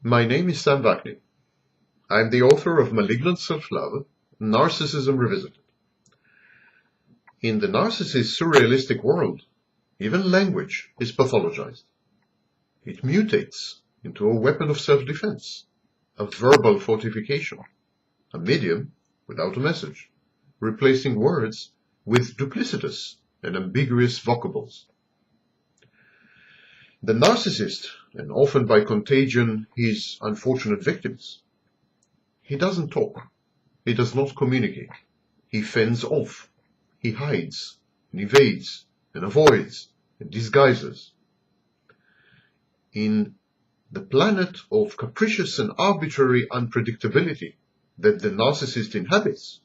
My name is Sam Vaknin. I am the author of Malignant Self-Love, Narcissism Revisited. In the narcissist's surrealistic world, even language is pathologized. It mutates into a weapon of self-defense, a verbal fortification, a medium without a message, replacing words with duplicitous and ambiguous vocables. The narcissist, and often by contagion his unfortunate victims, he doesn't talk, he does not communicate, he fends off, he hides, and evades, and avoids, and disguises. In the planet of capricious and arbitrary unpredictability that the narcissist inhabits,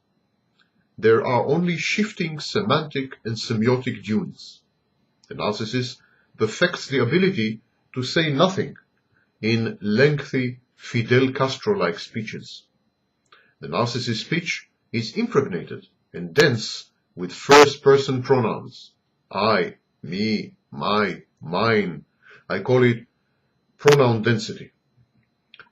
there are only shifting semantic and semiotic dunes. The narcissist perfects the ability to say nothing in lengthy Fidel Castro-like speeches. The narcissist's speech is impregnated and dense with first-person pronouns. I, me, my, mine. I call it pronoun density.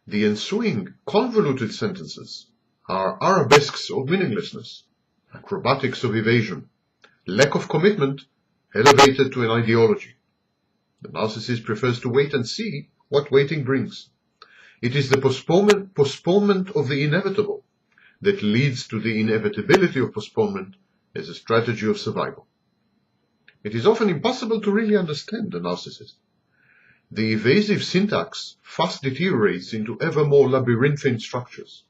The ensuing convoluted sentences are arabesques of meaninglessness, acrobatics of evasion, lack of commitment elevated to an ideology. The narcissist prefers to wait and see what waiting brings. It is the postponement of the inevitable that leads to the inevitability of postponement as a strategy of survival. It is often impossible to really understand a narcissist. The evasive syntax fast deteriorates into ever more labyrinthine structures.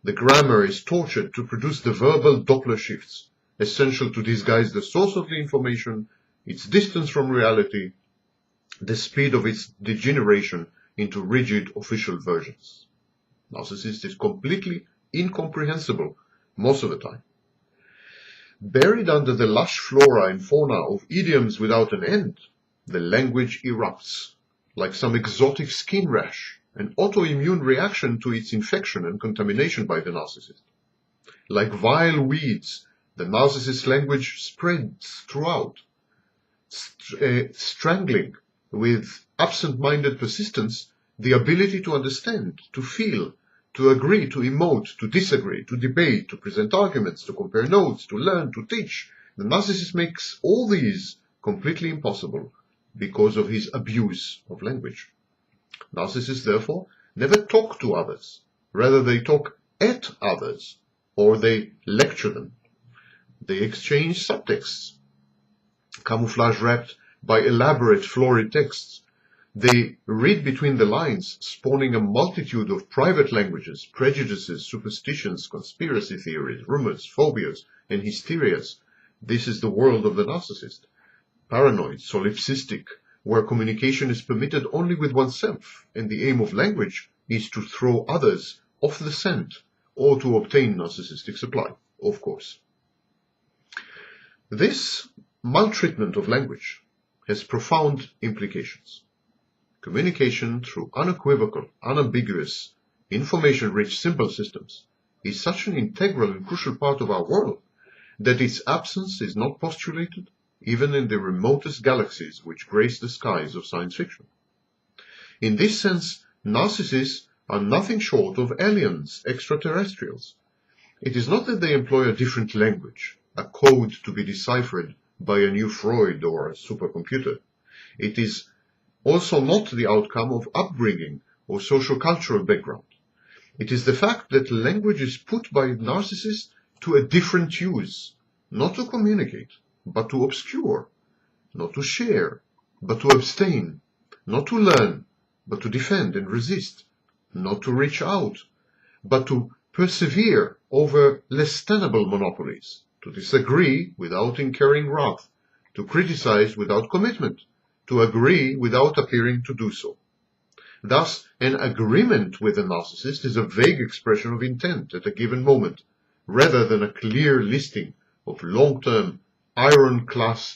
The grammar is tortured to produce the verbal Doppler shifts, essential to disguise the source of the information, its distance from reality, the speed of its degeneration into rigid official versions. Narcissist is completely incomprehensible most of the time. Buried under the lush flora and fauna of idioms without an end, the language erupts like some exotic skin rash, an autoimmune reaction to its infection and contamination by the narcissist. Like vile weeds, the narcissist's language spreads throughout, strangling with absent-minded persistence the ability to understand, to feel, to agree, to emote, to disagree, to debate, to present arguments, to compare notes, to learn, to teach. The narcissist makes all these completely impossible because of his abuse of language. Narcissists, therefore, never talk to others. Rather, they talk at others, or they lecture them. They exchange subtexts, camouflage-wrapped by elaborate florid texts. They read between the lines, spawning a multitude of private languages, prejudices, superstitions, conspiracy theories, rumors, phobias, and hysterias. This is the world of the narcissist. Paranoid, solipsistic, where communication is permitted only with oneself, and the aim of language is to throw others off the scent, or to obtain narcissistic supply, of course. This maltreatment of language has profound implications. Communication through unequivocal, unambiguous, information-rich symbol systems is such an integral and crucial part of our world that its absence is not postulated even in the remotest galaxies which grace the skies of science fiction. In this sense, narcissists are nothing short of aliens, extraterrestrials. It is not that they employ a different language, a code to be deciphered by a new Freud or a supercomputer. It is also not the outcome of upbringing or socio-cultural background. It is the fact that language is put by narcissists to a different use, not to communicate, but to obscure, not to share, but to abstain, not to learn, but to defend and resist, not to reach out, but to persevere over less tenable monopolies, to disagree without incurring wrath, to criticize without commitment, to agree without appearing to do so. Thus, an agreement with a narcissist is a vague expression of intent at a given moment, rather than a clear listing of long-term, ironclad,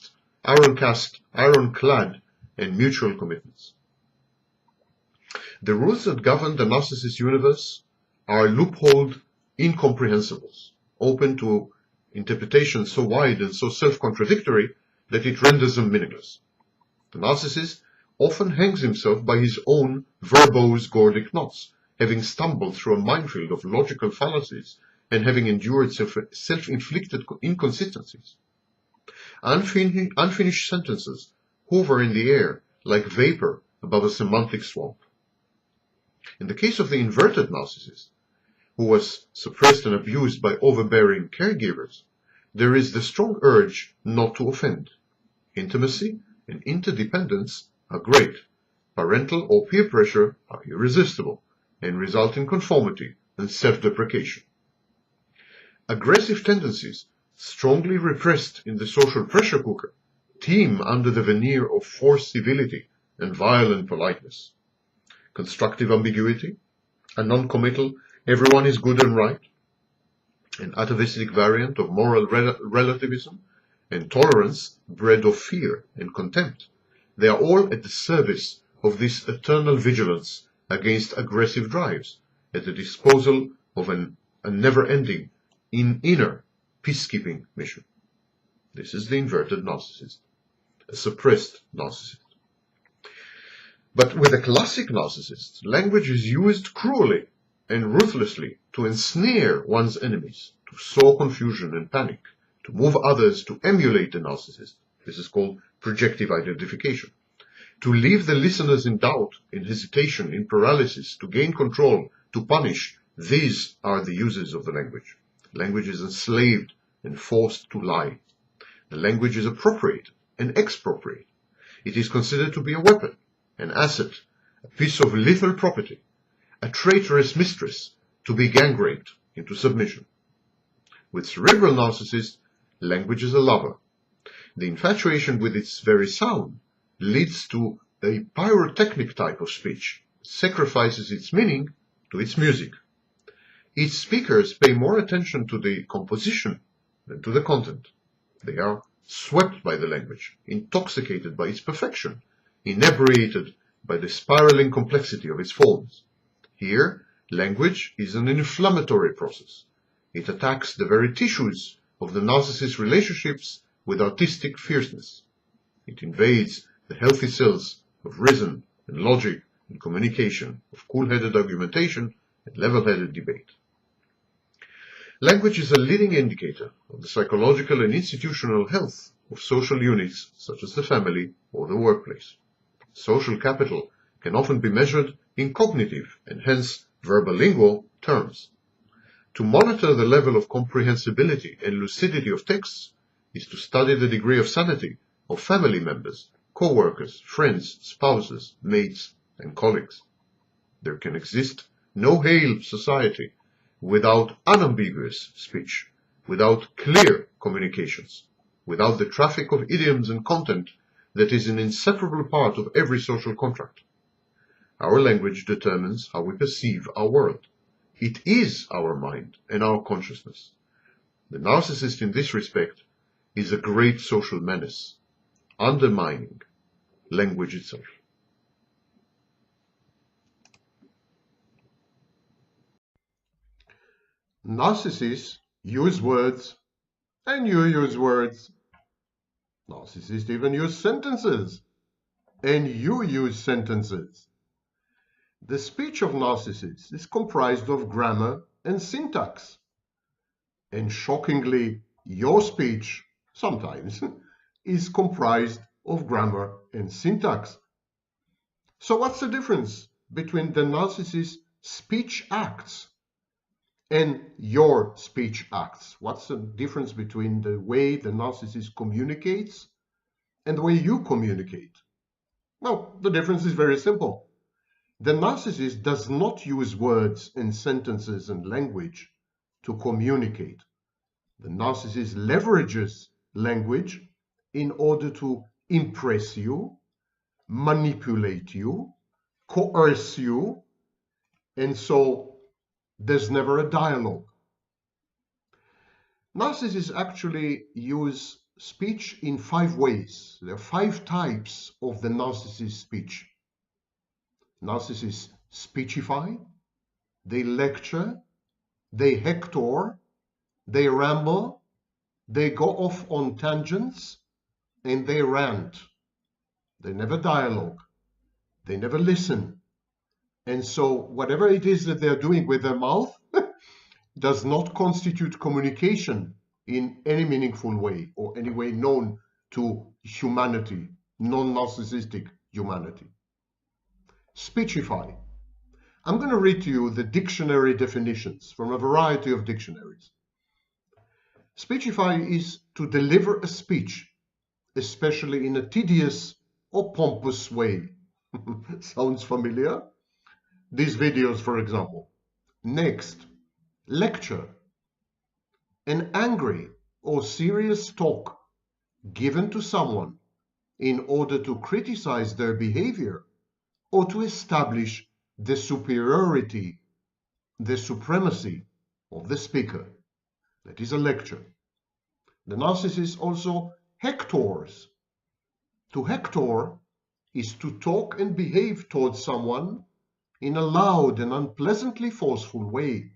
and mutual commitments. The rules that govern the narcissist universe are loopholed incomprehensibles, open to interpretations so wide and so self-contradictory that it renders them meaningless. The narcissist often hangs himself by his own verbose Gordic knots, having stumbled through a minefield of logical fallacies and having endured self-inflicted inconsistencies. Unfinished sentences hover in the air like vapor above a semantic swamp. In the case of the inverted narcissist, who was suppressed and abused by overbearing caregivers, there is the strong urge not to offend. Intimacy and interdependence are great. Parental or peer pressure are irresistible and result in conformity and self-deprecation. Aggressive tendencies, strongly repressed in the social pressure cooker, teem under the veneer of forced civility and violent politeness. Constructive ambiguity, a non-committal everyone is good and right, an atavistic variant of moral relativism, and tolerance bred of fear and contempt. They are all at the service of this eternal vigilance against aggressive drives, at the disposal of a never-ending, inner peacekeeping mission. This is the inverted narcissist, a suppressed narcissist. But with a classic narcissist, language is used cruelly and ruthlessly to ensnare one's enemies, to sow confusion and panic, to move others to emulate the narcissist. This is called projective identification. To leave the listeners in doubt, in hesitation, in paralysis, to gain control, to punish. These are the uses of the language. Language is enslaved and forced to lie. The language is appropriated and expropriated. It is considered to be a weapon, an asset, a piece of lethal property, a traitorous mistress to be gang-raped into submission. With cerebral narcissists, language is a lover. The infatuation with its very sound leads to a pyrotechnic type of speech, sacrifices its meaning to its music. Its speakers pay more attention to the composition than to the content. They are swept by the language, intoxicated by its perfection, inebriated by the spiraling complexity of its forms. Here, language is an inflammatory process. It attacks the very tissues of the narcissist's relationships with artistic fierceness. It invades the healthy cells of reason and logic and communication, of cool-headed argumentation and level-headed debate. Language is a leading indicator of the psychological and institutional health of social units such as the family or the workplace. Social capital can often be measured in cognitive and hence verbalingual terms. To monitor the level of comprehensibility and lucidity of texts is to study the degree of sanity of family members, co-workers, friends, spouses, mates, and colleagues. There can exist no hale society without unambiguous speech, without clear communications, without the traffic of idioms and content that is an inseparable part of every social contract. Our language determines how we perceive our world. It is our mind and our consciousness. The narcissist in this respect is a great social menace, undermining language itself. Narcissists use words, and you use words. Narcissists even use sentences, and you use sentences. The speech of narcissists is comprised of grammar and syntax. And shockingly, your speech, sometimes, is comprised of grammar and syntax. So what's the difference between the narcissist's speech acts and your speech acts? What's the difference between the way the narcissist communicates and the way you communicate? Well, the difference is very simple. The narcissist does not use words and sentences and language to communicate. The narcissist leverages language in order to impress you, manipulate you, coerce you, and so there's never a dialogue. Narcissists actually use speech in 5 ways. There are 5 types of the narcissist speech. Narcissists speechify, they lecture, they hector, they ramble, they go off on tangents, and they rant. They never dialogue. They never listen. And so whatever it is that they're doing with their mouth does not constitute communication in any meaningful way or any way known to humanity, non-narcissistic humanity. Speechify. I'm going to read to you the dictionary definitions from a variety of dictionaries. Speechify is to deliver a speech, especially in a tedious or pompous way. Sounds familiar? These videos, for example. Next, lecture. An angry or serious talk given to someone in order to criticize their behavior or to establish the superiority, the supremacy of the speaker. That is a lecture. The narcissist also hectors. To hector is to talk and behave towards someone in a loud and unpleasantly forceful way,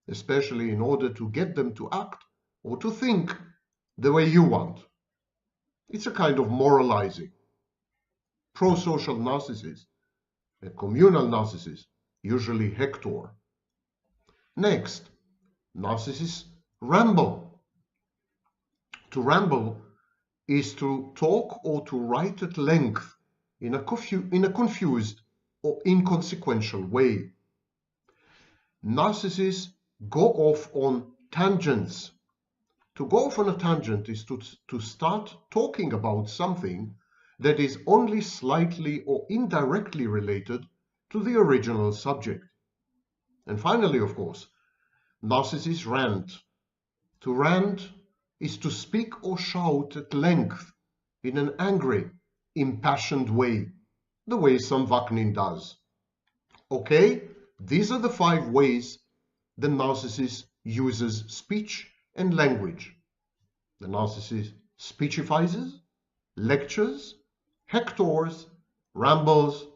especially in order to get them to act or to think the way you want. It's a kind of moralizing. Pro-social narcissists, a communal narcissist, usually hector. Next, narcissists ramble. To ramble is to talk or to write at length in a confused or inconsequential way. Narcissists go off on tangents. To go off on a tangent is to start talking about something that is only slightly or indirectly related to the original subject. And finally, of course, narcissists rant. To rant is to speak or shout at length in an angry, impassioned way, the way some Vaknin does. Okay, these are the 5 ways the narcissist uses speech and language. The narcissist speechifies, lectures, hectors, rambles,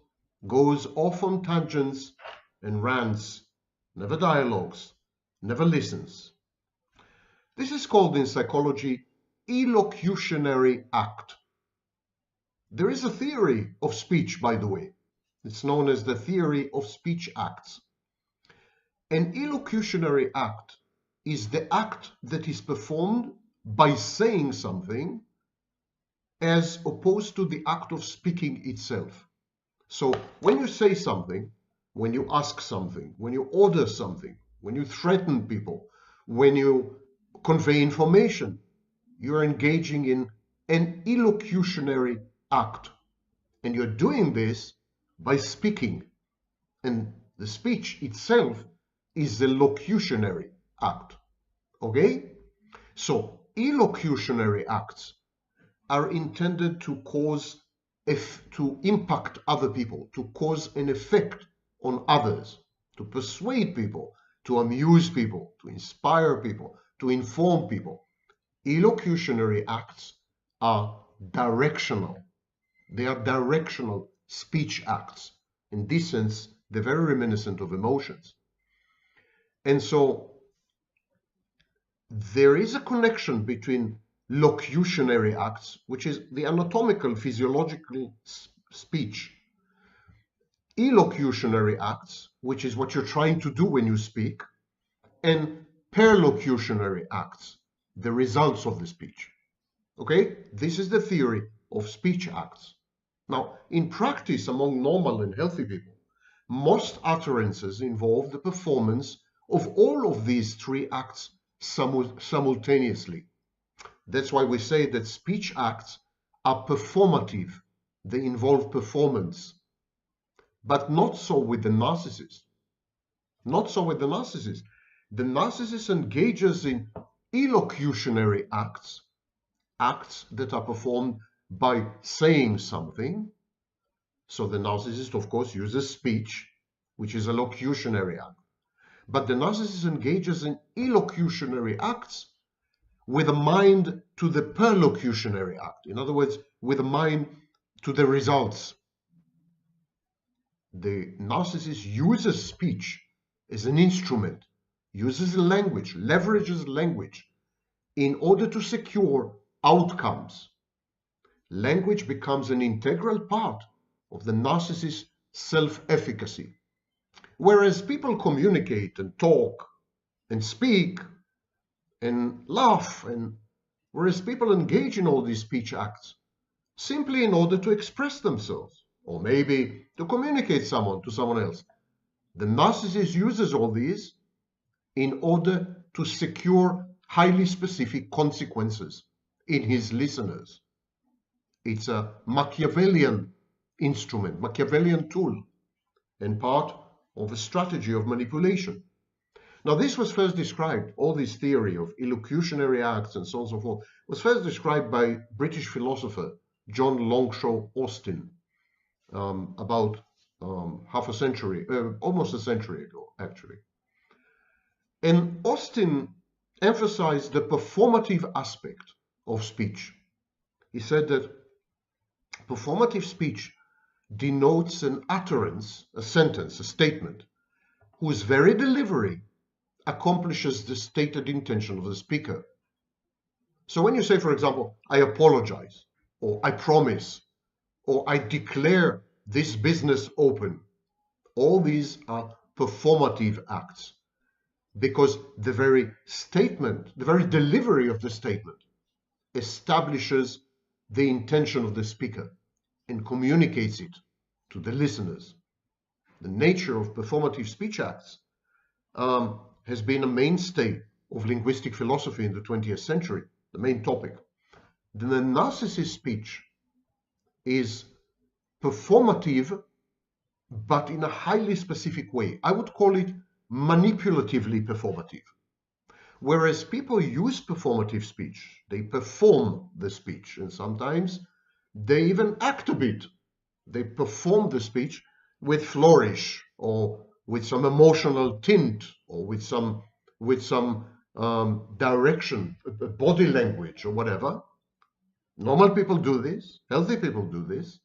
goes off on tangents, and rants, never dialogues, never listens. This is called in psychology elocutionary act. There is a theory of speech, by the way. It's known as the theory of speech acts. An elocutionary act is the act that is performed by saying something as opposed to the act of speaking itself. So when you say something, when you ask something, when you order something, when you threaten people, when you convey information, you're engaging in an elocutionary act. And you're doing this by speaking. And the speech itself is the locutionary act. Okay? So elocutionary acts are intended to impact other people, to cause an effect on others, to persuade people, to amuse people, to inspire people, to inform people. Elocutionary acts are directional. They are directional speech acts. In this sense, they're very reminiscent of emotions. And so there is a connection between locutionary acts, which is the anatomical, physiological speech, elocutionary acts, which is what you're trying to do when you speak, and perlocutionary acts, the results of the speech. Okay? This is the theory of speech acts. Now, in practice among normal and healthy people, most utterances involve the performance of all of these 3 acts simultaneously. That's why we say that speech acts are performative. They involve performance. But not so with the narcissist. Not so with the narcissist. The narcissist engages in elocutionary acts, acts that are performed by saying something. So the narcissist, of course, uses speech, which is a locutionary act. But the narcissist engages in elocutionary acts with a mind to the perlocutionary act. In other words, with a mind to the results. The narcissist uses speech as an instrument, uses language, leverages language in order to secure outcomes. Language becomes an integral part of the narcissist's self-efficacy. Whereas people communicate and talk and speak and laugh, and whereas people engage in all these speech acts simply in order to express themselves, or maybe to communicate to someone else. The narcissist uses all these in order to secure highly specific consequences in his listeners. It's a Machiavellian instrument, Machiavellian tool, and part of a strategy of manipulation. Now, this was first described, all this theory of illocutionary acts and so on and so forth, was first described by British philosopher John Longshaw Austin about half a century, almost a century ago, actually. And Austin emphasized the performative aspect of speech. He said that performative speech denotes an utterance, a sentence, a statement, whose very delivery accomplishes the stated intention of the speaker. So when you say, for example, I apologize, or I promise, or I declare this business open, all these are performative acts, because the very statement, the very delivery of the statement establishes the intention of the speaker and communicates it to the listeners. The nature of performative speech acts has been a mainstay of linguistic philosophy in the 20th century, the main topic. The narcissist speech is performative, but in a highly specific way. I would call it manipulatively performative. Whereas people use performative speech, they perform the speech, and sometimes they even act a bit. They perform the speech with flourish, or with some emotional tint, or with some direction, body language, or whatever. Normal people do this, healthy people do this,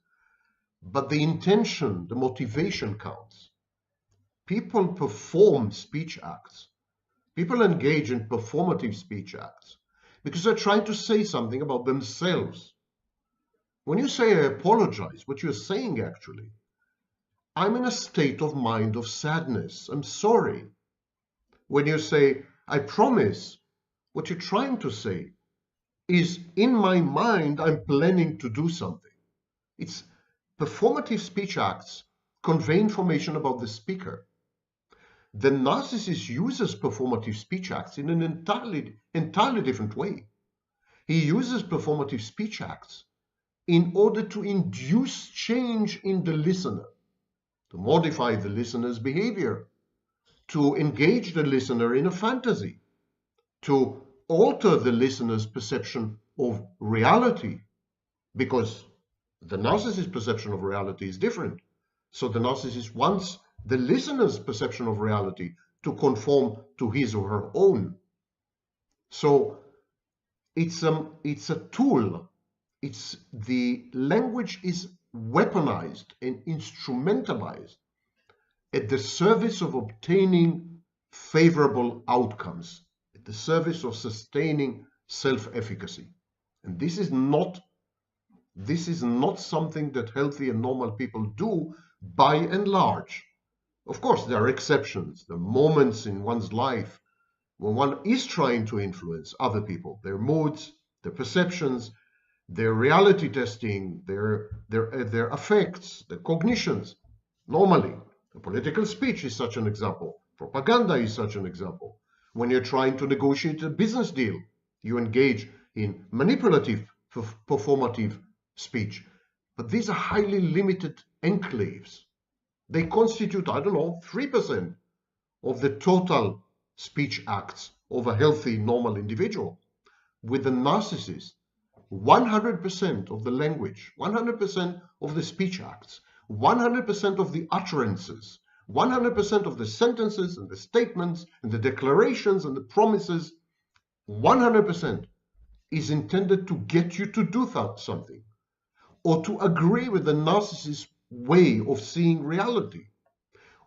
but the intention, the motivation counts. People perform speech acts. People engage in performative speech acts because they're trying to say something about themselves. When you say I apologize, what you're saying actually, I'm in a state of mind of sadness, I'm sorry. When you say I promise, what you're trying to say is in my mind I'm planning to do something. It's performative speech acts convey information about the speaker. The narcissist uses performative speech acts in an entirely different way. He uses performative speech acts in order to induce change in the listener, to modify the listener's behavior, to engage the listener in a fantasy, to alter the listener's perception of reality, because the narcissist's perception of reality is different. So the narcissist wants the listener's perception of reality to conform to his or her own. So it's a tool. The language is weaponized and instrumentalized at the service of obtaining favorable outcomes, at the service of sustaining self-efficacy. And this is not something that healthy and normal people do by and large. Of course, there are exceptions. There are moments in one's life when one is trying to influence other people, their moods, their perceptions, their reality testing, their affects, their cognitions. Normally, political speech is such an example. Propaganda is such an example. When you're trying to negotiate a business deal, you engage in manipulative, performative speech. But these are highly limited enclaves. They constitute, I don't know, 3% of the total speech acts of a healthy, normal individual. With the narcissist, 100% of the language, 100% of the speech acts, 100% of the utterances, 100% of the sentences and the statements and the declarations and the promises, 100% is intended to get you to do something, or to agree with the narcissist's way of seeing reality,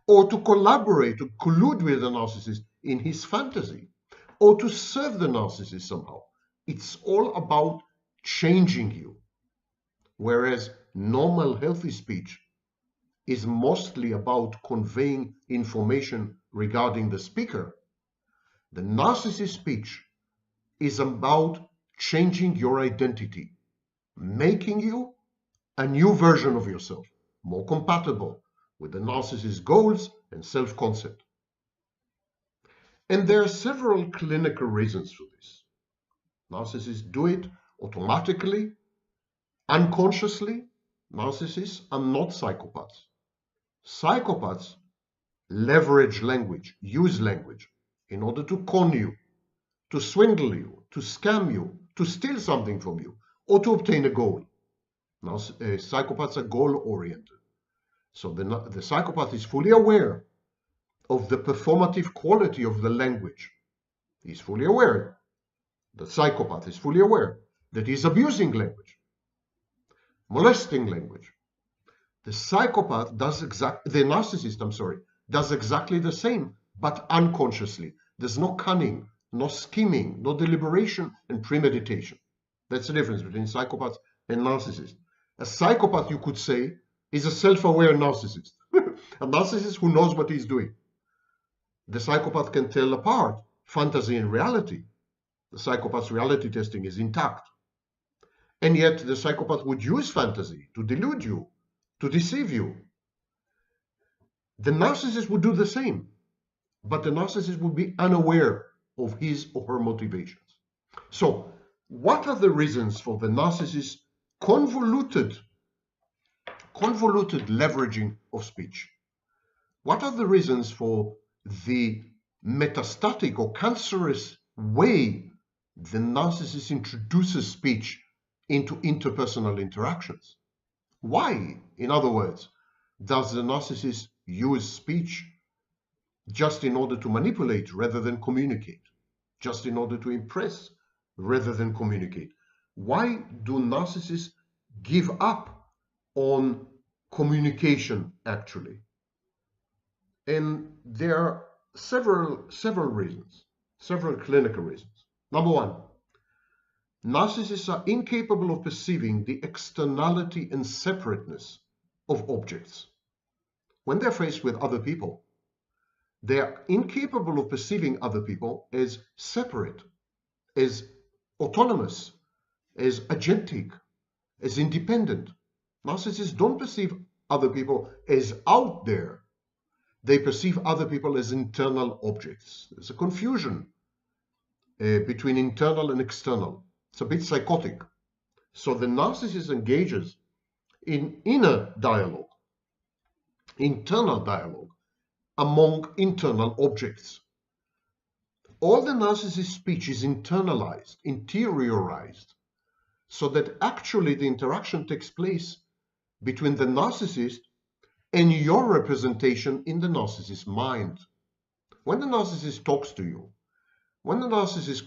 or to collaborate, to collude with the narcissist in his fantasy, or to serve the narcissist somehow. It's all about changing you. Whereas normal, healthy speech is mostly about conveying information regarding the speaker, the narcissist speech is about changing your identity, making you a new version of yourself, more compatible with the narcissist's goals and self-concept. And there are several clinical reasons for this. Narcissists do it automatically, unconsciously. Narcissists are not psychopaths. Psychopaths leverage language, use language in order to con you, to swindle you, to scam you, to steal something from you, or to obtain a goal. Now, psychopaths are goal-oriented. So the psychopath is fully aware of the performative quality of the language. He's fully aware. The psychopath is fully aware that he's abusing language, molesting language. The narcissist, does exactly the same, but unconsciously. There's no cunning, no scheming, no deliberation and premeditation. That's the difference between psychopaths and narcissists. A psychopath, you could say, is a self-aware narcissist. A narcissist who knows what he's doing. The psychopath can tell apart fantasy and reality. The psychopath's reality testing is intact. And yet the psychopath would use fantasy to delude you, to deceive you. The narcissist would do the same, but the narcissist would be unaware of his or her motivations. So, what are the reasons for the narcissist's convoluted leveraging of speech? What are the reasons for the metastatic or cancerous way the narcissist introduces speech into interpersonal interactions? Why, in other words, does the narcissist use speech just in order to manipulate rather than communicate? Just in order to impress rather than communicate? Why do narcissists give up on communication actually? And there are several reasons, several clinical reasons. Number one, narcissists are incapable of perceiving the externality and separateness of objects. When they're faced with other people, they are incapable of perceiving other people as separate, as autonomous, as agentic, as independent. Narcissists don't perceive other people as out there. They perceive other people as internal objects. There's a confusion between internal and external. It's a bit psychotic. So the narcissist engages in inner dialogue, internal dialogue, among internal objects. All the narcissist speech is internalized, interiorized, so that actually the interaction takes place between the narcissist and your representation in the narcissist's mind. When the narcissist talks to you, when the narcissist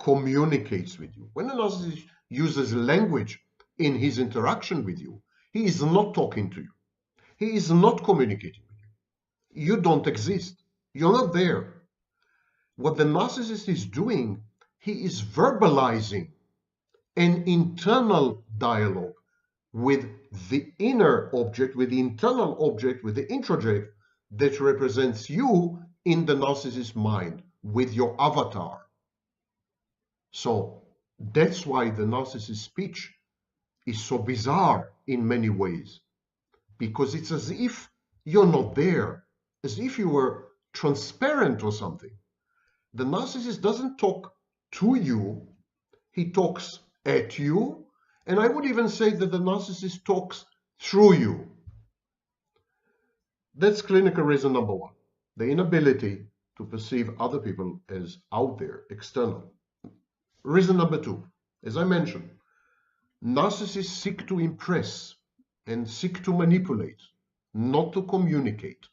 communicates with you, when the narcissist uses language in his interaction with you, he is not talking to you. He is not communicating with you. You don't exist. You're not there. What the narcissist is doing, he is verbalizing an internal dialogue with the inner object, with the internal object, with the introject that represents you in the narcissist's mind, with your avatar. So that's why the narcissist speech is so bizarre in many ways, because it's as if you're not there, as if you were transparent or something. The narcissist doesn't talk to you, he talks at you, and I would even say that the narcissist talks through you. That's clinical reason number one, the inability to perceive other people as out there, external. Reason number two, as I mentioned, narcissists seek to impress and seek to manipulate, not to communicate.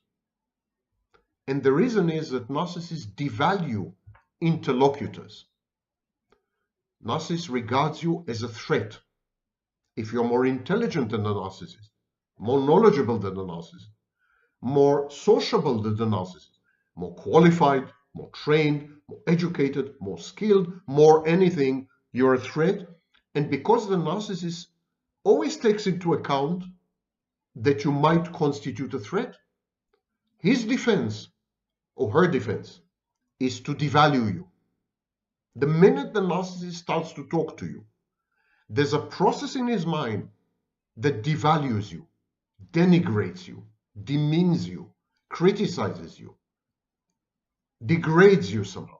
And the reason is that narcissists devalue interlocutors. Narcissist regards you as a threat. If you're more intelligent than the narcissist, more knowledgeable than the narcissist, more sociable than the narcissist, more qualified, more trained, more educated, more skilled, more anything, you're a threat. And because the narcissist always takes into account that you might constitute a threat, his defense or her defense is to devalue you. The minute the narcissist starts to talk to you, there's a process in his mind that devalues you, denigrates you, demeans you, criticizes you, degrades you somehow.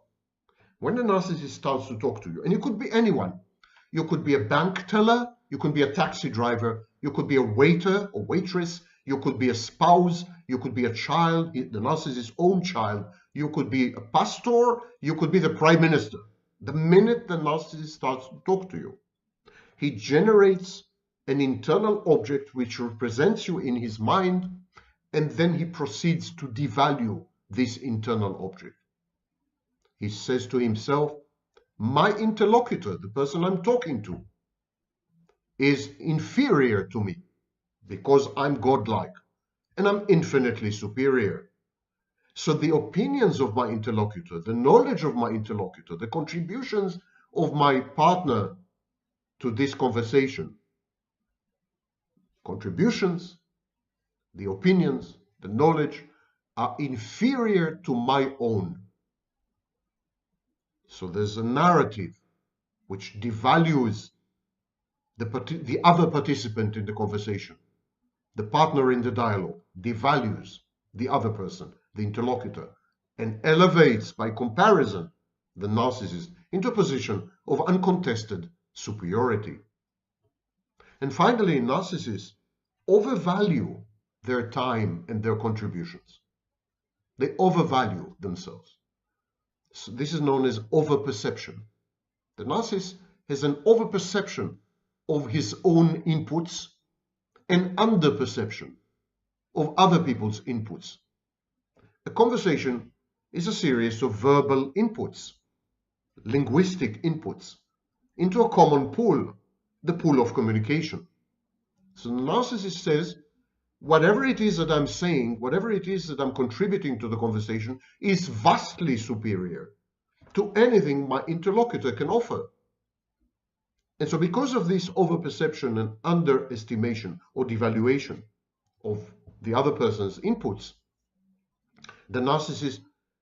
When the narcissist starts to talk to you, and you could be anyone, you could be a bank teller, you could be a taxi driver, you could be a waiter or waitress, you could be a spouse, you could be a child, the narcissist's own child, you could be a pastor, you could be the prime minister. The minute the narcissist starts to talk to you, he generates an internal object which represents you in his mind, and then he proceeds to devalue this internal object. He says to himself, my interlocutor, the person I'm talking to, is inferior to me because I'm godlike and I'm infinitely superior. So the opinions of my interlocutor, the knowledge of my interlocutor, the contributions of my partner to this conversation, contributions, the opinions, the knowledge are inferior to my own. So there's a narrative which devalues the other participant in the conversation. The partner in the dialogue devalues the other person, the interlocutor, and elevates by comparison the narcissist into a position of uncontested superiority. And finally, narcissists overvalue their time and their contributions. They overvalue themselves. So this is known as overperception. The narcissist has an overperception of his own inputs and underperception of other people's inputs. A conversation is a series of verbal inputs, linguistic inputs, into a common pool, the pool of communication. So the narcissist says, whatever it is that I'm saying, whatever it is that I'm contributing to the conversation is vastly superior to anything my interlocutor can offer. And so because of this overperception and underestimation or devaluation of the other person's inputs, the narcissist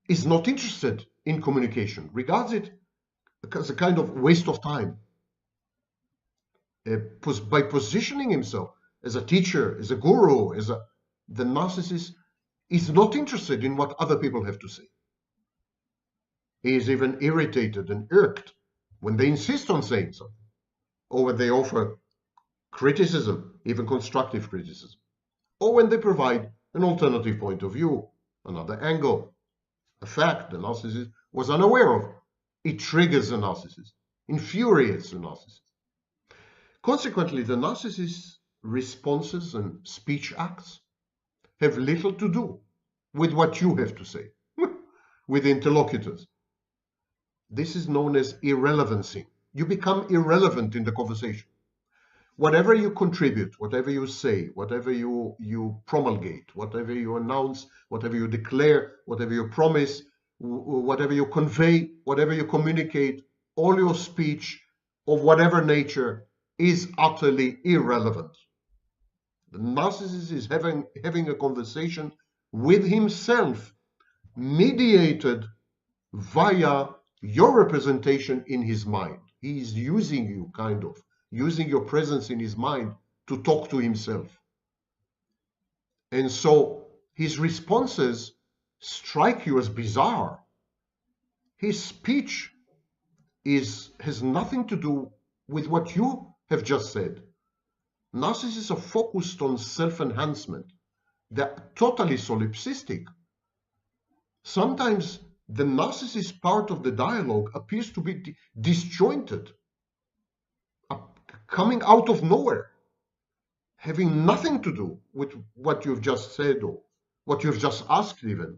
is not interested in communication, regards it as a kind of waste of time. By positioning himself as a teacher, as a guru, the narcissist is not interested in what other people have to say. He is even irritated and irked when they insist on saying something, or when they offer criticism, even constructive criticism, or when they provide an alternative point of view, another angle, a fact the narcissist was unaware of. It triggers the narcissist, infuriates the narcissist. Consequently, the narcissist's responses and speech acts have little to do with what you have to say, with interlocutors. This is known as irrelevancy. You become irrelevant in the conversation. Whatever you contribute, whatever you say, whatever you promulgate, whatever you announce, whatever you declare, whatever you promise, whatever you convey, whatever you communicate, all your speech of whatever nature is utterly irrelevant. The narcissist is having a conversation with himself, mediated via your representation in his mind. He is using you, kind of, using your presence in his mind to talk to himself. And so his responses strike you as bizarre. His speech has nothing to do with what you have just said. Narcissists are focused on self-enhancement. They're totally solipsistic. Sometimes the narcissist part of the dialogue appears to be disjointed, coming out of nowhere, having nothing to do with what you've just said or what you've just asked even.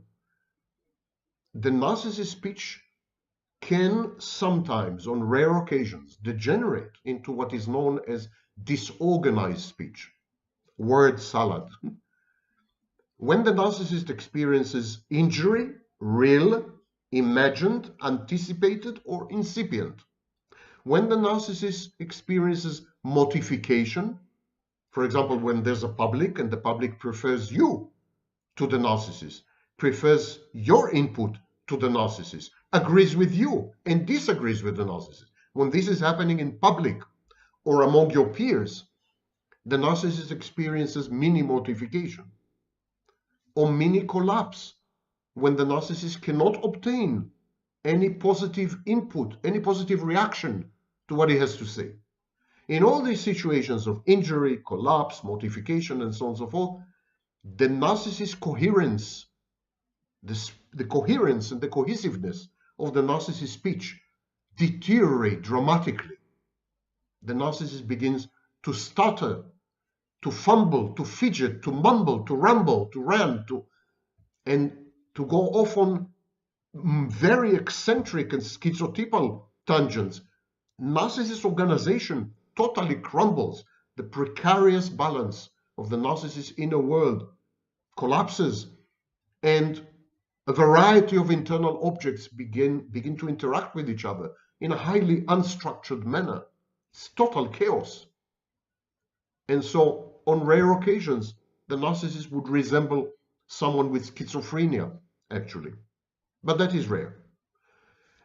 The narcissist speech can sometimes, on rare occasions, degenerate into what is known as disorganized speech, word salad. When the narcissist experiences injury, real, imagined, anticipated, or incipient. When the narcissist experiences mortification, For example, when there's a public and the public prefers you to the narcissist, prefers your input to the narcissist, agrees with you and disagrees with the narcissist. When this is happening in public or among your peers, the narcissist experiences mini mortification or mini collapse when the narcissist cannot obtain any positive input, any positive reaction to what he has to say. In all these situations of injury, collapse, mortification, and so on and so forth, the narcissist coherence, the coherence and the cohesiveness of the narcissist speech deteriorate dramatically. The narcissist begins to stutter, to fumble, to fidget, to mumble, to ramble, to rant, and to go off on very eccentric and schizotypal tangents. Narcissist organization totally crumbles. The precarious balance of the narcissist's inner world collapses, and a variety of internal objects begin to interact with each other in a highly unstructured manner. It's total chaos. And so, on rare occasions, the narcissist would resemble someone with schizophrenia, actually. But that is rare.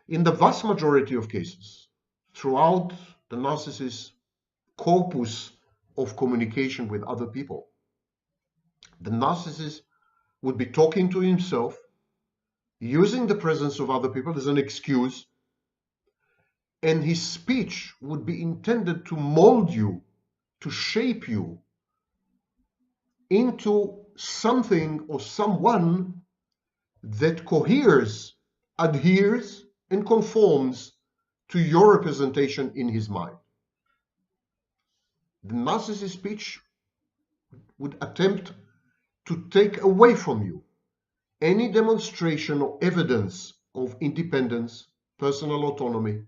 In the vast majority of cases, throughout the narcissist's corpus of communication with other people, the narcissist would be talking to himself, using the presence of other people as an excuse, and his speech would be intended to mold you, to shape you into something or someone that coheres, adheres, and conforms to your representation in his mind. The narcissist speech would attempt to take away from you any demonstration or evidence of independence, personal autonomy,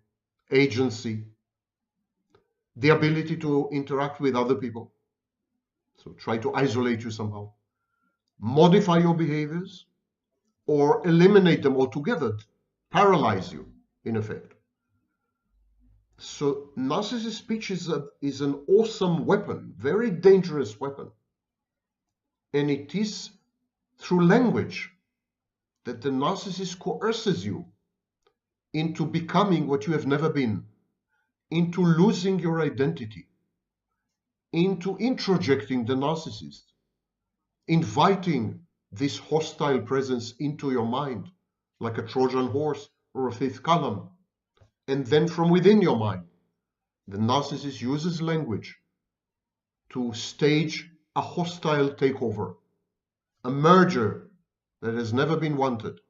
agency, the ability to interact with other people. So try to isolate you somehow, modify your behaviors, or eliminate them altogether, paralyze you, in effect. So narcissist speech is an awesome weapon, very dangerous weapon. And it is through language that the narcissist coerces you into becoming what you have never been, into losing your identity, into introjecting the narcissist, inviting this hostile presence into your mind, like a Trojan horse or a fifth column. And then from within your mind, the narcissist uses language to stage a hostile takeover, a merger that has never been wanted.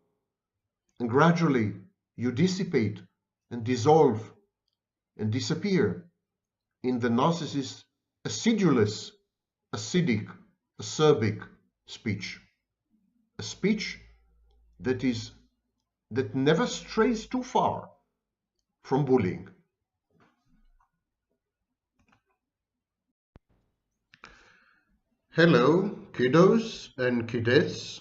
And gradually you dissipate and dissolve and disappear in the narcissist's acidulous, acidic, acerbic speech. A speech that never strays too far from bullying. Hello, kiddos and kidettes.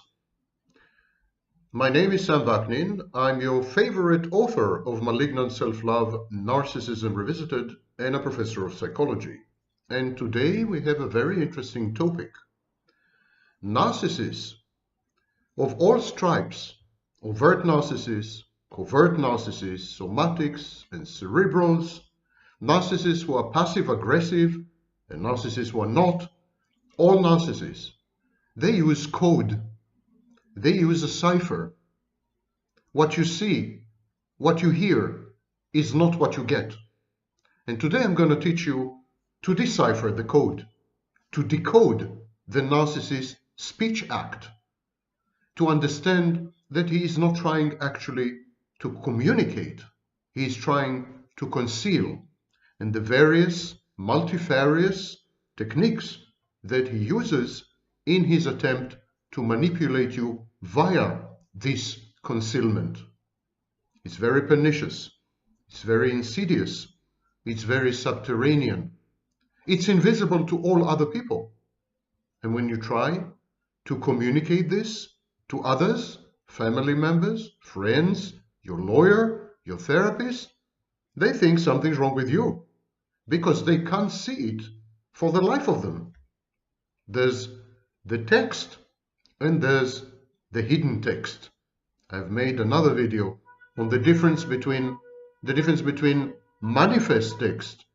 My name is Sam Vaknin. I'm your favorite author of Malignant Self-Love, Narcissism Revisited, and a professor of psychology. And today we have a very interesting topic. Narcissists of all stripes, overt narcissists, covert narcissists, somatics, and cerebrals, narcissists who are passive-aggressive, and narcissists who are not, all narcissists, they use code. They use a cipher. What you see, what you hear, is not what you get. And today I'm going to teach you to decipher the code, to decode the narcissist's speech act, to understand that he is not trying actually to communicate, he is trying to conceal, and the various multifarious techniques that he uses in his attempt to manipulate you via this concealment. It's very pernicious, it's very insidious, it's very subterranean, it's invisible to all other people. And when you try to communicate this to others, family members, friends, your lawyer, your therapist, they think something's wrong with you because they can't see it for the life of them. There's the text and there's the hidden text. I've made another video on the difference between manifest text,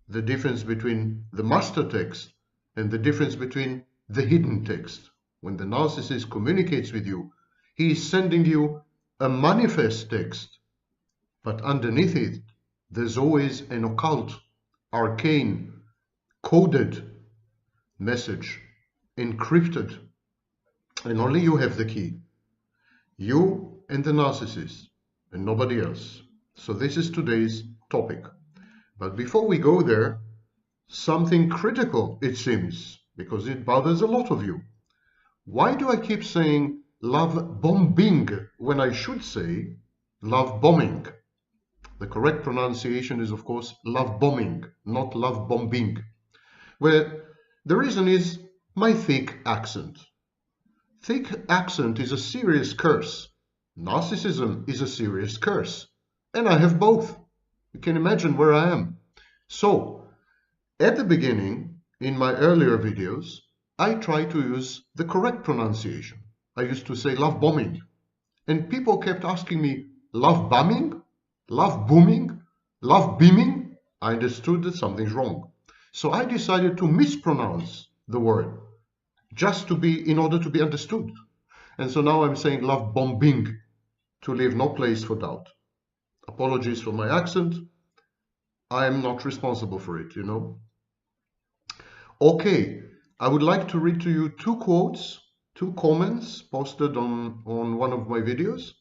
the difference between the master text, and the difference between the hidden text. When the narcissist communicates with you, he is sending you a manifest text, but underneath it, there's always an occult, arcane, coded message, encrypted, and only you have the key. You and the narcissist, and nobody else. So this is today's topic. But before we go there, something critical, it seems, because it bothers a lot of you. Why do I keep saying love bombing when I should say love bombing? The correct pronunciation is, of course, love bombing, not love bombing. Well, the reason is my thick accent. Thick accent is a serious curse. Narcissism is a serious curse. And I have both. You can imagine where I am. So, at the beginning, in my earlier videos, I try to use the correct pronunciation. I used to say love bombing. And people kept asking me, love bombing? Love booming? Love beaming? I understood that something's wrong. So I decided to mispronounce the word, just in order to be understood. And so now I'm saying love bombing, to leave no place for doubt. Apologies for my accent. I am not responsible for it, you know. Okay, I would like to read to you two quotes, two comments posted on one of my videos,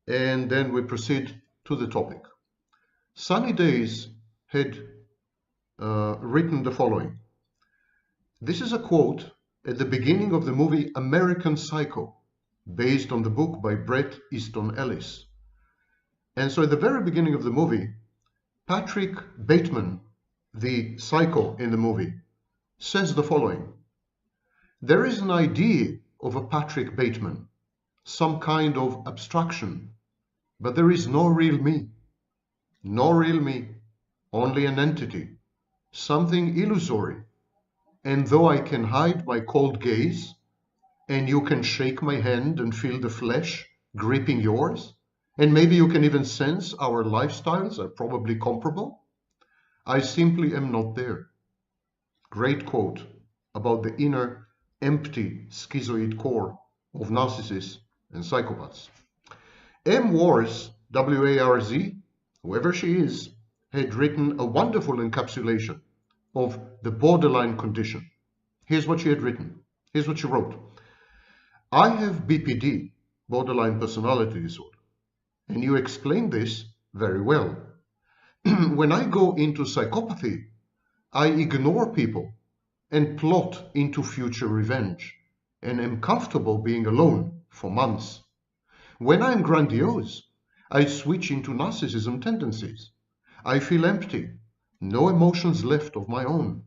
and then we proceed to the topic. Sunny Days had written the following. This is a quote at the beginning of the movie American Psycho, based on the book by Bret Easton Ellis. And so at the very beginning of the movie, Patrick Bateman, the psycho in the movie, says the following. There is an idea of a Patrick Bateman, some kind of abstraction, but there is no real me. No real me, only an entity, something illusory. And though I can hide my cold gaze, and you can shake my hand and feel the flesh gripping yours, and maybe you can even sense our lifestyles are probably comparable, I simply am not there. Great quote about the inner, empty, schizoid core of narcissists and psychopaths. M. Warz, W-A-R-Z, whoever she is, had written a wonderful encapsulation of the borderline condition. Here's what she had written. Here's what she wrote. I have BPD, borderline personality disorder, and you explain this very well. When I go into psychopathy, I ignore people and plot into future revenge and am comfortable being alone for months. When I'm grandiose, I switch into narcissism tendencies. I feel empty, no emotions left of my own.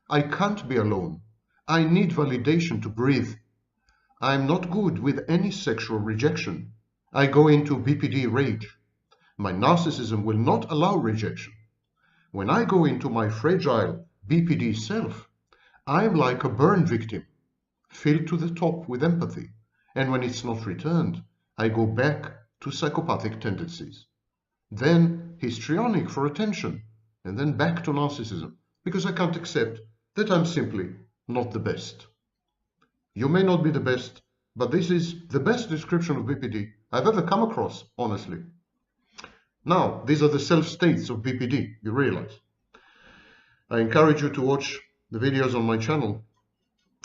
I can't be alone. I need validation to breathe. I'm not good with any sexual rejection. I go into BPD rage. My narcissism will not allow rejection. When I go into my fragile BPD self, I'm like a burn victim, filled to the top with empathy. And when it's not returned, I go back to psychopathic tendencies. Then histrionic for attention, and then back to narcissism, because I can't accept that I'm simply not the best. You may not be the best, but this is the best description of BPD I've ever come across, honestly. Now, these are the self-states of BPD, you realize. I encourage you to watch the videos on my channel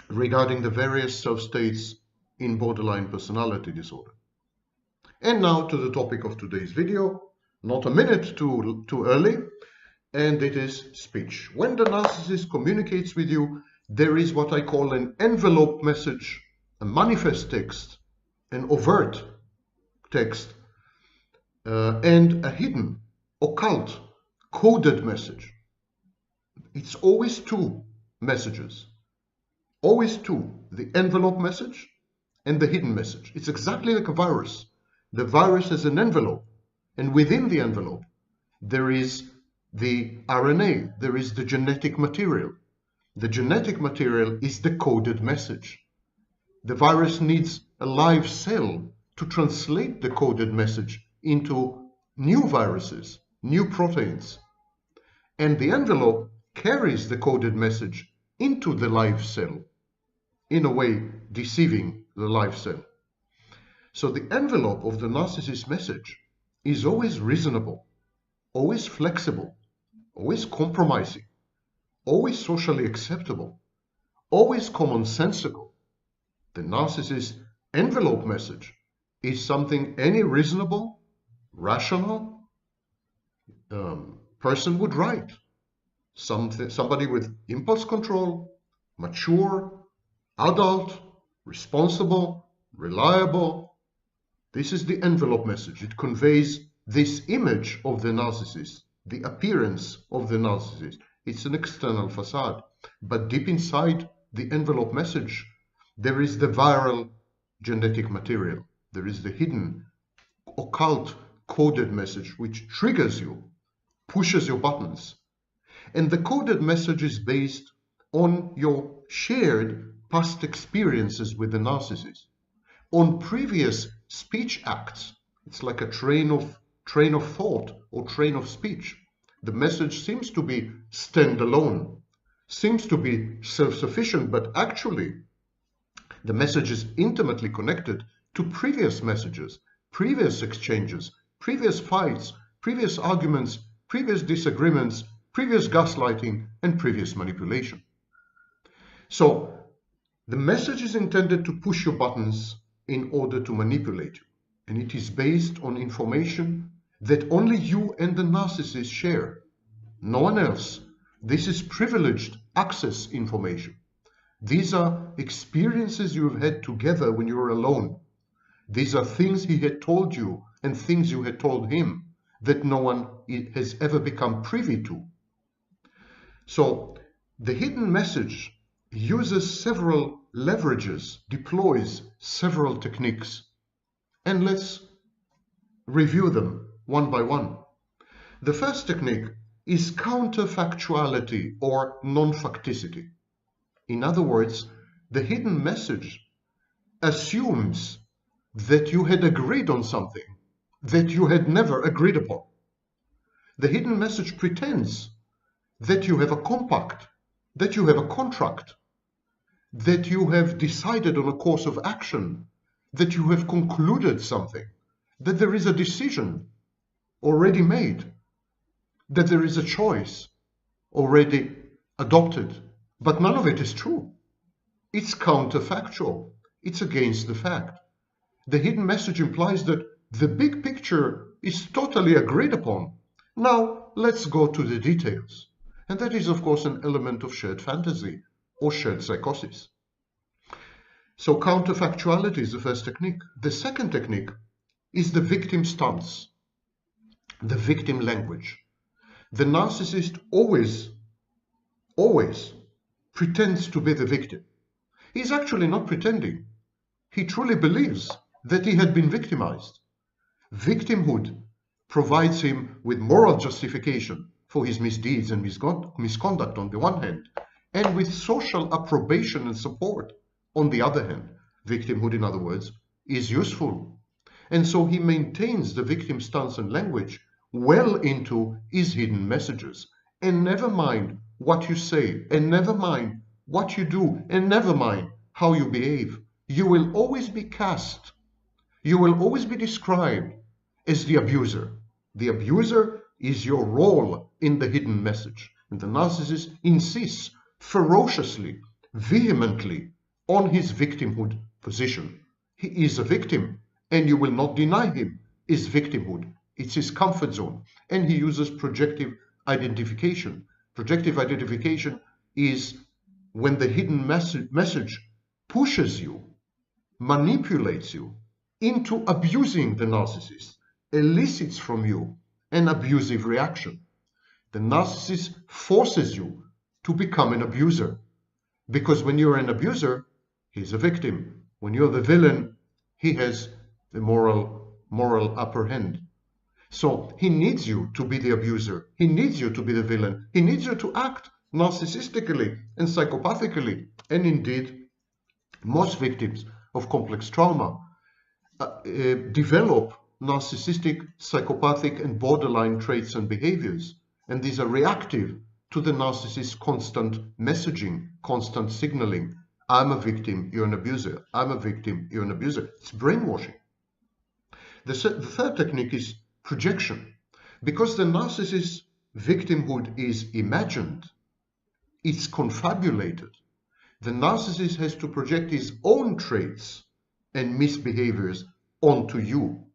regarding the various self-states in borderline personality disorder. And now to the topic of today's video, not a minute too early, and it is speech. When the narcissist communicates with you, there is what I call an envelope message, a manifest text, an overt text, and a hidden, occult, coded message. It's always two messages. Always two. The envelope message and the hidden message. It's exactly like a virus. The virus has an envelope, and within the envelope there is the RNA, there is the genetic material. The genetic material is the coded message. The virus needs a live cell to translate the coded message into new viruses, new proteins. And the envelope carries the coded message into the live cell, in a way deceiving the live cell. So the envelope of the narcissist message is always reasonable, always flexible, always compromising, always socially acceptable, always commonsensical. The narcissist envelope message is something any reasonable, rational person would write. Somebody with impulse control, mature, adult, responsible, reliable. This is the envelope message. It conveys this image of the narcissist, the appearance of the narcissist. It's an external facade. But deep inside the envelope message, there is the viral genetic material. There is the hidden, occult, coded message which triggers you, pushes your buttons. And the coded message is based on your shared past experiences with the narcissist, on previous speech acts. It's like a train of thought or train of speech. The message seems to be standalone, seems to be self-sufficient, but actually the message is intimately connected to previous messages, previous exchanges, previous fights, previous arguments, previous disagreements, previous gaslighting, and previous manipulation. So the message is intended to push your buttons in order to manipulate you. And it is based on information that only you and the narcissist share. No one else. This is privileged access information. These are experiences you have had together when you were alone. These are things he had told you and things you had told him that no one has ever become privy to. So the hidden message uses several leverages, deploys several techniques. And let's review them one by one. The first technique is counterfactuality or non-facticity. In other words, the hidden message assumes that you had agreed on something that you had never agreed upon. The hidden message pretends that you have a compact, that you have a contract, that you have decided on a course of action, that you have concluded something, that there is a decision already made, that there is a choice already adopted. But none of it is true. It's counterfactual. It's against the fact. The hidden message implies that the big picture is totally agreed upon. Now, let's go to the details. And that is, of course, an element of shared fantasy or shared psychosis. So counterfactuality is the first technique. The second technique is the victim stance, the victim language. The narcissist always pretends to be the victim. He's actually not pretending. He truly believes that he had been victimized. Victimhood provides him with moral justification for his misdeeds and misconduct on the one hand, and with social approbation and support on the other hand. Victimhood, in other words, is useful. And so he maintains the victim stance and language well into his hidden messages. And never mind what you say, and never mind what you do, and never mind how you behave. You will always be cast. You will always be described as the abuser. The abuser is your role in the hidden message. And the narcissist insists ferociously, vehemently on his victimhood position. He is a victim, and you will not deny him his victimhood. It's his comfort zone. And he uses projective identification. Projective identification is when the hidden message pushes you, manipulates you into abusing the narcissist, elicits from you an abusive reaction. The narcissist forces you to become an abuser, because when you're an abuser, he's a victim. When you're the villain, he has the moral upper hand. So he needs you to be the abuser. He needs you to be the villain. He needs you to act narcissistically and psychopathically, and indeed most victims of complex trauma develop narcissistic, psychopathic, and borderline traits and behaviors. And these are reactive to the narcissist's constant messaging, constant signaling. I'm a victim, you're an abuser. I'm a victim, you're an abuser. It's brainwashing. The third technique is projection. Because the narcissist's victimhood is imagined, it's confabulated. The narcissist has to project his own traits and misbehaviors onto you.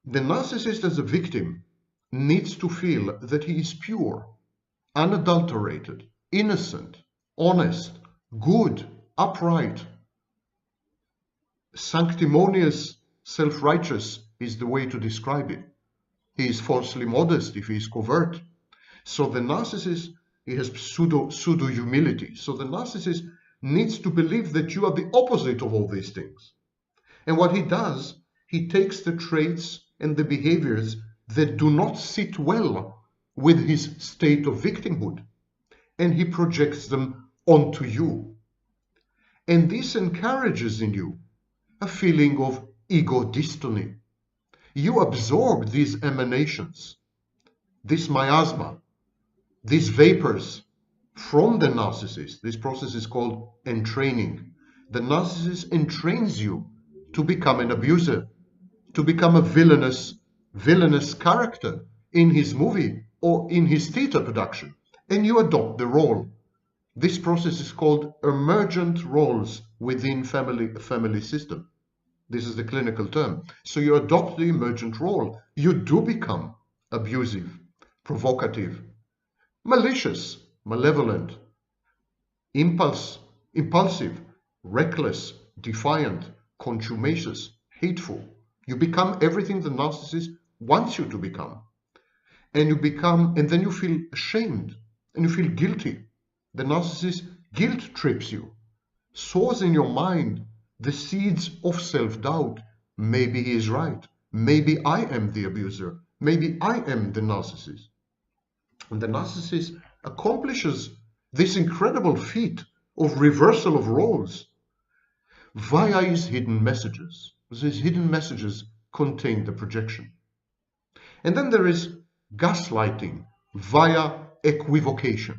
The narcissist as a victim needs to feel that he is pure, unadulterated, innocent, honest, good, upright, sanctimonious, self-righteous is the way to describe it. He is falsely modest if he is covert. So the narcissist, he has pseudo-humility. So the narcissist needs to believe that you are the opposite of all these things. And what he does, he takes the traits and the behaviors that do not sit well with his state of victimhood, and he projects them onto you. And this encourages in you a feeling of ego dystony. You absorb these emanations, this miasma, these vapors from the narcissist. This process is called entraining. The narcissist entrains you to become an abuser, to become a villainous character in his movie or in his theater production, and you adopt the role. This process is called emergent roles within family system. This is the clinical term. So you adopt the emergent role. You do become abusive, provocative, malicious, malevolent, impulsive, reckless, defiant, contumacious, hateful. You become everything the narcissist wants you to become. And then you feel ashamed and you feel guilty. The narcissist guilt trips you, sows in your mind the seeds of self-doubt. Maybe he is right. Maybe I am the abuser. Maybe I am the narcissist. And the narcissist accomplishes this incredible feat of reversal of roles via his hidden messages. These hidden messages contain the projection. And then there is gaslighting via equivocation.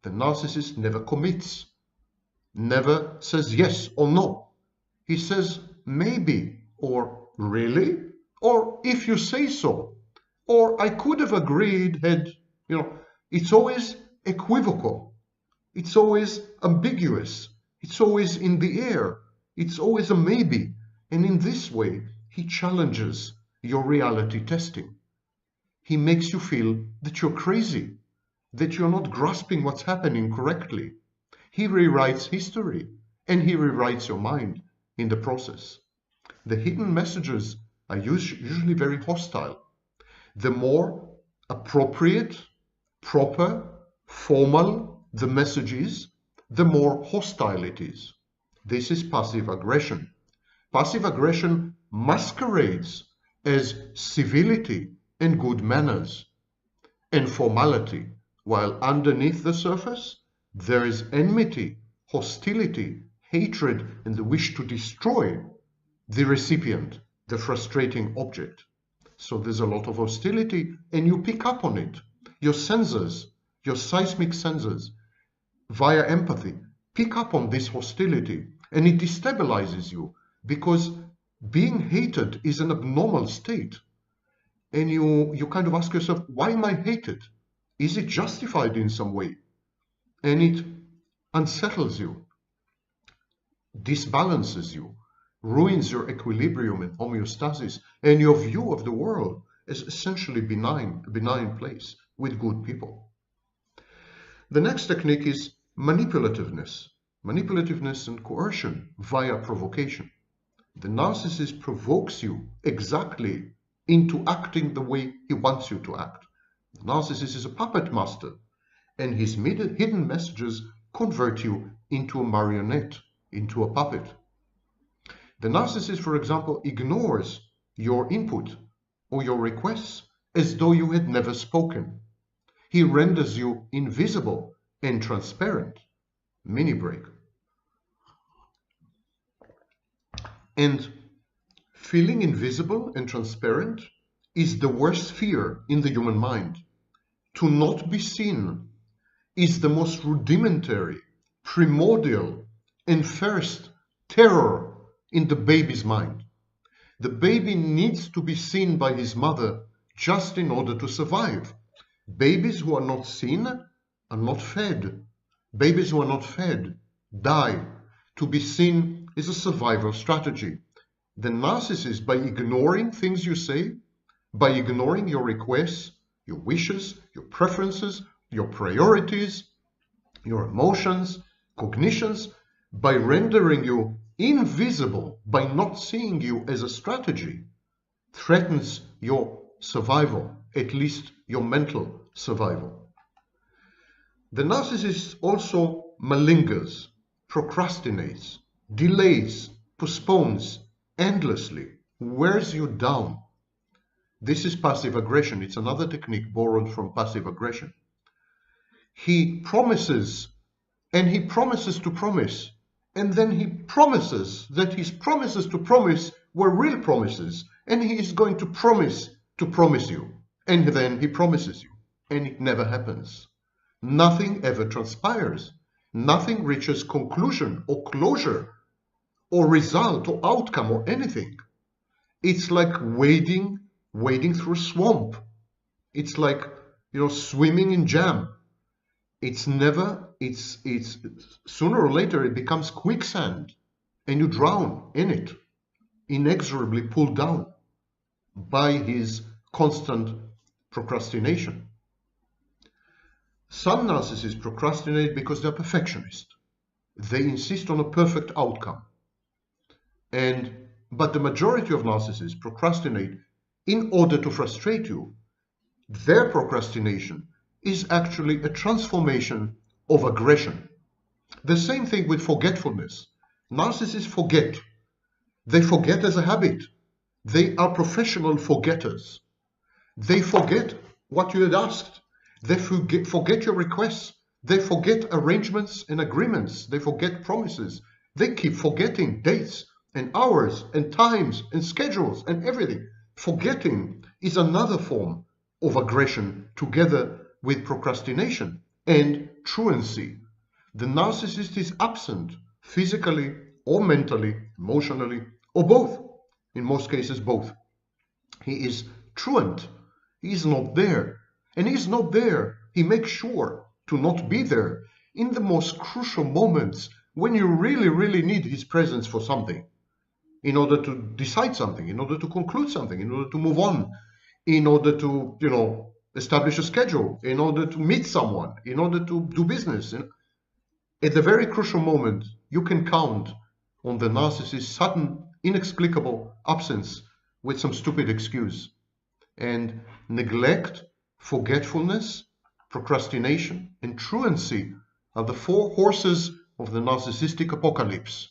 The narcissist never commits, never says yes or no. He says maybe, or really, or if you say so, or I could have agreed had, it's always equivocal. It's always ambiguous. It's always in the air. It's always a maybe. And in this way, he challenges your reality testing. He makes you feel that you're crazy, that you're not grasping what's happening correctly. He rewrites history, and he rewrites your mind in the process. The hidden messages are usually very hostile. The more appropriate, proper, formal the message is, the more hostile it is. This is passive aggression. Passive aggression masquerades as civility and good manners and formality, while underneath the surface there is enmity, hostility, hatred, and the wish to destroy the recipient, the frustrating object. So there's a lot of hostility, and you pick up on it. Your sensors, your seismic sensors, via empathy, pick up on this hostility, and it destabilizes you, because being hated is an abnormal state. And you kind of ask yourself, why am I hated? Is it justified in some way? And it unsettles you, disbalances you, ruins your equilibrium and homeostasis, and your view of the world as essentially a benign place with good people. The next technique is manipulativeness. Manipulativeness and coercion via provocation. The narcissist provokes you exactly into acting the way he wants you to act. The narcissist is a puppet master, and his hidden messages convert you into a marionette, into a puppet. The narcissist, for example, ignores your input or your requests as though you had never spoken. He renders you invisible and transparent. Mini break. And feeling invisible and transparent is the worst fear in the human mind. To not be seen is the most rudimentary, primordial, and first terror in the baby's mind. The baby needs to be seen by his mother just in order to survive. Babies who are not seen are not fed. Babies who are not fed die. To be seen is a survival strategy. The narcissist, by ignoring things you say, by ignoring your requests, your wishes, your preferences, your priorities, your emotions, cognitions, by rendering you invisible, by not seeing you as a strategy, threatens your survival, at least your mental survival. The narcissist also malingers, procrastinates, delays, postpones endlessly, wears you down. This is passive aggression. It's another technique borrowed from passive aggression. He promises, and he promises to promise, and then he promises that his promises to promise were real promises, and he is going to promise you, and then he promises you, and it never happens. Nothing ever transpires. Nothing reaches conclusion or closure or result or outcome or anything. It's like wading through a swamp. It's like, swimming in jam. It's sooner or later it becomes quicksand and you drown in it, inexorably pulled down by his constant procrastination. Some narcissists procrastinate because they're perfectionists. They insist on a perfect outcome. But the majority of narcissists procrastinate in order to frustrate you. Their procrastination is actually a transformation of aggression. The same thing with forgetfulness. Narcissists forget. They forget as a habit. They are professional forgetters. They forget what you had asked. They forget your requests. They forget arrangements and agreements. They forget promises. They keep forgetting dates and hours and times and schedules and everything. Forgetting is another form of aggression together with procrastination and truancy. The narcissist is absent physically or mentally, emotionally, or both. In most cases, both. He is truant. He is not there. And he is not there. He makes sure to not be there in the most crucial moments when you really, really need his presence for something. In order to decide something, in order to conclude something, in order to move on, in order to, establish a schedule, in order to meet someone, in order to do business. And at the very crucial moment, you can count on the narcissist's sudden, inexplicable absence with some stupid excuse. And neglect, forgetfulness, procrastination, and truancy are the four horses of the narcissistic apocalypse.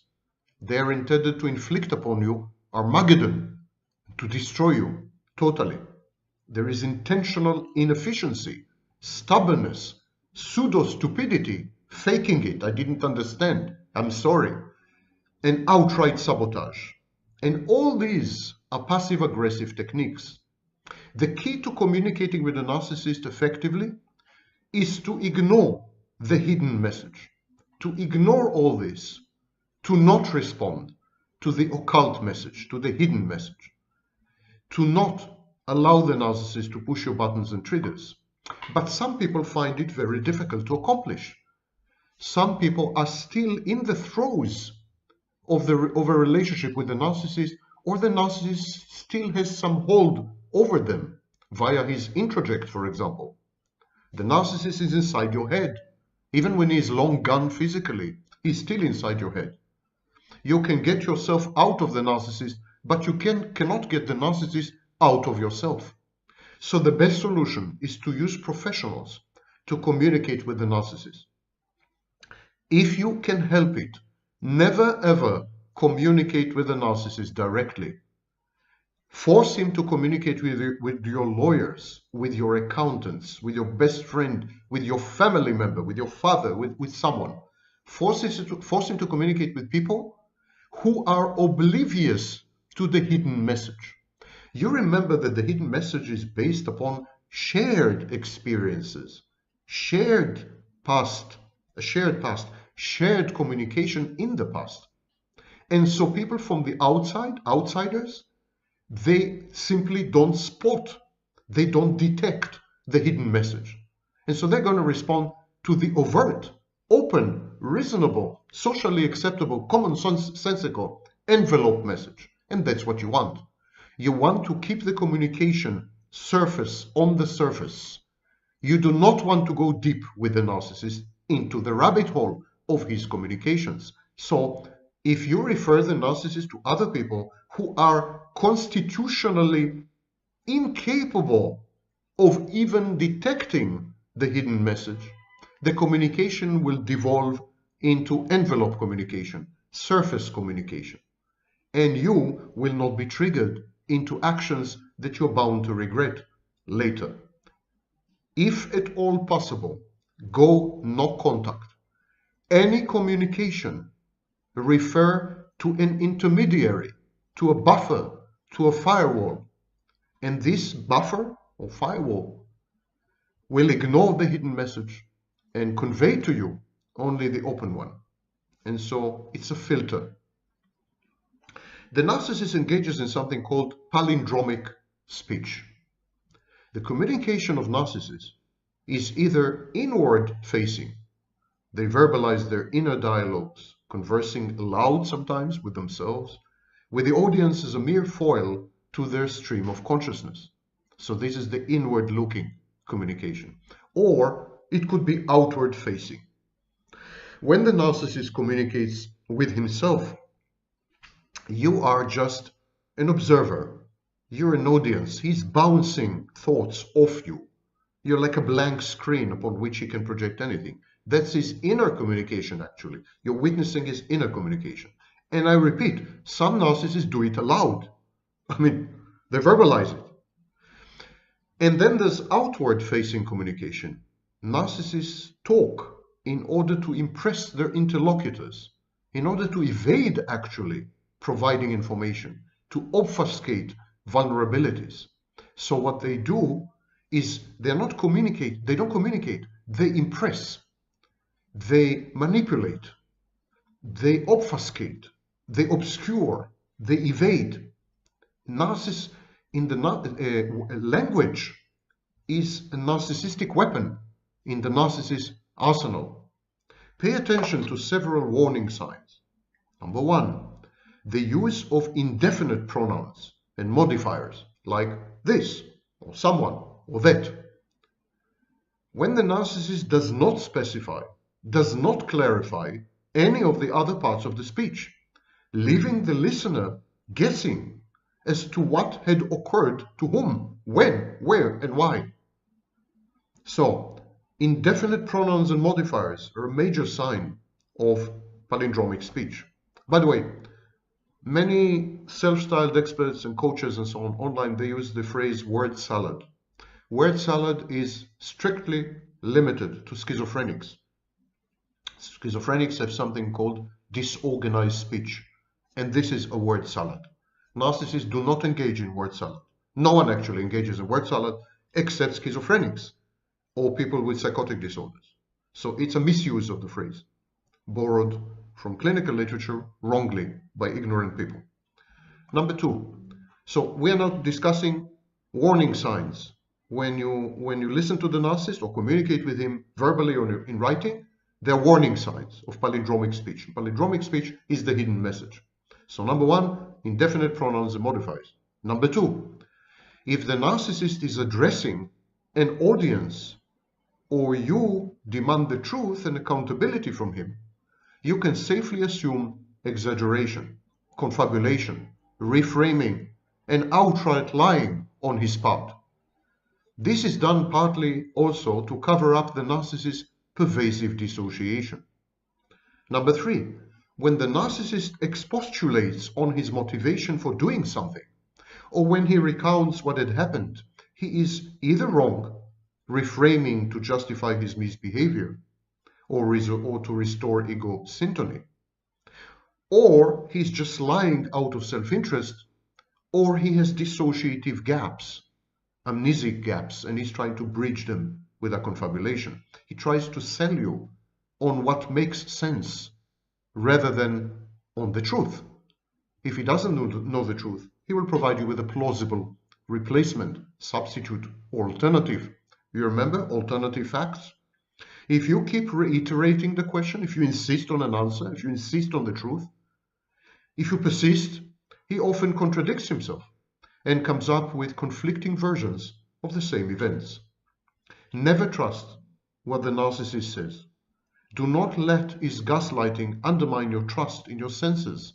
They are intended to inflict upon you Armageddon, to destroy you totally. There is intentional inefficiency, stubbornness, pseudo-stupidity, faking it, I didn't understand, I'm sorry, and outright sabotage. And all these are passive-aggressive techniques. The key to communicating with a narcissist effectively is to ignore the hidden message, to ignore all this, to not respond to the occult message, to the hidden message, to not allow the narcissist to push your buttons and triggers. But some people find it very difficult to accomplish. Some people are still in the throes of a relationship with the narcissist, or the narcissist still has some hold over them via his introject, for example. The narcissist is inside your head. Even when he's long gone physically, he's still inside your head. You can get yourself out of the narcissist, but you cannot get the narcissist out of yourself. So the best solution is to use professionals to communicate with the narcissist. If you can help it, never ever communicate with the narcissist directly. Force him to communicate with your lawyers, with your accountants, with your best friend, with your family member, with your father, with someone. Force him to communicate with people who are oblivious to the hidden message. You remember that the hidden message is based upon shared experiences, shared past, shared communication in the past. And so people from the outsiders, they simply don't spot, they don't detect the hidden message. And so they're going to respond to the overt, open, reasonable, socially acceptable, commonsensical envelope message. And that's what you want. You want to keep the communication surface on the surface. You do not want to go deep with the narcissist into the rabbit hole of his communications. So if you refer the narcissist to other people who are constitutionally incapable of even detecting the hidden message, the communication will devolve into envelope communication, surface communication, and you will not be triggered into actions that you're bound to regret later. If at all possible, go no contact. Any communication, refer to an intermediary, to a buffer, to a firewall. And this buffer or firewall will ignore the hidden message and convey to you only the open one. And so it's a filter. The narcissist engages in something called palindromic speech. The communication of narcissists is either inward facing. They verbalize their inner dialogues, conversing aloud sometimes with themselves, with the audience as a mere foil to their stream of consciousness. So this is the inward looking communication. Or it could be outward facing. When the narcissist communicates with himself, you are just an observer. You're an audience. He's bouncing thoughts off you. You're like a blank screen upon which he can project anything. That's his inner communication, actually. You're witnessing his inner communication. And I repeat, some narcissists do it aloud. I mean, they verbalize it. And then there's outward-facing communication. Narcissists talk in order to impress their interlocutors, in order to evade actually providing information, to obfuscate vulnerabilities. So what they do is they don't communicate, they impress, they manipulate, they obfuscate, they obscure, they evade. Narciss in the language is a narcissistic weapon in the narcissist arsenal. Pay attention to several warning signs. Number one, the use of indefinite pronouns and modifiers like this, or someone, or that. When the narcissist does not specify, does not clarify any of the other parts of the speech, leaving the listener guessing as to what had occurred to whom, when, where, and why. So, indefinite pronouns and modifiers are a major sign of palindromic speech. By the way, many self-styled experts and coaches and so on online, they use the phrase word salad. Word salad is strictly limited to schizophrenics. Schizophrenics have something called disorganized speech, and this is a word salad. Narcissists do not engage in word salad. No one actually engages in word salad except schizophrenics or people with psychotic disorders. So it's a misuse of the phrase, borrowed from clinical literature wrongly by ignorant people. Number two, so we are now discussing warning signs. When you listen to the narcissist or communicate with him verbally or in writing, there are warning signs of palindromic speech. Palindromic speech is the hidden message. So number one, indefinite pronouns and modifiers. Number two, if the narcissist is addressing an audience or you demand the truth and accountability from him, you can safely assume exaggeration, confabulation, reframing, and outright lying on his part. This is done partly also to cover up the narcissist's pervasive dissociation. Number three, when the narcissist expostulates on his motivation for doing something, or when he recounts what had happened, he is either wrong, reframing to justify his misbehavior, or to restore ego syntony, or he's just lying out of self-interest, or he has dissociative gaps, amnesic gaps, and he's trying to bridge them with a confabulation. He tries to sell you on what makes sense rather than on the truth. If he doesn't know the truth, he will provide you with a plausible replacement, substitute, or alternative. You remember alternative facts? If you keep reiterating the question, if you insist on an answer, if you insist on the truth, if you persist, he often contradicts himself and comes up with conflicting versions of the same events. Never trust what the narcissist says. Do not let his gaslighting undermine your trust in your senses,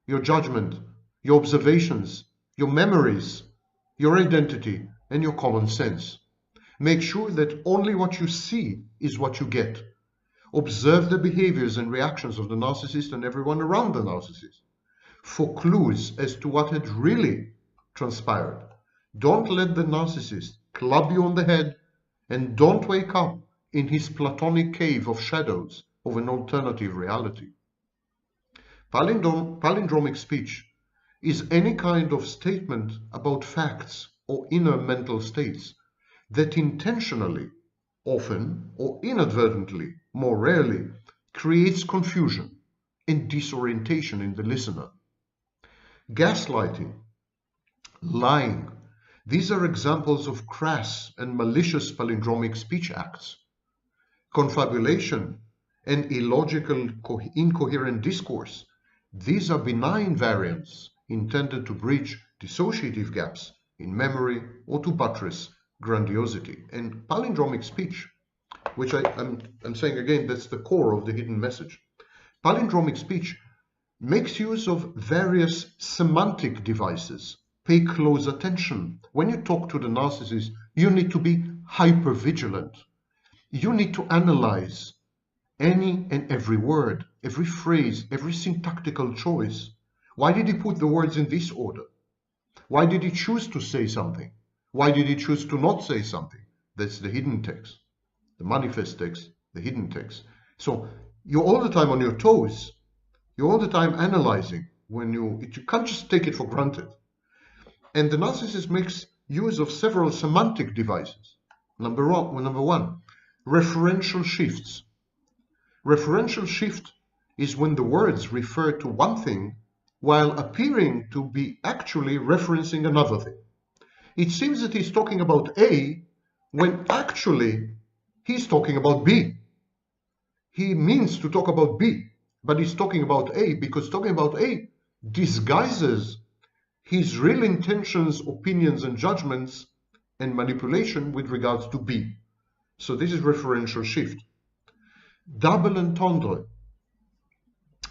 your judgment, your observations, your memories, your identity, and your common sense. Make sure that only what you see is what you get. Observe the behaviors and reactions of the narcissist and everyone around the narcissist for clues as to what had really transpired. Don't let the narcissist club you on the head, and don't wake up in his platonic cave of shadows of an alternative reality. Palindromic speech is any kind of statement about facts or inner mental states that intentionally, often or inadvertently, more rarely, creates confusion and disorientation in the listener. Gaslighting, lying, these are examples of crass and malicious palindromic speech acts. Confabulation and illogical, incoherent discourse, these are benign variants intended to bridge dissociative gaps in memory or to buttress grandiosity. And palindromic speech, which I'm saying again, that's the core of the hidden message. Palindromic speech makes use of various semantic devices. Pay close attention. When you talk to the narcissist, you need to be hyper-vigilant. You need to analyze any and every word, every phrase, every syntactical choice. Why did he put the words in this order? Why did he choose to say something? Why did he choose to not say something? That's the hidden text, the manifest text, the hidden text. So you're all the time on your toes. You're all the time analyzing. You can't just take it for granted. And the narcissist makes use of several semantic devices. Number one, referential shifts. Referential shift is when the words refer to one thing while appearing to be actually referencing another thing. It seems that he's talking about A when actually he's talking about B. He means to talk about B, but he's talking about A because talking about A disguises his real intentions, opinions, and judgments and manipulation with regards to B. So this is referential shift. Double entendre,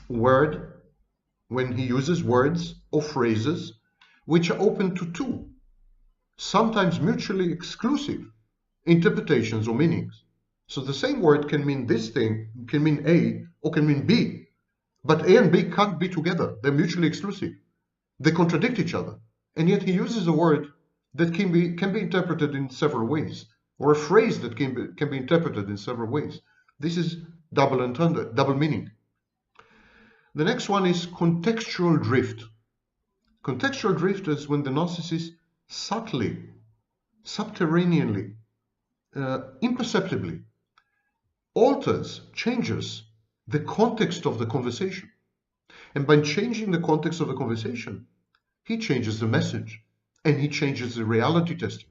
word, when he uses words or phrases which are open to two, sometimes mutually exclusive interpretations or meanings. So the same word can mean this thing, can mean A, or can mean B. But A and B can't be together. They're mutually exclusive. They contradict each other. And yet he uses a word that can be interpreted in several ways, or a phrase that can be interpreted in several ways. This is double entendre, double meaning. The next one is contextual drift. Contextual drift is when the narcissist subtly, subterraneanly, imperceptibly alters, changes the context of the conversation. And by changing the context of the conversation, he changes the message and he changes the reality testing.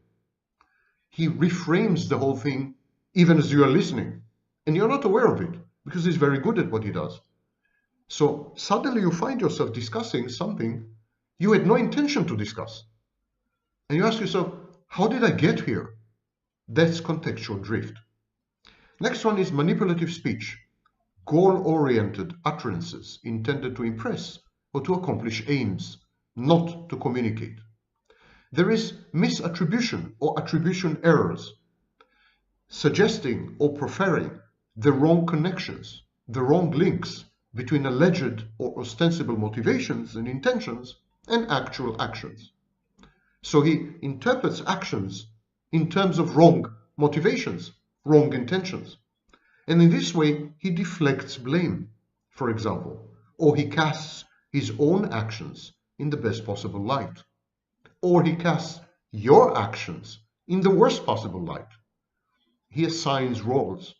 He reframes the whole thing even as you are listening. And you're not aware of it because he's very good at what he does. So suddenly you find yourself discussing something you had no intention to discuss. And you ask yourself, how did I get here? That's contextual drift. Next one is manipulative speech. Goal-oriented utterances intended to impress or to accomplish aims, not to communicate. There is misattribution or attribution errors, suggesting or preferring the wrong connections, the wrong links between alleged or ostensible motivations and intentions and actual actions. So he interprets actions in terms of wrong motivations, wrong intentions. And in this way, he deflects blame, for example, or he casts his own actions in the best possible light, or he casts your actions in the worst possible light. He assigns roles,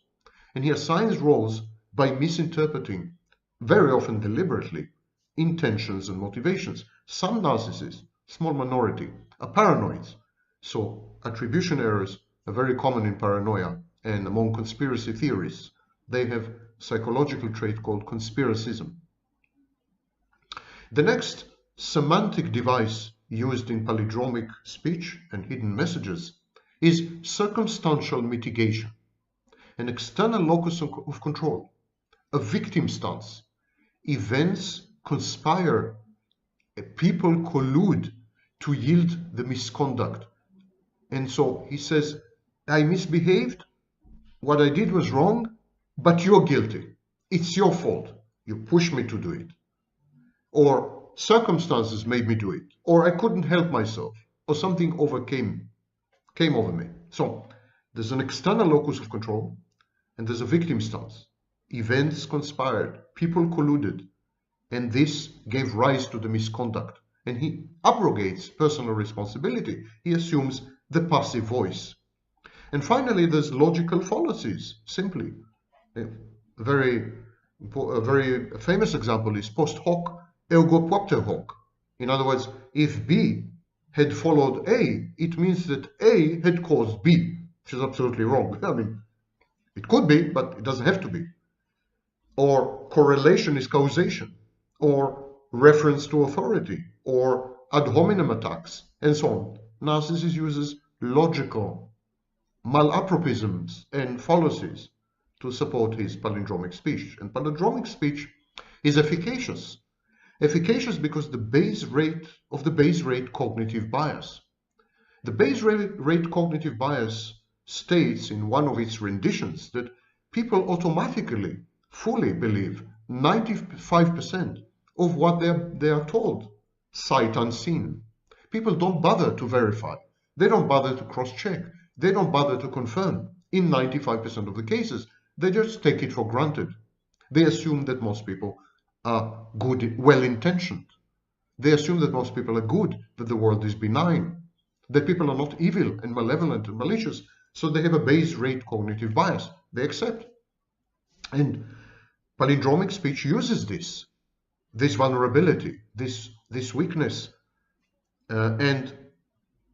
and he assigns roles by misinterpreting, very often deliberately, intentions and motivations. Some narcissists, small minority, are paranoids. So attribution errors are very common in paranoia and among conspiracy theorists. They have a psychological trait called conspiracism. The next semantic device used in palindromic speech and hidden messages is circumstantial mitigation, an external locus of control, a victim stance. Events conspire, people collude to yield the misconduct. And so he says, I misbehaved, what I did was wrong, but you're guilty. It's your fault. You pushed me to do it. Or circumstances made me do it. Or I couldn't help myself. Or something came over me. So there's an external locus of control and there's a victim stance. Events conspired, people colluded, and this gave rise to the misconduct. And he abrogates personal responsibility. He assumes the passive voice. And finally, there's logical fallacies, simply. A very famous example is post hoc ergo propter hoc. In other words, if B had followed A, it means that A had caused B, which is absolutely wrong. I mean, it could be, but it doesn't have to be. Or correlation is causation, or reference to authority, or ad hominem attacks, and so on. Narcissist uses logical malapropisms and fallacies to support his palindromic speech. And palindromic speech is efficacious. Efficacious because the base rate cognitive bias. The base rate cognitive bias states in one of its renditions that people automatically, fully believe 95% of what they are told, sight unseen. People don't bother to verify. They don't bother to cross-check. They don't bother to confirm. In 95% of the cases, they just take it for granted. They assume that most people are good, well-intentioned. They assume that most people are good, that the world is benign, that people are not evil and malevolent and malicious, so they have a base rate cognitive bias. They accept. And palindromic speech uses this vulnerability, this weakness, and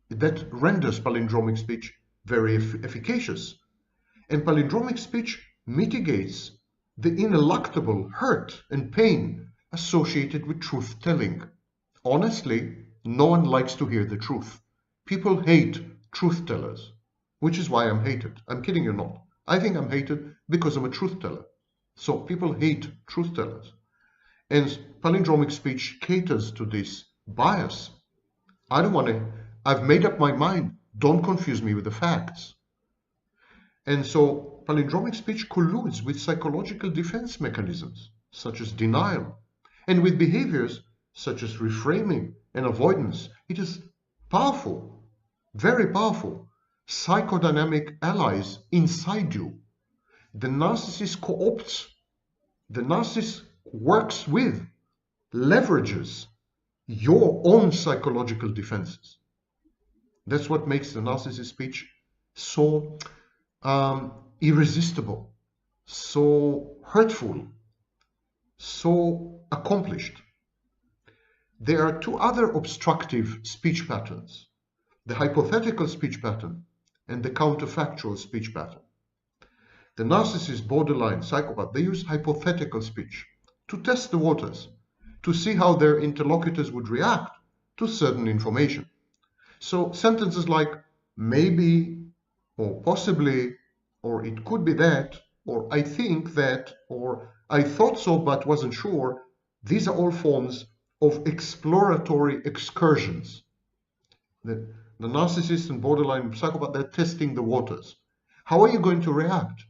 that renders palindromic speech very efficacious. And palindromic speech mitigates the ineluctable hurt and pain associated with truth-telling. Honestly, no one likes to hear the truth. People hate truth-tellers, which is why I'm hated. I'm kidding you not. I think I'm hated because I'm a truth-teller. So people hate truth-tellers. And palindromic speech caters to this bias. I've made up my mind. Don't confuse me with the facts. And so palindromic speech colludes with psychological defense mechanisms, such as denial, and with behaviors such as reframing and avoidance. It is powerful, very powerful, psychodynamic allies inside you. The narcissist co-opts, the narcissist works with, leverages your own psychological defenses. That's what makes the narcissist speech so irresistible, so hurtful, so accomplished. There are two other obstructive speech patterns, the hypothetical speech pattern and the counterfactual speech pattern. The narcissist, borderline, psychopath, they use hypothetical speech to test the waters, to see how their interlocutors would react to certain information. So sentences like maybe, or possibly, or it could be that, or I think that, or I thought so but wasn't sure, these are all forms of exploratory excursions. The narcissist and borderline psychopath, they're testing the waters. How are you going to react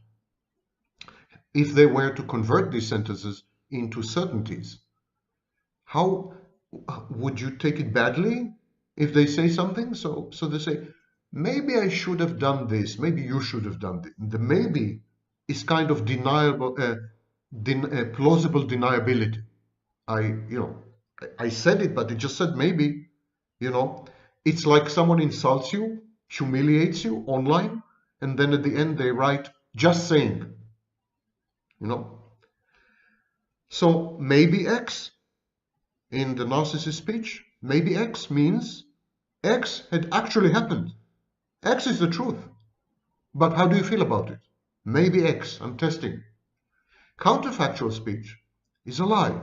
if they were to convert these sentences into certainties? How would you take it badly? If they say something, so they say, maybe I should have done this, maybe you should have done this. The maybe is kind of plausible deniability. I said it, but it just said maybe, It's like someone insults you, humiliates you online, and then at the end they write, just saying, So maybe X in the narcissist speech, maybe X means X had actually happened. X is the truth. But how do you feel about it? Maybe X, I'm testing. Counterfactual speech is a lie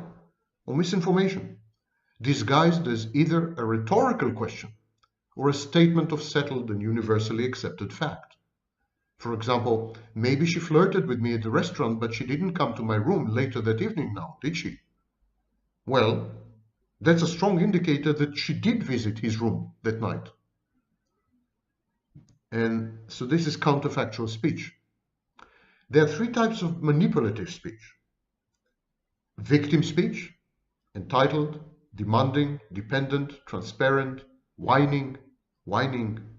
or misinformation, disguised as either a rhetorical question or a statement of settled and universally accepted fact. For example, maybe she flirted with me at the restaurant, but she didn't come to my room later that evening now, did she? Well, that's a strong indicator that she did visit his room that night. And so this is counterfactual speech. There are three types of manipulative speech. Victim speech, entitled, demanding, dependent, transparent, whining,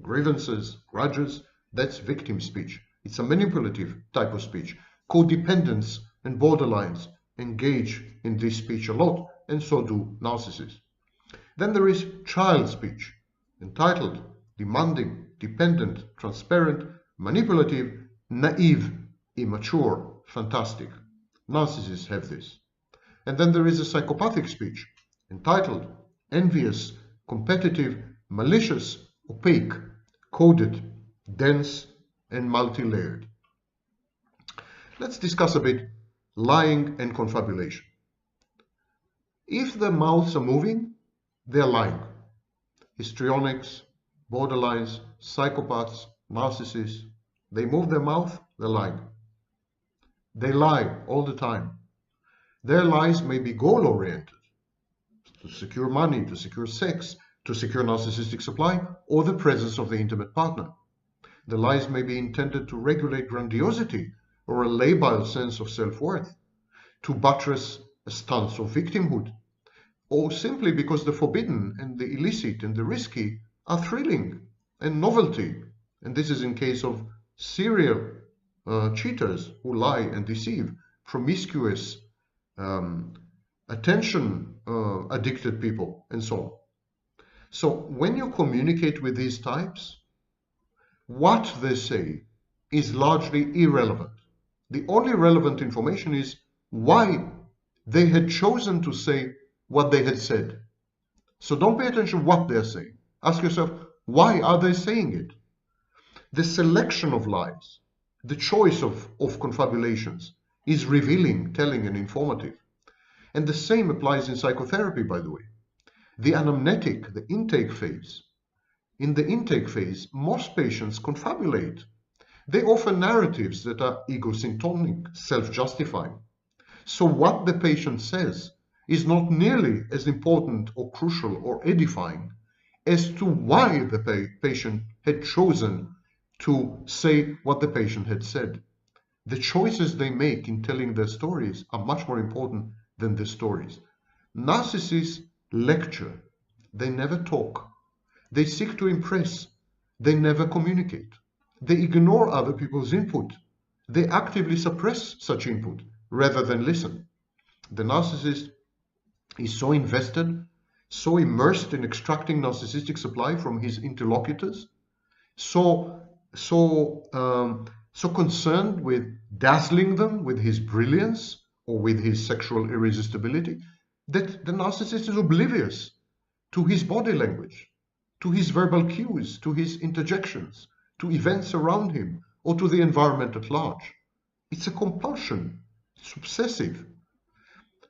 grievances, grudges. That's victim speech. It's a manipulative type of speech. Codependents and borderlines engage in this speech a lot, and so do narcissists. Then there is child speech, entitled, demanding, dependent, transparent, manipulative, naive, immature, fantastic. Narcissists have this. And then there is a psychopathic speech, entitled, envious, competitive, malicious, opaque, coded, dense, and multi-layered. Let's discuss a bit lying and confabulation. If the mouths are moving, they're lying. Histrionics, borderlines, psychopaths, narcissists, they move their mouth, they're lying. They lie all the time. Their lies may be goal-oriented, to secure money, to secure sex, to secure narcissistic supply, or the presence of the intimate partner. The lies may be intended to regulate grandiosity or a labile sense of self-worth, to buttress a stance of victimhood, or simply because the forbidden and the illicit and the risky are thrilling and novelty. And this is in case of serial cheaters who lie and deceive, promiscuous, attention addicted people, and so on. So when you communicate with these types, what they say is largely irrelevant. The only relevant information is why they had chosen to say what they had said. So don't pay attention to what they're saying. Ask yourself, why are they saying it? The selection of lies, the choice of confabulations is revealing, telling, and informative. And the same applies in psychotherapy, by the way. The anamnetic, the intake phase. In the intake phase, most patients confabulate. They offer narratives that are egosyntonic, self-justifying. So what the patient says is not nearly as important or crucial or edifying as to why the patient had chosen to say what the patient had said. The choices they make in telling their stories are much more important than the stories. Narcissists lecture. They never talk. They seek to impress. They never communicate. They ignore other people's input. They actively suppress such input rather than listen. The narcissist is so invested, so immersed in extracting narcissistic supply from his interlocutors, so concerned with dazzling them with his brilliance or with his sexual irresistibility, that the narcissist is oblivious to his body language, to his verbal cues, to his interjections, to events around him, or to the environment at large. It's a compulsion. It's obsessive.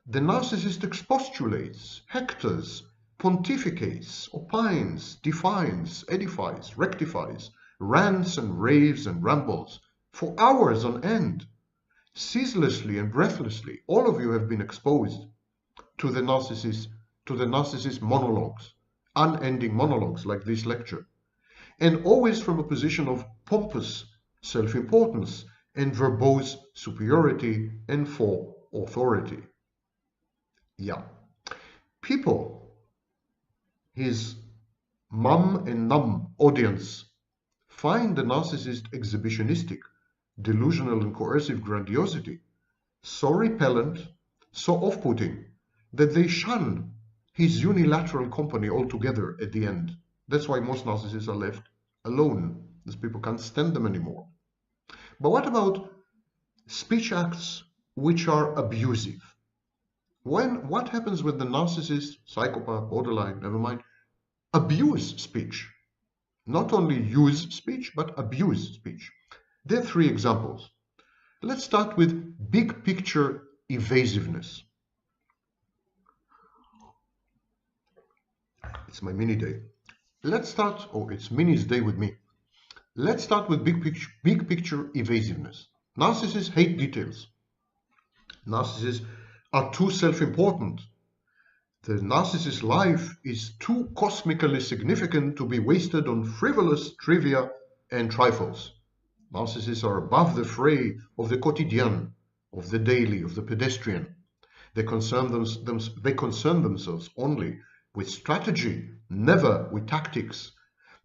The narcissist expostulates, hectors, pontificates, opines, defines, edifies, rectifies, rants and raves and rambles for hours on end, ceaselessly and breathlessly. All of you have been exposed to the narcissist monologues, unending monologues like this lecture, and always from a position of pompous self-importance and verbose superiority and for authority. Yeah. People, his mum and num audience find the narcissist exhibitionistic, delusional and coercive grandiosity so repellent, so off-putting, that they shun his unilateral company altogether at the end. That's why most narcissists are left alone. These people can't stand them anymore. But what about speech acts which are abusive? What happens when the narcissist, psychopath, borderline, never mind, abuse speech? Not only use speech, but abuse speech. There are three examples. Let's start with big picture evasiveness. It's my mini day. Let's start, it's Mini's day with me. Let's start with big picture evasiveness. Narcissists hate details. Narcissists are too self-important. The narcissist's life is too cosmically significant to be wasted on frivolous trivia and trifles. Narcissists are above the fray of the quotidien, of the daily, of the pedestrian. They concern themselves only with strategy, never with tactics.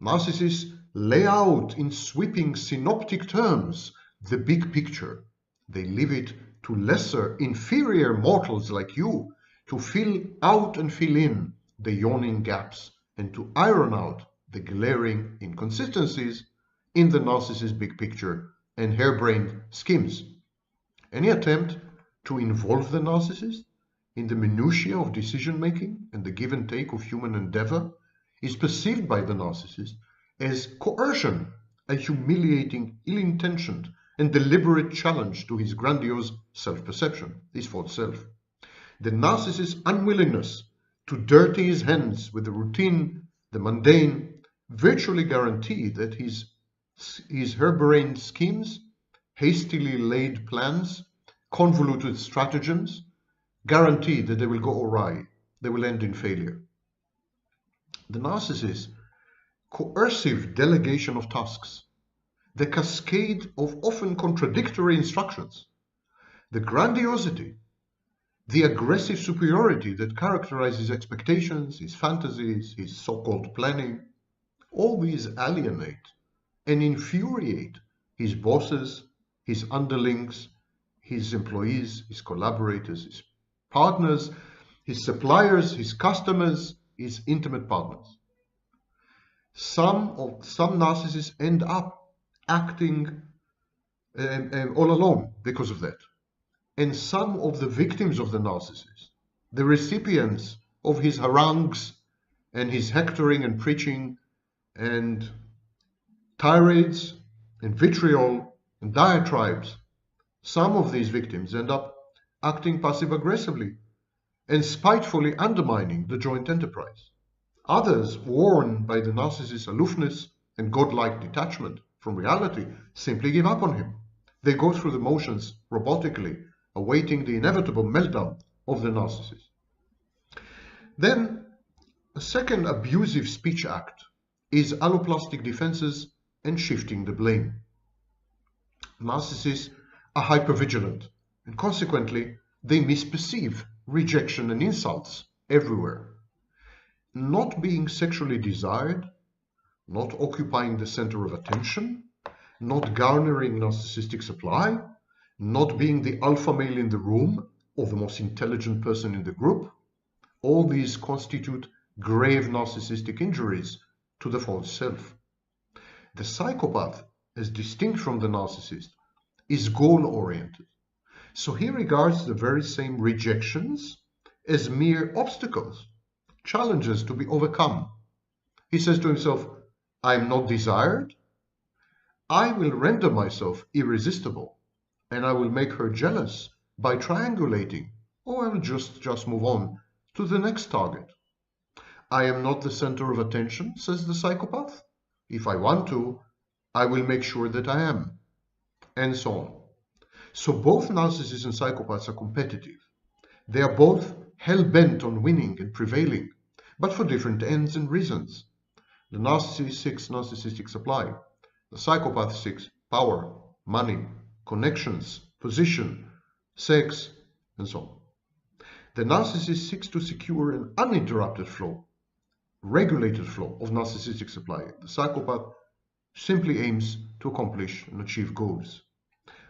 Narcissists lay out in sweeping synoptic terms the big picture. They leave it to lesser, inferior mortals like you to fill out and fill in the yawning gaps and to iron out the glaring inconsistencies in the narcissist's big picture and harebrained schemes. Any attempt to involve the narcissist in the minutiae of decision-making and the give and take of human endeavor is perceived by the narcissist as coercion, a humiliating, ill-intentioned, and deliberate challenge to his grandiose self-perception, his false self. The narcissist's unwillingness to dirty his hands with the routine, the mundane, virtually guarantee that his harebrained schemes, hastily laid plans, convoluted stratagems, guarantee that they will go awry, they will end in failure. The narcissist's coercive delegation of tasks, the cascade of often contradictory instructions, the grandiosity, the aggressive superiority that characterizes his expectations, his fantasies, his so-called planning, all these alienate and infuriate his bosses, his underlings, his employees, his collaborators, his partners, his suppliers, his customers, his intimate partners. Some narcissists end up acting all alone because of that. And some of the victims of the narcissist, the recipients of his harangues and his hectoring and preaching and tirades and vitriol and diatribes, some of these victims end up acting passive-aggressively and spitefully undermining the joint enterprise. Others, warned by the narcissist's aloofness and godlike detachment from reality, simply give up on him. They go through the motions robotically, awaiting the inevitable meltdown of the narcissist. Then, a second abusive speech act is alloplastic defenses and shifting the blame. Narcissists are hypervigilant, and consequently, they misperceive rejection and insults everywhere. Not being sexually desired, not occupying the center of attention, not garnering narcissistic supply, not being the alpha male in the room or the most intelligent person in the group, all these constitute grave narcissistic injuries to the false self. The psychopath, as distinct from the narcissist, is goal-oriented. So he regards the very same rejections as mere obstacles, challenges to be overcome. He says to himself, I am not desired, I will render myself irresistible, and I will make her jealous by triangulating, or I will just move on to the next target. I am not the center of attention, says the psychopath. If I want to, I will make sure that I am, and so on. So both narcissists and psychopaths are competitive. They are both hell-bent on winning and prevailing, but for different ends and reasons. The narcissist seeks narcissistic supply. The psychopath seeks power, money, connections, position, sex, and so on. The narcissist seeks to secure an uninterrupted flow. regulated flow of narcissistic supply. The psychopath simply aims to accomplish and achieve goals.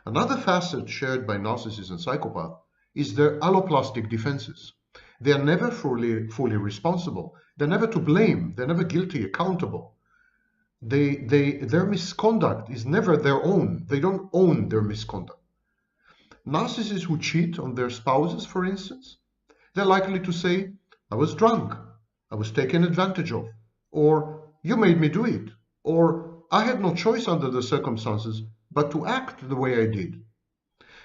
Another facet shared by narcissists and psychopaths is their alloplastic defenses. They are never fully responsible. They're never to blame. They're never guilty, accountable. Their misconduct is never their own. They don't own their misconduct. Narcissists who cheat on their spouses, for instance, they're likely to say, I was drunk, I was taken advantage of, or you made me do it, or I had no choice under the circumstances but to act the way I did.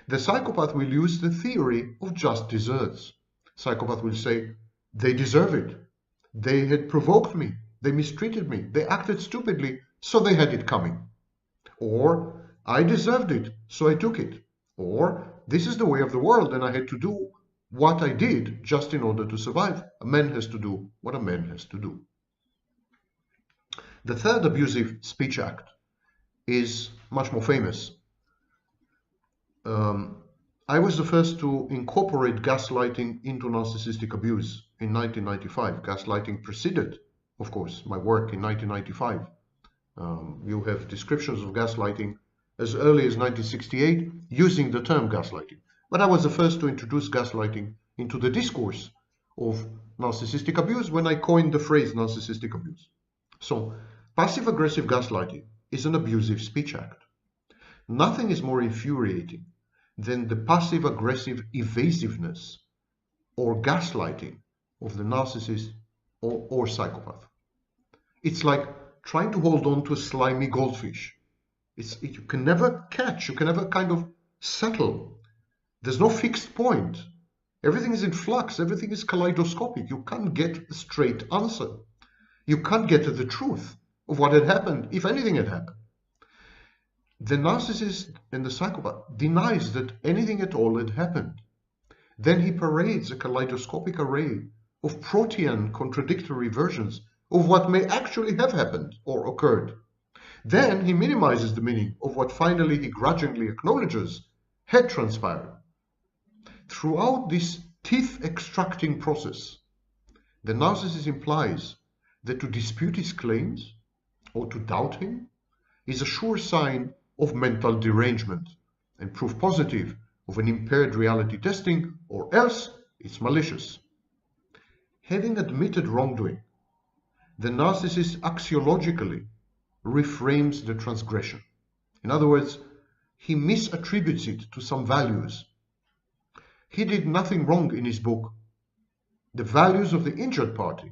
The psychopath will use the theory of just desserts. Psychopath will say, they deserve it. They had provoked me. They mistreated me. They acted stupidly, so they had it coming. Or, I deserved it, so I took it. Or, this is the way of the world and I had to do what I did just in order to survive. A man has to do what a man has to do. The third abusive speech act is much more famous. I was the first to incorporate gaslighting into narcissistic abuse in 1995. Gaslighting preceded, of course, my work in 1995. You have descriptions of gaslighting as early as 1968 using the term gaslighting. But I was the first to introduce gaslighting into the discourse of narcissistic abuse when I coined the phrase narcissistic abuse. So, passive-aggressive gaslighting is an abusive speech act. Nothing is more infuriating than the passive-aggressive evasiveness or gaslighting of the narcissist or psychopath. It's like trying to hold on to a slimy goldfish. You can never catch, you can never kind of settle. There's no fixed point. Everything is in flux, everything is kaleidoscopic. You can't get a straight answer. You can't get to the truth of what had happened, if anything had happened. The narcissist and the psychopath denies that anything at all had happened. Then he parades a kaleidoscopic array of protean contradictory versions of what may actually have happened or occurred. Then he minimizes the meaning of what finally he grudgingly acknowledges had transpired. Throughout this teeth-extracting process, the narcissist implies that to dispute his claims or to doubt him is a sure sign of mental derangement and proof positive of an impaired reality testing, or else it's malicious. Having admitted wrongdoing, the narcissist axiologically reframes the transgression. In other words, he misattributes it to some values. He did nothing wrong in his book. The values of the injured party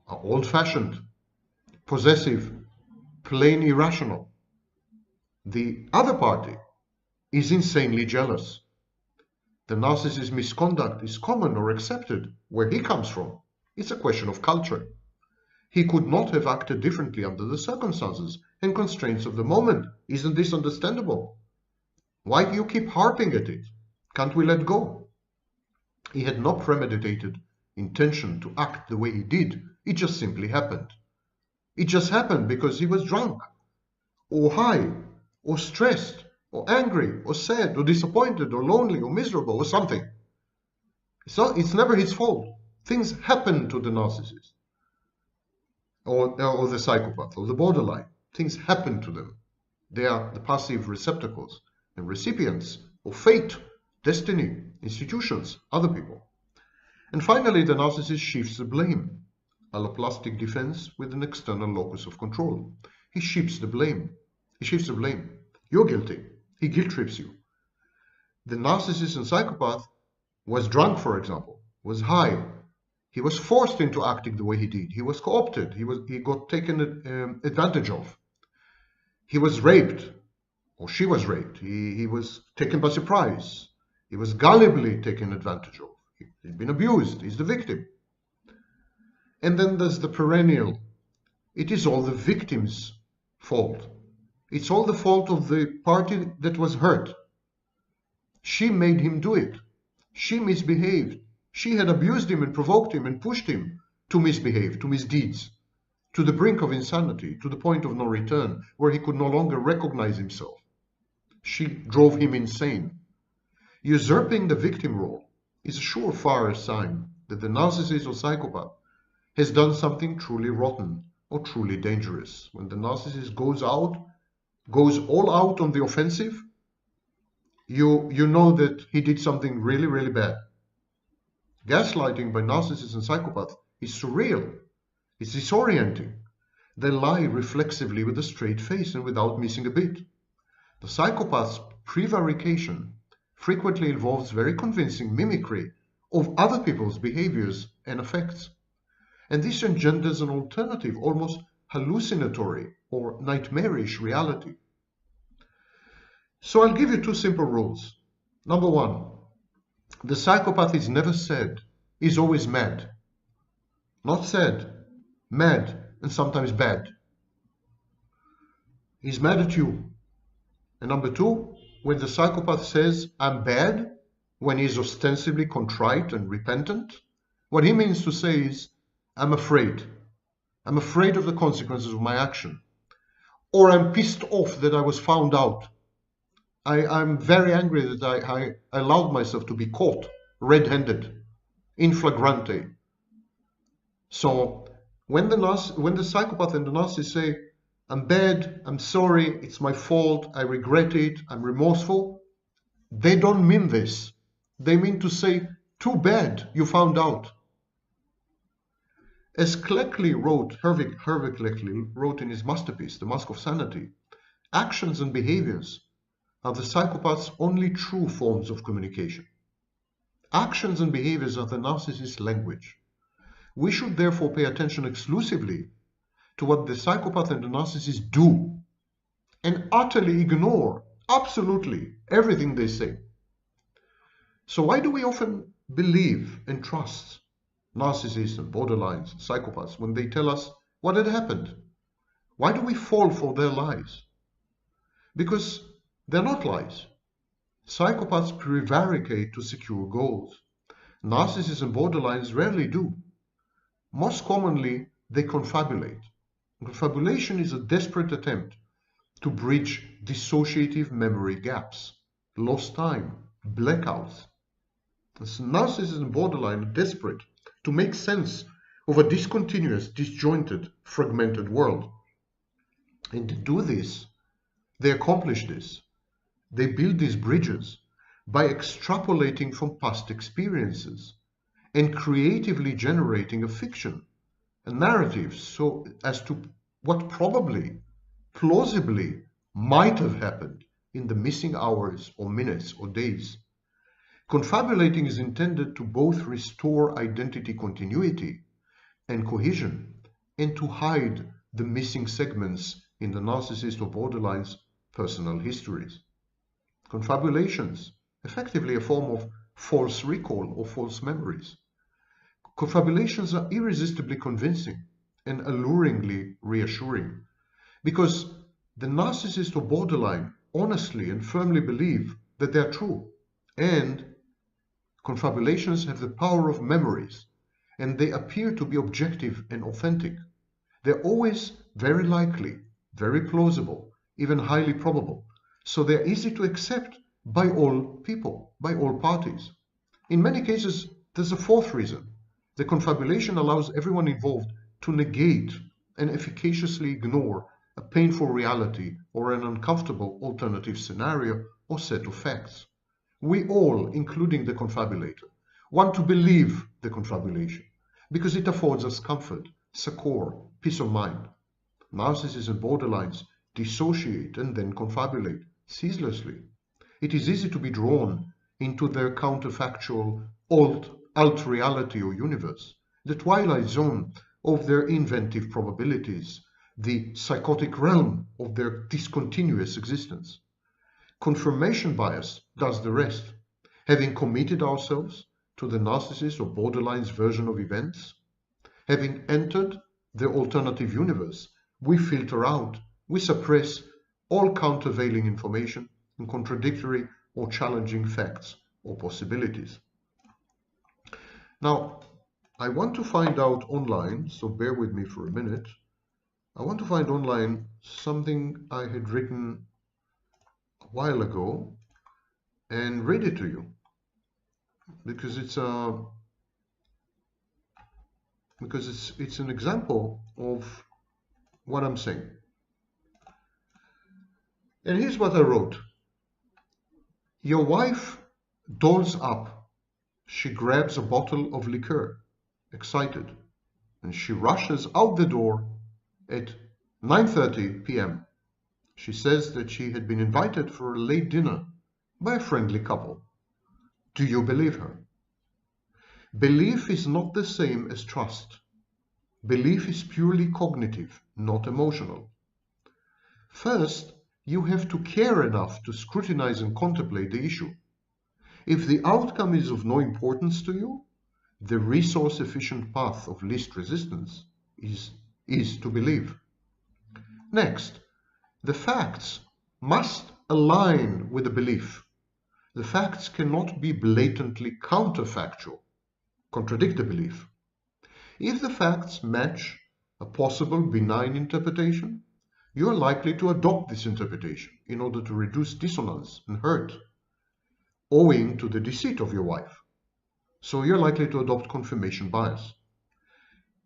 are old-fashioned, possessive, plain irrational. The other party is insanely jealous. The narcissist's misconduct is common or accepted where he comes from. It's a question of culture. He could not have acted differently under the circumstances and constraints of the moment. Isn't this understandable? Why do you keep harping at it? Can't we let go? He had no premeditated intention to act the way he did. It just simply happened. It just happened because he was drunk, or high, or stressed, or angry, or sad, or disappointed, or lonely, or miserable, or something. It's never his fault. Things happen to the narcissist, or the psychopath, or the borderline. Things happen to them. They are the passive receptacles and recipients of fate, destiny, institutions, other people. And finally, the narcissist shifts the blame. Aloplastic defense with an external locus of control. He shifts the blame. You're guilty. He guilt trips you. The narcissist and psychopath was drunk, for example, was high. He was forced into acting the way he did. He was co-opted. He got taken advantage of. He was raped, or she was raped. He was taken by surprise. He was gullibly taken advantage of. He's been abused. He's the victim. And then there's the perennial. It is all the victim's fault. It's all the fault of the party that was hurt. She made him do it. She misbehaved. She had abused him and provoked him and pushed him to misbehave, to misdeeds, to the brink of insanity, to the point of no return, where he could no longer recognize himself. She drove him insane. Usurping the victim role is a surefire sign that the narcissist or psychopath has done something truly rotten or truly dangerous. When the narcissist goes all out on the offensive, you know that he did something really, really bad. Gaslighting by narcissists and psychopaths is surreal. It's disorienting. They lie reflexively with a straight face and without missing a beat. The psychopath's prevarication frequently involves very convincing mimicry of other people's behaviors and effects. And this engenders an alternative, almost hallucinatory or nightmarish reality. So I'll give you two simple rules. Number one, the psychopath is never sad, he's always mad. Not sad, mad, and sometimes bad. He's mad at you. And number two, when the psychopath says, I'm bad, when he's ostensibly contrite and repentant, what he means to say is, I'm afraid. I'm afraid of the consequences of my action. Or I'm pissed off that I was found out. I'm very angry that I allowed myself to be caught red-handed, in flagrante. So when the psychopath and the narcissist say, I'm bad, I'm sorry, it's my fault, I regret it, I'm remorseful, they don't mean this. They mean to say, too bad you found out. As Cleckley wrote, Hervik Cleckley wrote in his masterpiece, The Mask of Sanity, actions and behaviors are the psychopath's only true forms of communication. Actions and behaviors are the narcissist's language. We should therefore pay attention exclusively to what the psychopath and the narcissist do and utterly ignore, absolutely, everything they say. So why do we often believe and trust narcissists and borderlines, psychopaths, when they tell us what had happened? Why do we fall for their lies? Because they're not lies. Psychopaths prevaricate to secure goals. Narcissists and borderlines rarely do. Most commonly, they confabulate. Confabulation is a desperate attempt to bridge dissociative memory gaps, lost time, blackouts. Narcissists and borderline are desperate to make sense of a discontinuous, disjointed, fragmented world. And to do this, they accomplish this. They build these bridges by extrapolating from past experiences and creatively generating a fiction, a narrative, so as to what probably, plausibly, might have happened in the missing hours or minutes or days. Confabulating is intended to both restore identity continuity and cohesion and to hide the missing segments in the narcissist or borderline's personal histories. Confabulations, effectively a form of false recall or false memories. Confabulations are irresistibly convincing and alluringly reassuring because the narcissist or borderline honestly and firmly believe that they are true, and confabulations have the power of memories and they appear to be objective and authentic. They're always very likely, very plausible, even highly probable, so they're easy to accept by all people, by all parties. In many cases, there's a fourth reason. The confabulation allows everyone involved to negate and efficaciously ignore a painful reality or an uncomfortable alternative scenario or set of facts. We all, including the confabulator, want to believe the confabulation because it affords us comfort, succor, peace of mind. Narcissists and borderlines dissociate and then confabulate ceaselessly. It is easy to be drawn into their counterfactual alt reality or universe, the twilight zone of their inventive probabilities, the psychotic realm of their discontinuous existence. Confirmation bias does the rest. Having committed ourselves to the narcissist or borderline's version of events, having entered their alternative universe, we filter out, we suppress all countervailing information and contradictory or challenging facts or possibilities. Now, I want to find out online, so bear with me for a minute. I want to find online something I had written a while ago and read it to you because it's because it's an example of what I'm saying. And here's what I wrote. Your wife dolls up. She grabs a bottle of liqueur, excited, and she rushes out the door at 9:30 p.m. She says that she had been invited for a late dinner by a friendly couple. Do you believe her? Belief is not the same as trust. Belief is purely cognitive, not emotional. First, you have to care enough to scrutinize and contemplate the issue. If the outcome is of no importance to you, the resource-efficient path of least resistance is to believe. Next, the facts must align with the belief. The facts cannot be blatantly counterfactual, contradict the belief. If the facts match a possible benign interpretation, you are likely to adopt this interpretation in order to reduce dissonance and hurt, owing to the deceit of your wife. So you're likely to adopt confirmation bias.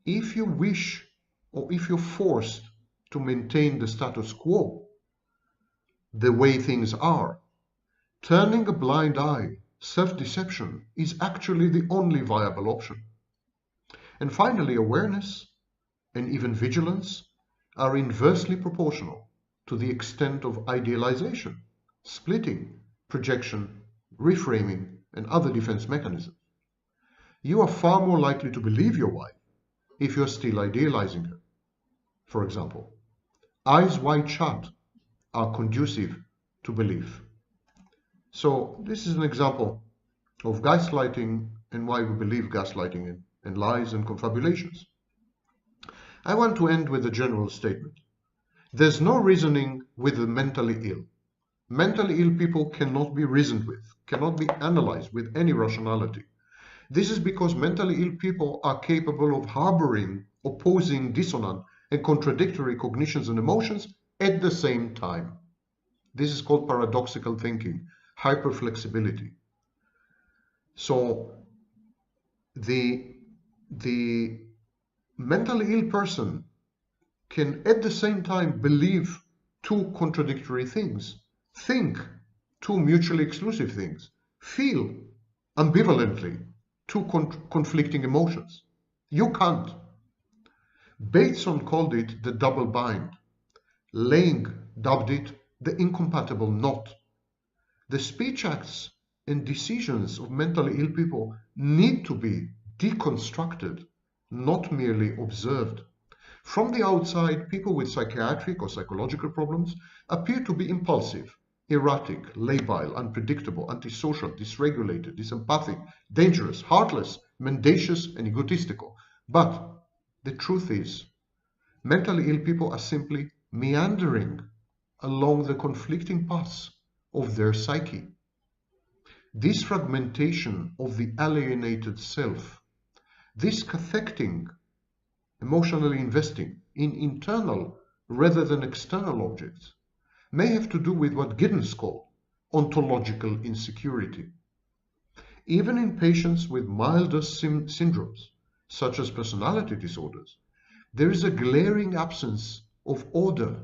If you wish, or if you're forced to maintain the status quo, the way things are, turning a blind eye, self-deception, is actually the only viable option. And finally, awareness and even vigilance are inversely proportional to the extent of idealization, splitting, projection, reframing, and other defense mechanisms. You are far more likely to believe your wife if you are still idealizing her. For example, eyes wide shut are conducive to belief. So this is an example of gaslighting and why we believe gaslighting and lies and confabulations. I want to end with a general statement. There's no reasoning with the mentally ill. Mentally ill people cannot be reasoned with, cannot be analyzed with any rationality. This is because mentally ill people are capable of harboring opposing, dissonant, and contradictory cognitions and emotions at the same time. This is called paradoxical thinking, hyperflexibility. So the mentally ill person can at the same time believe two contradictory things, think two mutually exclusive things, feel ambivalently two conflicting emotions. You can't. Bateson called it the double bind. Lang dubbed it the incompatible knot. The speech acts and decisions of mentally ill people need to be deconstructed, not merely observed. From the outside, people with psychiatric or psychological problems appear to be impulsive, erratic, labile, unpredictable, antisocial, dysregulated, disempathic, dangerous, heartless, mendacious, and egotistical. But the truth is, mentally ill people are simply meandering along the conflicting paths of their psyche. This fragmentation of the alienated self, this cathecting, emotionally investing in internal rather than external objects, may have to do with what Giddens called ontological insecurity. Even in patients with milder syndromes, such as personality disorders, there is a glaring absence of order,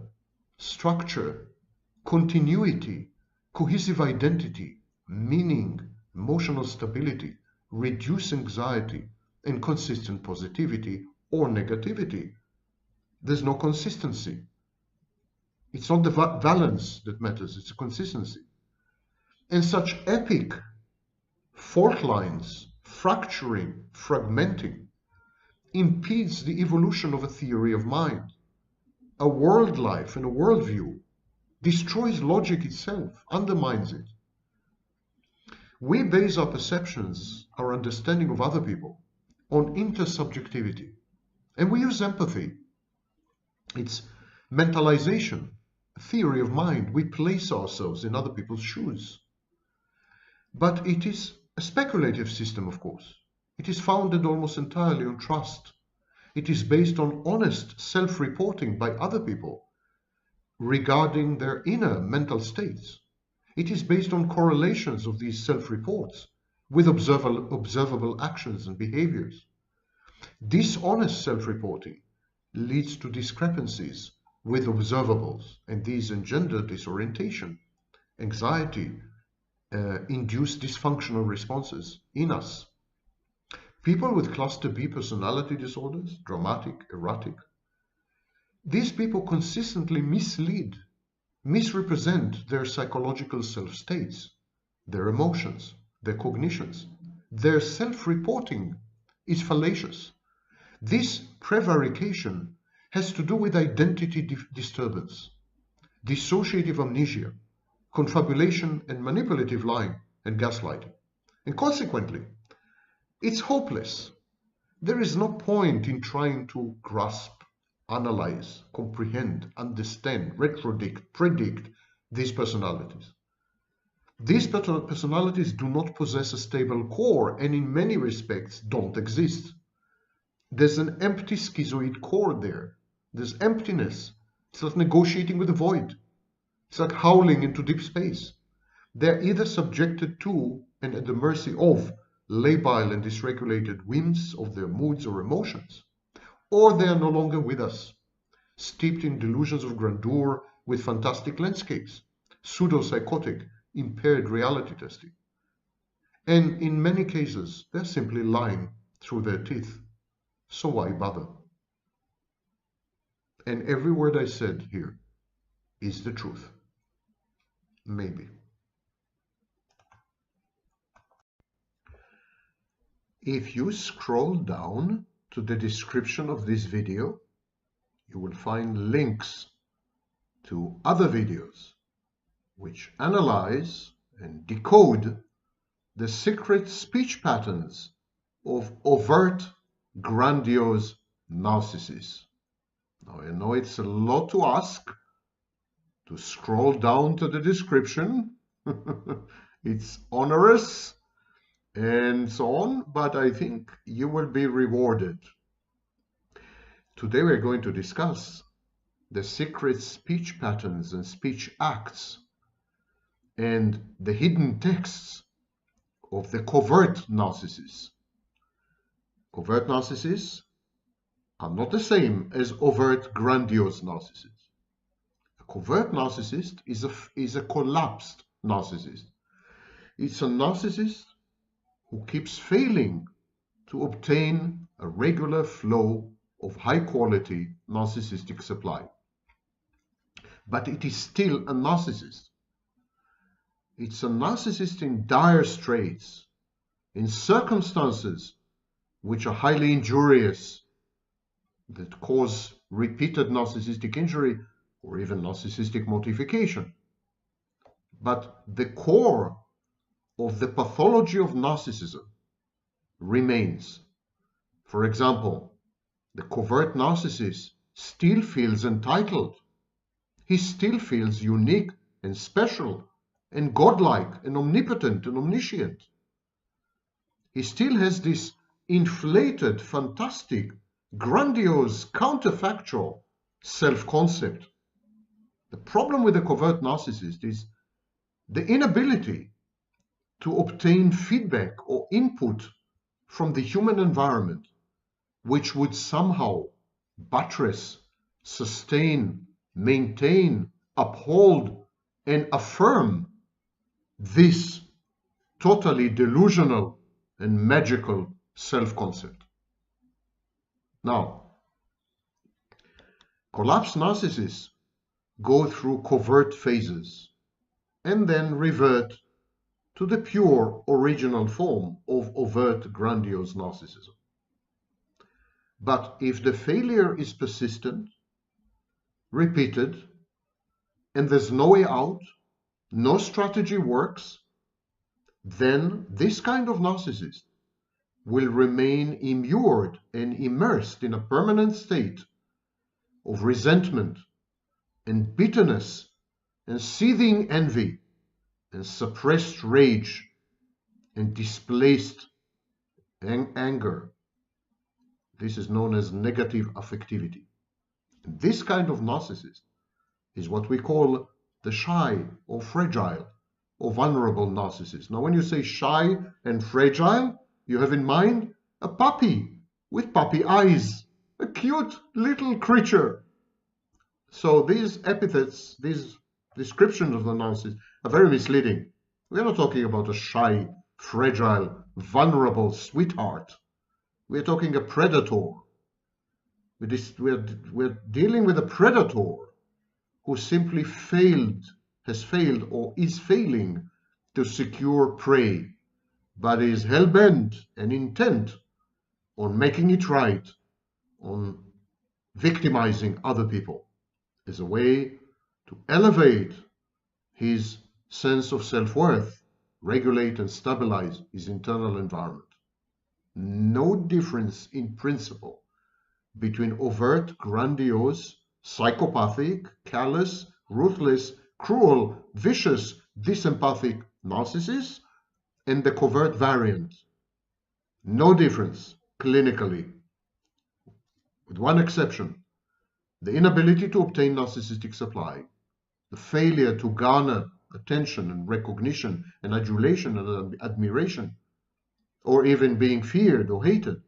structure, continuity, cohesive identity, meaning, emotional stability, reduced anxiety, and consistent positivity or negativity. There's no consistency. It's not the valence that matters, it's the consistency. And such epic fault lines, fracturing, fragmenting, impedes the evolution of a theory of mind, a world life and a worldview, destroys logic itself, undermines it. We base our perceptions, our understanding of other people, on intersubjectivity. And we use empathy. It's mentalization, a theory of mind. We place ourselves in other people's shoes. But it is a speculative system, of course. It is founded almost entirely on trust. It is based on honest self-reporting by other people regarding their inner mental states. It is based on correlations of these self-reports with observable actions and behaviors. Dishonest self-reporting leads to discrepancies with observables, and these engender disorientation, anxiety, induce dysfunctional responses in us. People with cluster B personality disorders, dramatic, erratic, these people consistently mislead, misrepresent their psychological self-states, their emotions, their cognitions. Their self-reporting is fallacious. This prevarication has to do with identity disturbance, dissociative amnesia, confabulation and manipulative lying and gaslighting. And consequently, it's hopeless. There is no point in trying to grasp, analyze, comprehend, understand, predict these personalities. These personalities do not possess a stable core and in many respects don't exist. There's an empty schizoid core there. There's emptiness. It's like negotiating with the void. It's like howling into deep space. They're either subjected to and at the mercy of labile and dysregulated whims of their moods or emotions, or they are no longer with us, steeped in delusions of grandeur with fantastic landscapes, pseudo-psychotic, impaired reality testing. And in many cases, they're simply lying through their teeth. So why bother? And every word I said here is the truth. Maybe. If you scroll down to the description of this video, you will find links to other videos which analyze and decode the secret speech patterns of overt, grandiose narcissists. Now, I know it's a lot to ask to scroll down to the description. It's onerous and so on, but I think you will be rewarded. Today we're going to discuss the secret speech patterns and speech acts and the hidden texts of the covert narcissists. Covert narcissists are not the same as overt grandiose narcissists. A covert narcissist is a collapsed narcissist. It's a narcissist who keeps failing to obtain a regular flow of high-quality narcissistic supply. But it is still a narcissist. It's a narcissist in dire straits, in circumstances which are highly injurious, that cause repeated narcissistic injury or even narcissistic mortification. But the core of the pathology of narcissism remains. For example, the covert narcissist still feels entitled. He still feels unique and special and godlike and omnipotent and omniscient. He still has this inflated, fantastic, grandiose, counterfactual self-concept. The problem with the covert narcissist is the inability to obtain feedback or input from the human environment which would somehow buttress, sustain, maintain, uphold, and affirm this totally delusional and magical self-concept. Now, collapsed narcissists go through covert phases and then revert to the pure original form of overt grandiose narcissism. But if the failure is persistent, repeated, and there's no way out, no strategy works, then this kind of narcissist will remain immured and immersed in a permanent state of resentment and bitterness and seething envy and suppressed rage and displaced anger. This is known as negative affectivity. And this kind of narcissist is what we call the shy or fragile or vulnerable narcissist. Now, when you say shy and fragile, you have in mind a puppy with puppy eyes, a cute little creature. So these epithets, these descriptions of the narcissist are very misleading. We're not talking about a shy, fragile, vulnerable sweetheart. We're talking a predator. We're dealing with a predator who simply has failed or is failing to secure prey, but is hell-bent and intent on making it right, on victimizing other people as a way to elevate his sense of self-worth, regulate and stabilize his internal environment. No difference in principle between overt, grandiose, psychopathic, callous, ruthless, cruel, vicious, disempathic narcissists and the covert variant. No difference clinically, with one exception: the inability to obtain narcissistic supply, the failure to garner attention and recognition and adulation and admiration, or even being feared or hated.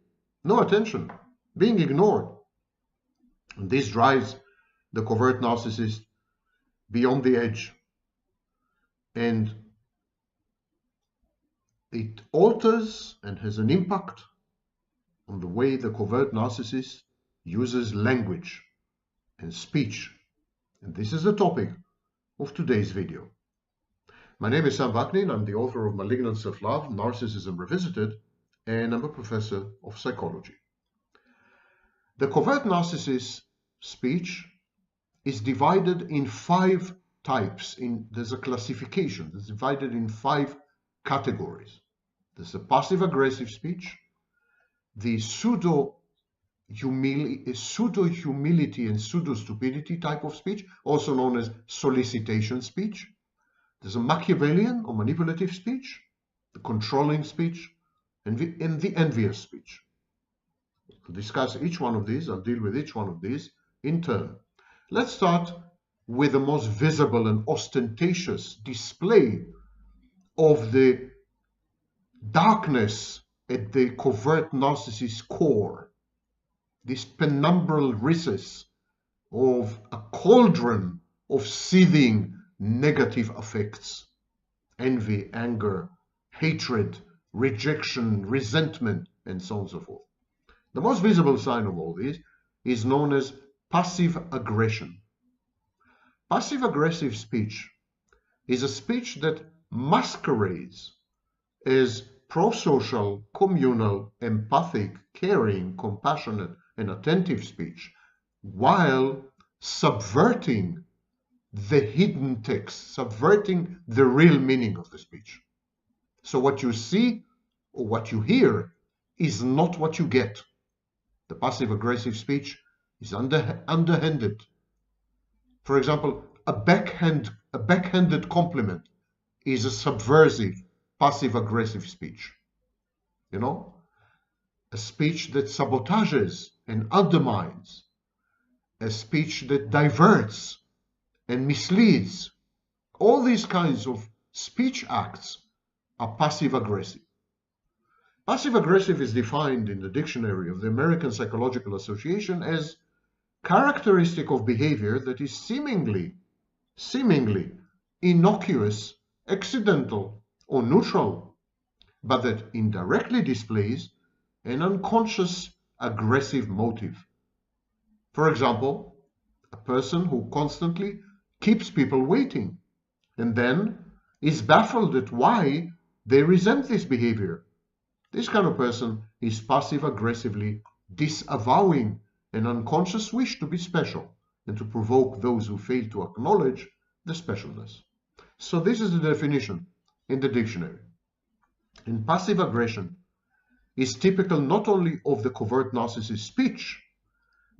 No attention, being ignored. And this drives the covert narcissist beyond the edge. And it alters and has an impact on the way the covert narcissist uses language and speech. And this is the topic of today's video. My name is Sam Vaknin. I'm the author of Malignant Self-Love, Narcissism Revisited, and I'm a professor of psychology. The covert narcissist speech is divided in 5 types. There's a classification that's divided in 5 categories. There's the passive-aggressive speech, the pseudo-humility and pseudo-stupidity type of speech, also known as solicitation speech. There's a Machiavellian or manipulative speech, the controlling speech, and the envious speech. To discuss each one of these, I'll deal with each one of these in turn. Let's start with the most visible and ostentatious display of the darkness at the covert narcissist's core, this penumbral recess of a cauldron of seething negative affects: envy, anger, hatred, rejection, resentment, and so on and so forth. The most visible sign of all this is known as passive aggression. Passive-aggressive speech is a speech that masquerades as pro-social, communal, empathic, caring, compassionate, and attentive speech, while subverting the hidden text, subverting the real meaning of the speech. So what you see or what you hear is not what you get. The passive-aggressive speech is underhanded. For example, a backhanded compliment is a subversive, passive-aggressive speech. You know, a speech that sabotages and undermines, a speech that diverts and misleads. All these kinds of speech acts are passive-aggressive. Passive-aggressive is defined in the dictionary of the American Psychological Association as characteristic of behavior that is seemingly innocuous, accidental, or neutral, but that indirectly displays an unconscious aggressive motive. For example, a person who constantly keeps people waiting and then is baffled at why they resent this behavior. This kind of person is passive-aggressively disavowing an unconscious wish to be special and to provoke those who fail to acknowledge the specialness. So this is the definition in the dictionary. And passive aggression is typical not only of the covert narcissist speech,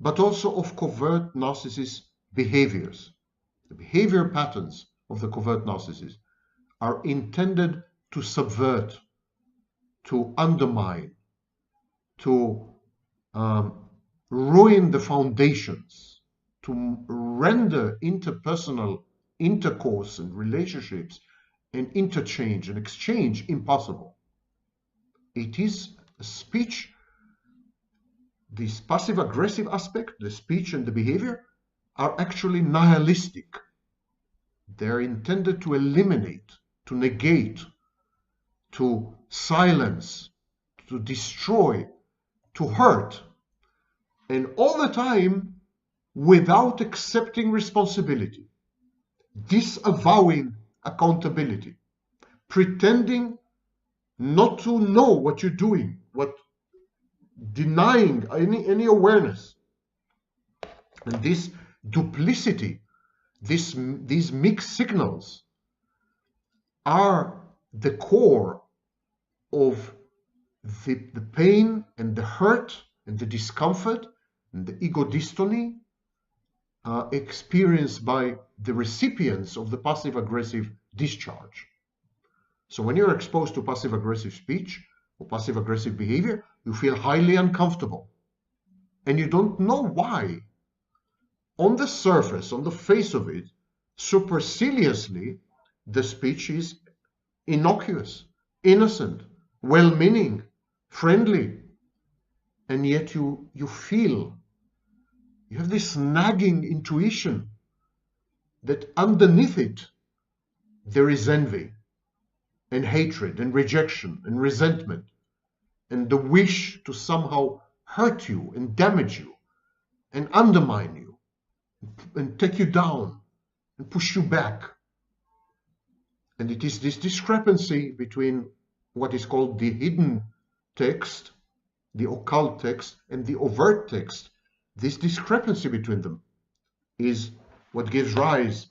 but also of covert narcissist behaviors. The behavior patterns of the covert narcissist are intended to subvert, to undermine, to ruin the foundations, to render interpersonal intercourse and relationships and interchange and exchange impossible. It is a speech this passive-aggressive aspect, the speech and the behavior, are actually nihilistic. They're intended to eliminate, to negate, to silence, to destroy, to hurt, and all the time without accepting responsibility, disavowing accountability, pretending not to know what you're doing, denying any awareness. And this duplicity, these mixed signals are the core of the pain and the hurt and the discomfort and the ego dystony experienced by the recipients of the passive-aggressive discharge. So when you're exposed to passive-aggressive speech or passive-aggressive behavior, you feel highly uncomfortable. And you don't know why. On the surface, on the face of it, superciliously, the speech is innocuous, innocent, well-meaning, friendly. And yet you feel, you have this nagging intuition that underneath it, there is envy and hatred and rejection and resentment and the wish to somehow hurt you and damage you and undermine you and take you down and push you back. And it is this discrepancy between what is called the hidden text, the occult text, and the overt text. This discrepancy between them is what gives rise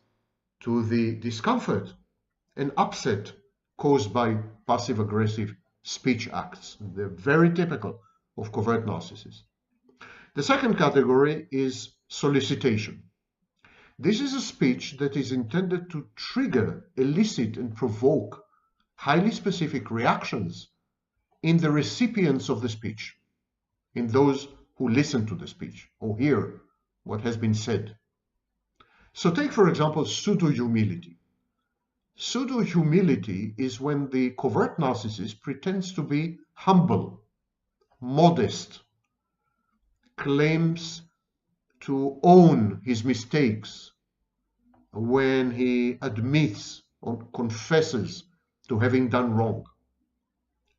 to the discomfort and upset caused by passive-aggressive speech acts. They're very typical of covert narcissists. The second category is solicitation. This is a speech that is intended to trigger, elicit, and provoke highly specific reactions in the recipients of the speech, in those who listen to the speech or hear what has been said. So take, for example, pseudo-humility. Pseudo-humility is when the covert narcissist pretends to be humble, modest, claims to own his mistakes when he admits or confesses to having done wrong.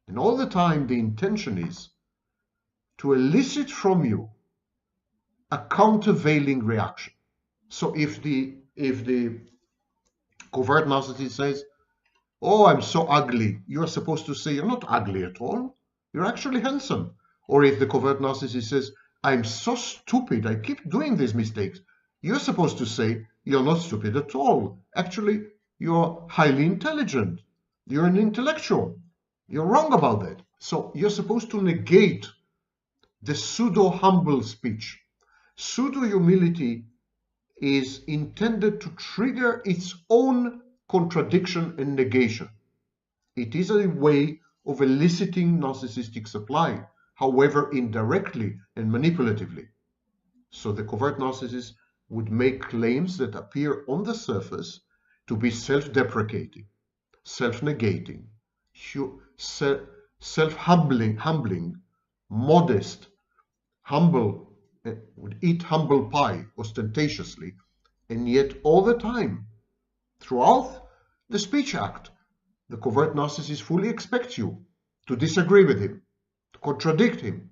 And all the time the intention is to elicit from you a countervailing reaction. So if the covert narcissist says, "Oh, I'm so ugly," you are supposed to say, "You're not ugly at all. You're actually handsome." Or if the covert narcissist says, "I'm so stupid, I keep doing these mistakes," you're supposed to say, "You're not stupid at all. Actually, you're highly intelligent. You're an intellectual. You're wrong about that." So you're supposed to negate the pseudo-humble speech. Pseudo-humility is intended to trigger its own contradiction and negation. It is a way of eliciting narcissistic supply, however indirectly and manipulatively. So the covert narcissist would make claims that appear on the surface to be self-deprecating, self-negating, self-humbling, modest, humble, would eat humble pie ostentatiously, and yet all the time, throughout the speech act, the covert narcissist fully expects you to disagree with him, to contradict him,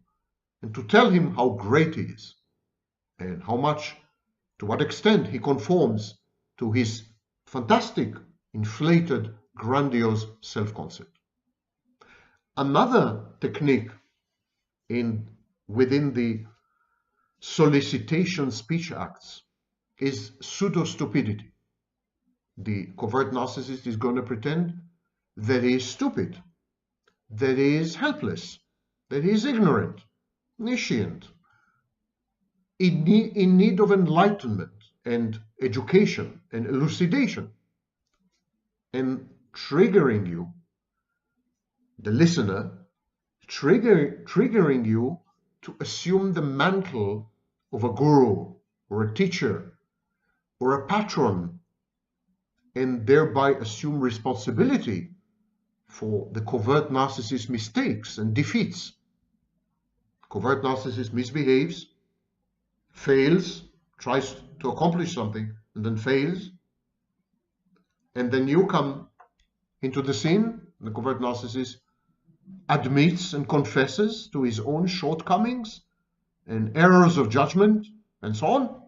and to tell him how great he is, and how much, to what extent he conforms to his fantastic, inflated, grandiose self-concept. Another technique within the solicitation speech acts is pseudo-stupidity. The covert narcissist is going to pretend that he is stupid, that he is helpless, that he is ignorant, nescient, in need of enlightenment and education and elucidation, and triggering you, the listener, triggering you to assume the mantle of a guru or a teacher or a patron, and thereby assume responsibility for the covert narcissist's mistakes and defeats. Covert narcissist misbehaves, fails, tries to accomplish something, and then fails. And then you come into the scene. The covert narcissist admits and confesses to his own shortcomings and errors of judgment and so on.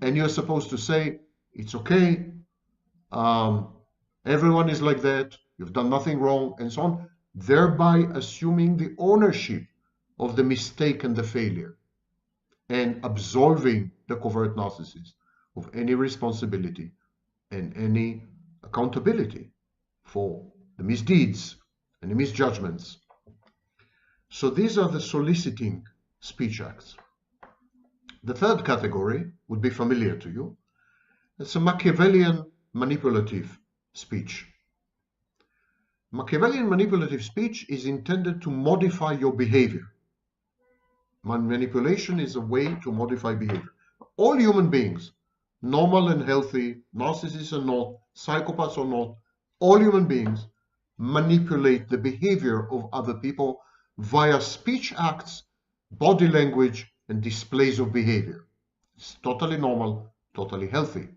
And you're supposed to say, it's okay, everyone is like that, you've done nothing wrong, and so on, thereby assuming the ownership of the mistake and the failure, and absolving the covert narcissist of any responsibility and any accountability for the misdeeds and the misjudgments. So these are the soliciting speech acts. The third category would be familiar to you. It's a Machiavellian manipulative speech. Machiavellian manipulative speech is intended to modify your behavior. Manipulation is a way to modify behavior. All human beings, normal and healthy, narcissists or not, psychopaths or not, all human beings manipulate the behavior of other people via speech acts, body language, and displays of behavior. It's totally normal, totally healthy.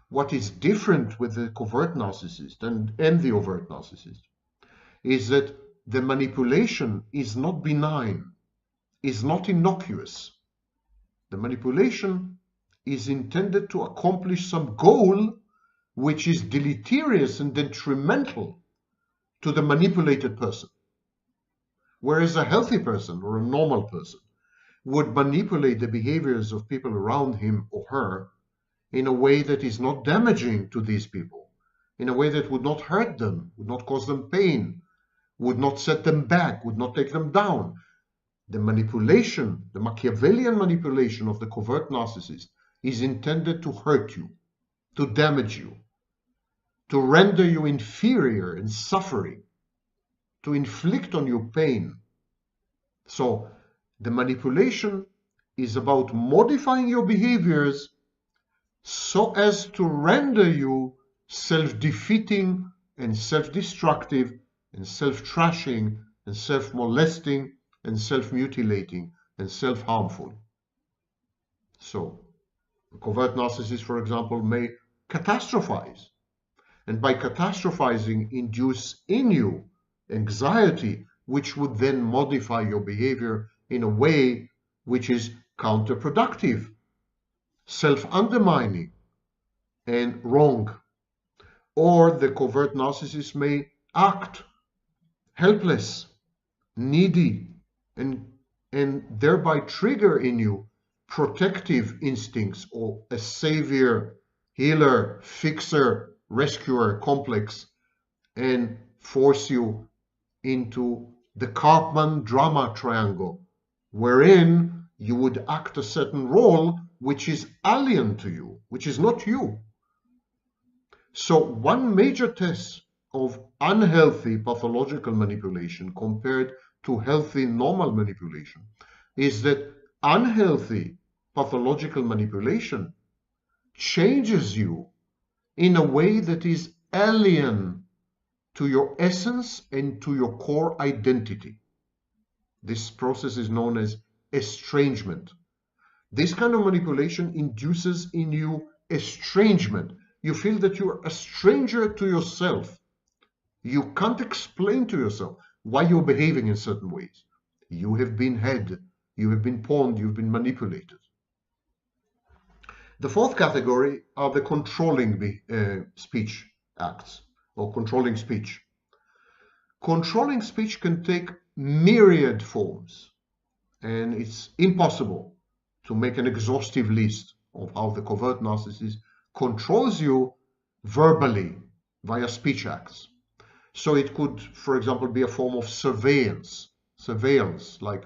What is different with the covert narcissist and the overt narcissist is that the manipulation is not benign, is not innocuous. The manipulation is intended to accomplish some goal which is deleterious and detrimental to the manipulated person. Whereas a healthy person or a normal person would manipulate the behaviors of people around him or her in a way that is not damaging to these people, in a way that would not hurt them, would not cause them pain, would not set them back, would not take them down. The manipulation, the Machiavellian manipulation of the covert narcissist is intended to hurt you, to damage you, to render you inferior and suffering, to inflict on you pain. So the manipulation is about modifying your behaviors so as to render you self-defeating and self-destructive and self-trashing and self-molesting and self-mutilating and self-harmful. So a covert narcissist, for example, may catastrophize, and by catastrophizing induce in you anxiety, which would then modify your behavior in a way which is counterproductive, self-undermining, and wrong. Or the covert narcissist may act helpless, needy, and thereby trigger in you protective instincts or a savior, healer, fixer, rescuer complex, and force you into the Karpman drama triangle, wherein you would act a certain role which is alien to you, which is not you. So one major test of unhealthy pathological manipulation compared to healthy normal manipulation is that unhealthy pathological manipulation changes you in a way that is alien to your essence and to your core identity. This process is known as estrangement. This kind of manipulation induces in you estrangement. You feel that you're a stranger to yourself. You can't explain to yourself why you're behaving in certain ways. You have been had, you have been pawned, you've been manipulated. The fourth category are the controlling speech acts, or controlling speech. Controlling speech can take myriad forms, and it's impossible to make an exhaustive list of how the covert narcissist controls you verbally via speech acts. So it could, for example, be a form of surveillance, like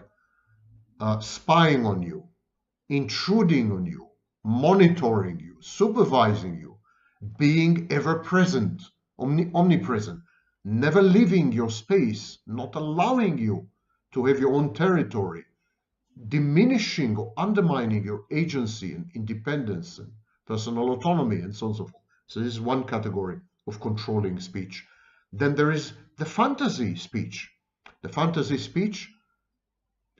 spying on you, intruding on you, monitoring you, supervising you, being ever present, omnipresent, never leaving your space, not allowing you to have your own territory, diminishing or undermining your agency and independence and personal autonomy, and so on and so forth. So this is one category of controlling speech. Then there is the fantasy speech. The fantasy speech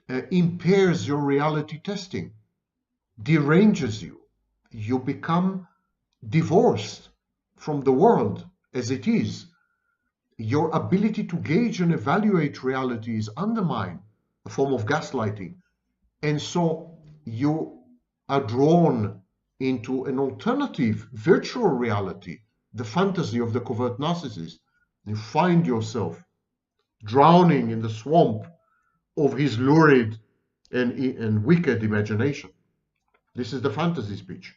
impairs your reality testing, deranges you. You become divorced from the world as it is. Your ability to gauge and evaluate reality is undermined, a form of gaslighting. And so you are drawn into an alternative virtual reality, the fantasy of the covert narcissist. You find yourself drowning in the swamp of his lurid and wicked imagination. This is the fantasy speech.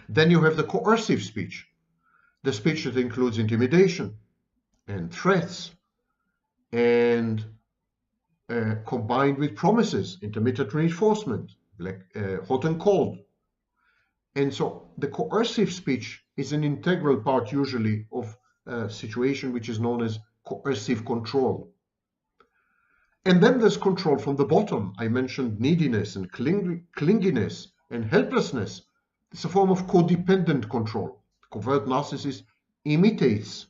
Then you have the coercive speech, the speech that includes intimidation and threats and combined with promises, intermittent reinforcement, like hot and cold. And so the coercive speech is an integral part usually of a situation which is known as coercive control. And then there's control from the bottom. I mentioned neediness and clinginess and helplessness. It's a form of codependent control. Covert narcissist imitates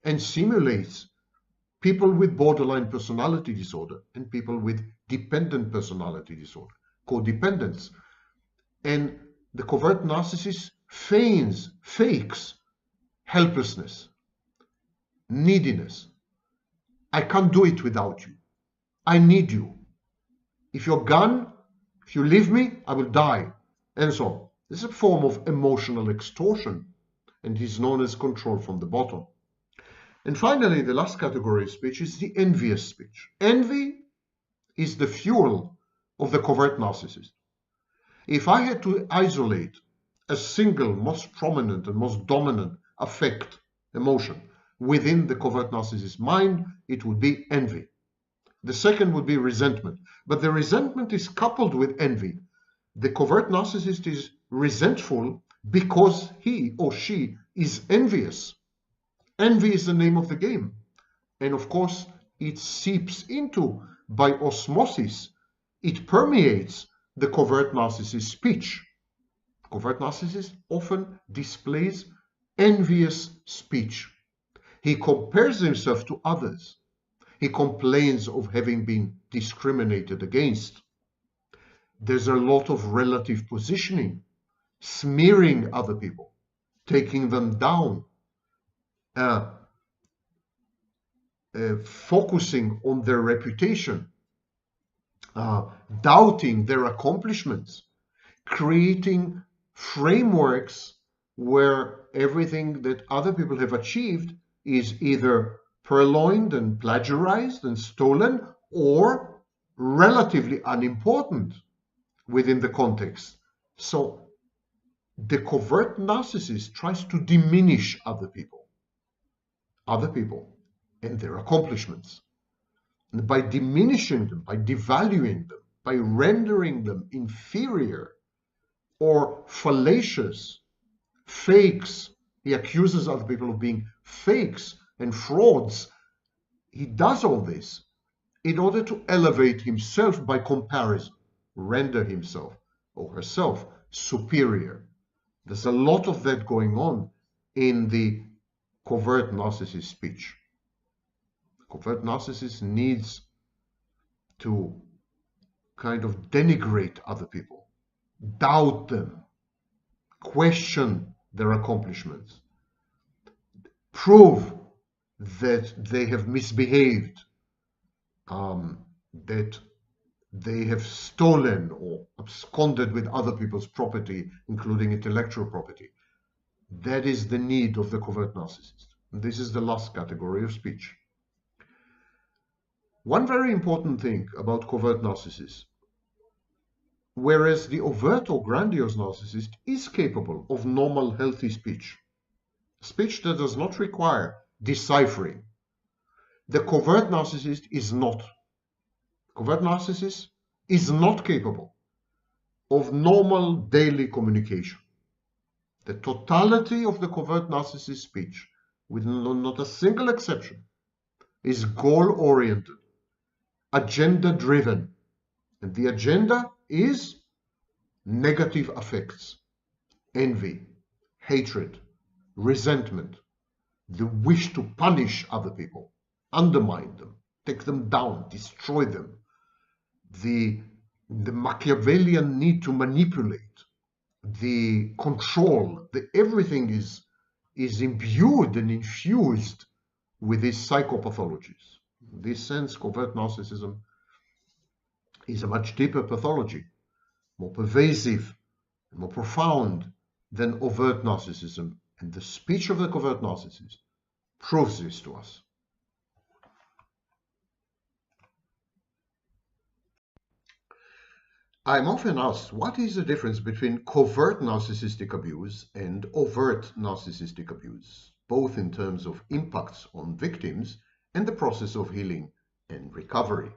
and simulates people with borderline personality disorder and people with dependent personality disorder, codependence. And the covert narcissist fakes helplessness, neediness. I can't do it without you. I need you. If you're gone, if you leave me, I will die. And so on. This is a form of emotional extortion and is known as control from the bottom. And finally, the last category of speech is the envious speech. Envy is the fuel of the covert narcissist. If I had to isolate a single, most prominent and most dominant affect, emotion, within the covert narcissist's mind, it would be envy. The second would be resentment. But the resentment is coupled with envy. The covert narcissist is resentful because he or she is envious. Envy is the name of the game. And of course, it seeps into, by osmosis, it permeates the covert narcissist speech. Covert narcissist often displays envious speech. He compares himself to others. He complains of having been discriminated against. There's a lot of relative positioning, smearing other people, taking them down, focusing on their reputation, doubting their accomplishments, creating frameworks where everything that other people have achieved is either purloined and plagiarized and stolen or relatively unimportant within the context. So the covert narcissist tries to diminish other people and their accomplishments. And by diminishing them, by devaluing them, by rendering them inferior or fallacious, fakes, he accuses other people of being fakes and frauds. He does all this in order to elevate himself by comparison, render himself or herself superior. There's a lot of that going on in the covert narcissist speech. The covert narcissist needs to kind of denigrate other people, doubt them, question their accomplishments, prove that they have misbehaved, that they have stolen or absconded with other people's property, including intellectual property. That is the need of the covert narcissist. And this is the last category of speech. One very important thing about covert narcissists, whereas the overt or grandiose narcissist is capable of normal, healthy speech that does not require deciphering, the covert narcissist is not. Covert narcissist is not capable of normal daily communication. The totality of the covert narcissist speech, with not a single exception, is goal-oriented, agenda-driven, and the agenda is negative affects, envy, hatred, resentment, the wish to punish other people, undermine them, take them down, destroy them. the Machiavellian need to manipulate, the control, everything is imbued and infused with these psychopathologies. In this sense, covert narcissism is a much deeper pathology, more pervasive, more profound than overt narcissism. And the speech of the covert narcissist proves this to us. I'm often asked, what is the difference between covert narcissistic abuse and overt narcissistic abuse, both in terms of impacts on victims and the process of healing and recovery?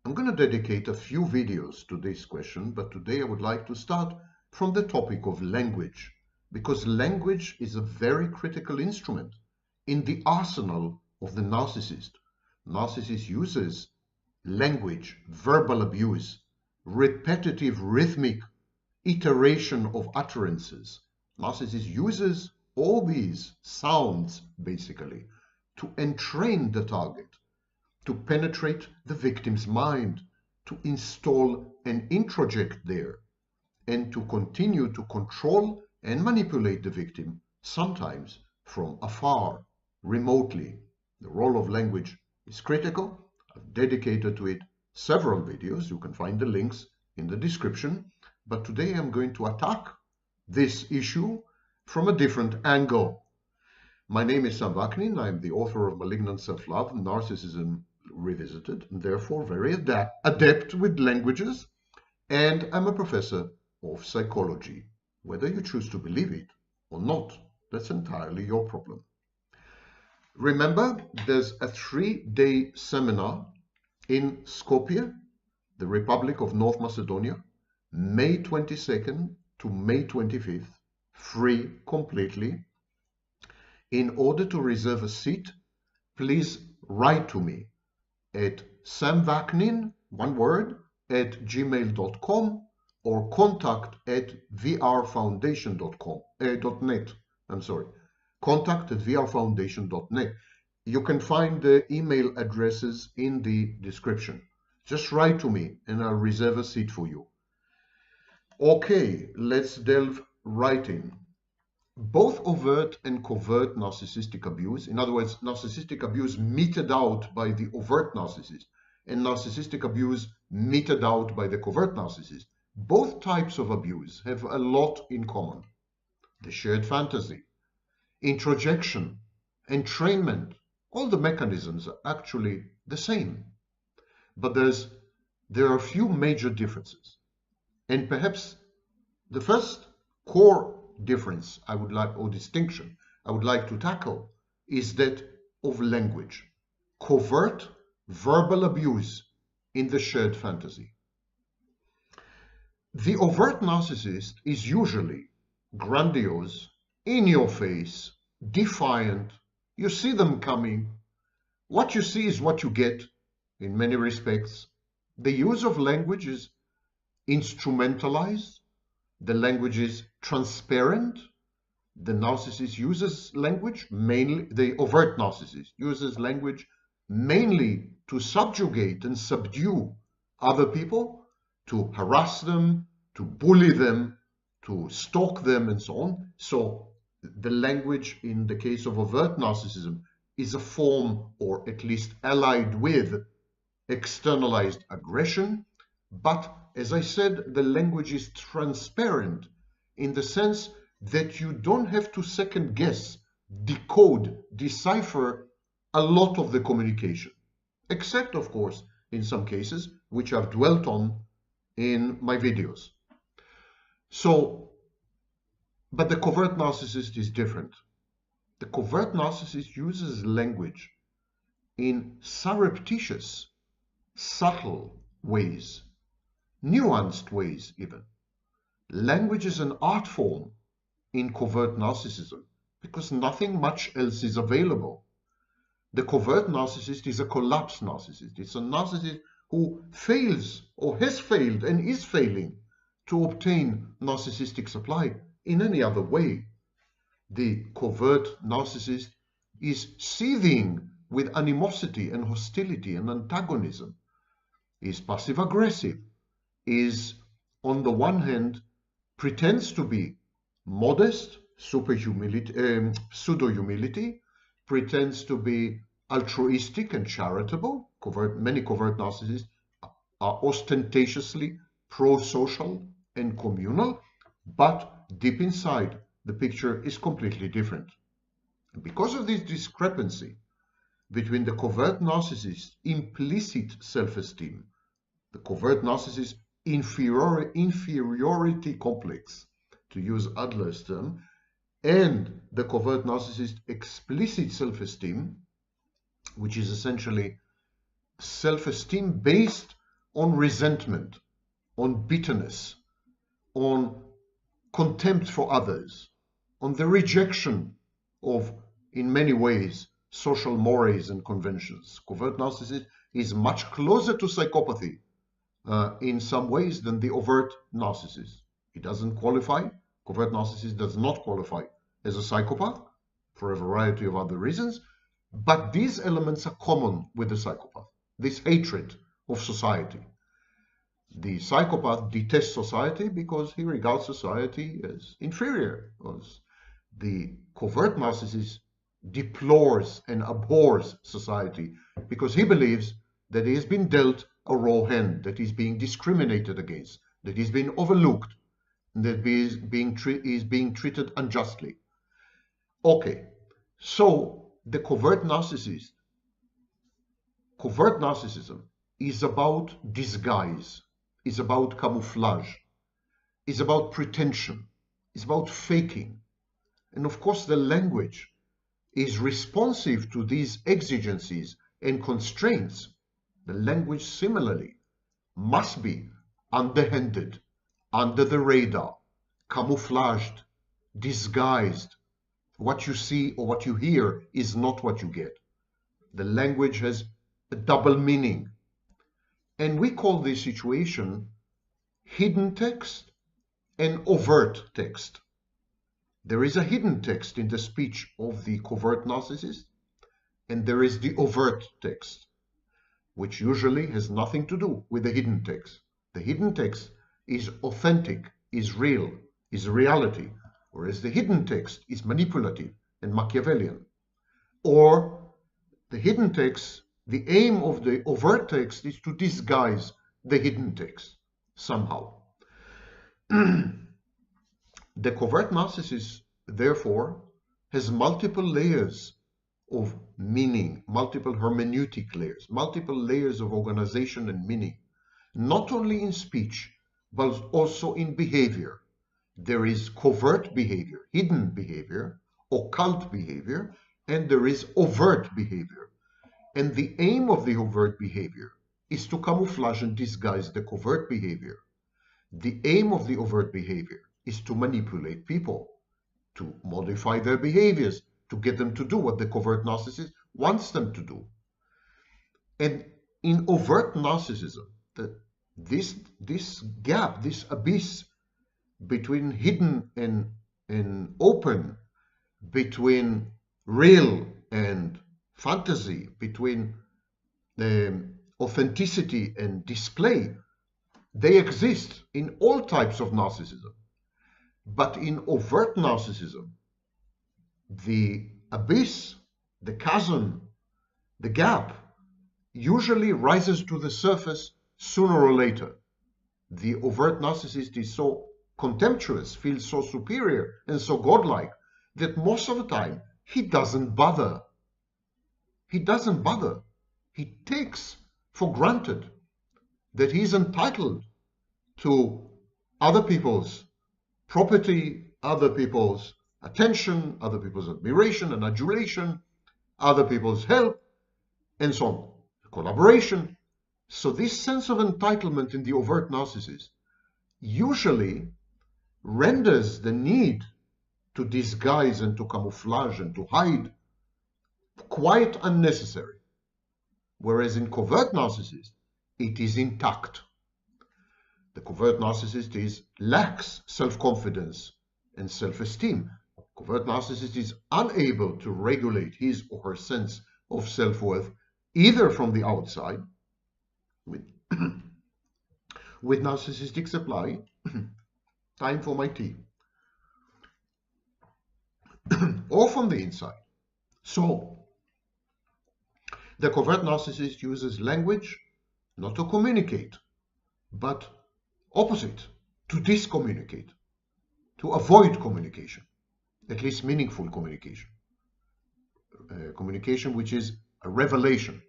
I'm going to dedicate a few videos to this question, but today I would like to start from the topic of language, because language is a very critical instrument in the arsenal of the narcissist. Narcissist uses language, verbal abuse, repetitive rhythmic iteration of utterances. Narcissist uses all these sounds basically to entrain the target, to penetrate the victim's mind, to install an introject there, and to continue to control and manipulate the victim, sometimes from afar, remotely. The role of language is critical. I've dedicated to it several videos. You can find the links in the description. But today I'm going to attack this issue from a different angle. My name is Sam Vaknin. I'm the author of Malignant Self-Love, Narcissism Revisited, and therefore very adept with languages. And I'm a professor of psychology. Whether you choose to believe it or not, that's entirely your problem. Remember, there's a 3-day seminar in Skopje, the Republic of North Macedonia, May 22nd to May 25th, free completely. In order to reserve a seat, please write to me at samvaknin, one word, at gmail.com or contact at vrfoundation.net. Contact at vrfoundation.net. You can find the email addresses in the description. Just write to me and I'll reserve a seat for you. Okay, let's delve right in. Both overt and covert narcissistic abuse, in other words, narcissistic abuse meted out by the overt narcissist and narcissistic abuse meted out by the covert narcissist, both types of abuse have a lot in common. The shared fantasy, introjection, entrainment, all the mechanisms are actually the same. But there are a few major differences. And perhaps the first core difference or distinction I would like to tackle is that of language. Covert verbal abuse in the shared fantasy. The overt narcissist is usually grandiose, in your face, defiant. You see them coming. What you see is what you get in many respects. The use of language is instrumentalized. The language is transparent. The narcissist uses language mainly, the overt narcissist uses language mainly to subjugate and subdue other people, to harass them, to bully them, to stalk them, and so on. So the language in the case of overt narcissism is a form, or at least allied with, externalized aggression. But as I said, the language is transparent in the sense that you don't have to second guess, decode, decipher a lot of the communication, except of course in some cases which I've dwelt on in my videos. But the covert narcissist is different. The covert narcissist uses language in surreptitious, subtle ways, nuanced ways even. Language is an art form in covert narcissism because nothing much else is available. The covert narcissist is a collapsed narcissist. It's a narcissist who fails or has failed and is failing to obtain narcissistic supply in any other way. The covert narcissist is seething with animosity and hostility and antagonism. is passive-aggressive, is on the one hand pretends to be modest, pseudo-humility, pretends to be altruistic and charitable. Many covert narcissists are ostentatiously pro-social and communal, but deep inside, the picture is completely different. And because of this discrepancy between the covert narcissist's implicit self-esteem, the covert narcissist's inferiority complex, to use Adler's term, and the covert narcissist's explicit self-esteem, which is essentially self-esteem based on resentment, on bitterness, on contempt for others, on the rejection of, in many ways, social mores and conventions. Covert narcissist is much closer to psychopathy in some ways than the overt narcissist. It doesn't qualify, covert narcissist does not qualify as a psychopath for a variety of other reasons, but these elements are common with the psychopath, this hatred of society. The psychopath detests society because he regards society as inferior. The covert narcissist deplores and abhors society because he believes that he has been dealt a raw hand, that he's being discriminated against, that he's been overlooked, that he is being treated unjustly. Okay, so the covert narcissism is about disguise, is about camouflage, is about pretension, is about faking. And of course, the language is responsive to these exigencies and constraints. The language similarly must be underhanded, under the radar, camouflaged, disguised. What you see or what you hear is not what you get. The language has a double meaning. And we call this situation hidden text and overt text. There is a hidden text in the speech of the covert narcissist, and there is the overt text, which usually has nothing to do with the hidden text. The hidden text is authentic, is real, is reality, whereas the hidden text is manipulative and Machiavellian. Or the hidden text, the aim of the overt text is to disguise the hidden text somehow. The covert narcissist, therefore, has multiple layers of meaning, multiple hermeneutic layers, multiple layers of organization and meaning, not only in speech, but also in behavior. There is covert behavior, hidden behavior, occult behavior, and there is overt behavior. And the aim of the overt behavior is to camouflage and disguise the covert behavior. The aim of the overt behavior is to manipulate people, to modify their behaviors, to get them to do what the covert narcissist wants them to do. And in overt narcissism, this gap, this abyss between hidden and open, between real and fantasy, between authenticity and display, they exist in all types of narcissism. But in overt narcissism, the abyss, the chasm, the gap usually rises to the surface sooner or later. The overt narcissist is so contemptuous, feels so superior and so godlike that most of the time he doesn't bother. He doesn't bother. He takes for granted that he's entitled to other people's property, other people's attention, other people's admiration and adulation, other people's help, and so on, collaboration. So this sense of entitlement in the overt narcissist usually renders the need to disguise and to camouflage and to hide quite unnecessary. Whereas in covert narcissist, it is intact. The covert narcissist lacks self-confidence and self-esteem. Covert narcissist is unable to regulate his or her sense of self-worth either from the outside, with With narcissistic supply, time for my tea, or from the inside. So, the covert narcissist uses language not to communicate, but opposite, to discommunicate, to avoid communication, at least meaningful communication. Communication which is a revelation.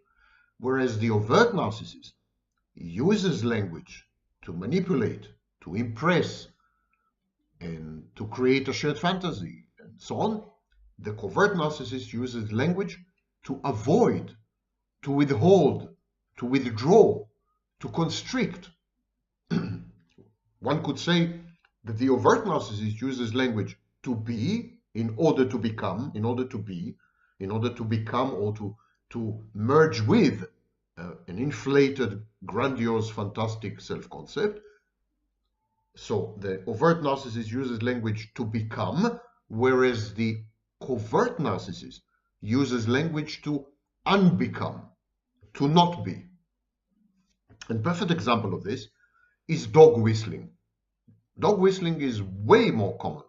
Whereas the overt narcissist uses language to manipulate, to impress, and to create a shared fantasy, and so on. The covert narcissist uses language to avoid, to withhold, to withdraw, to constrict. One could say that the overt narcissist uses language to be, in order to become, in order to be, in order to become or to merge with an inflated, grandiose, fantastic self-concept. So the overt narcissist uses language to become, whereas the covert narcissist uses language to unbecome, to not be. A perfect example of this is dog whistling. Dog whistling is way more common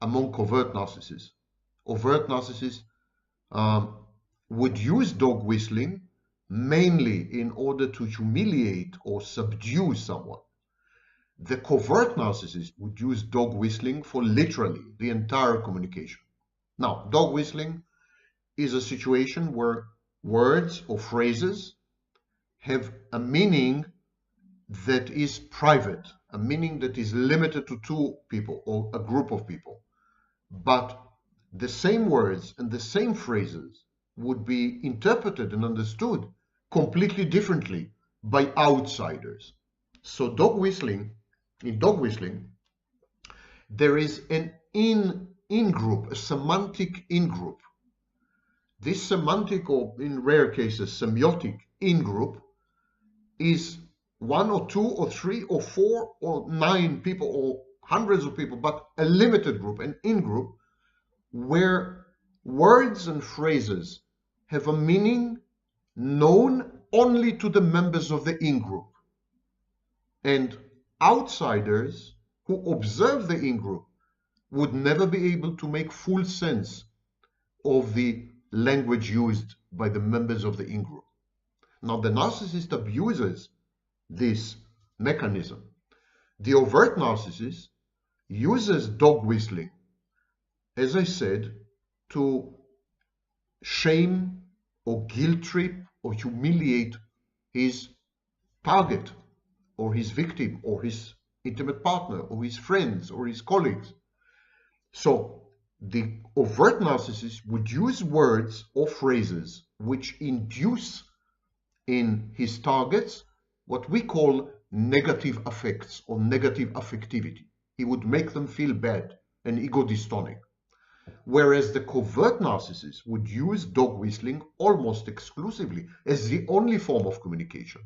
among covert narcissists. Overt narcissists would use dog whistling mainly in order to humiliate or subdue someone. The covert narcissist would use dog whistling for literally the entire communication. Now, dog whistling is a situation where words or phrases have a meaning that is private, a meaning that is limited to two people or a group of people. But the same words and the same phrases would be interpreted and understood completely differently by outsiders. So in dog whistling, there is an in-group, a semantic in-group. This semantic, or in rare cases semiotic in-group, is one or two or three or four or 9 people or hundreds of people, but a limited group, an in-group, where words and phrases have a meaning known only to the members of the in-group. And outsiders who observe the in-group would never be able to make full sense of the language used by the members of the in-group. Now, the narcissist abuses this mechanism. The overt narcissist uses dog whistling, as I said, to shame or guilt trip or humiliate his target or his victim or his intimate partner or his friends or his colleagues. So the overt narcissist would use words or phrases which induce in his targets what we call negative affects or negative affectivity. He would make them feel bad and ego dystonic. Whereas the covert narcissist would use dog whistling almost exclusively as the only form of communication.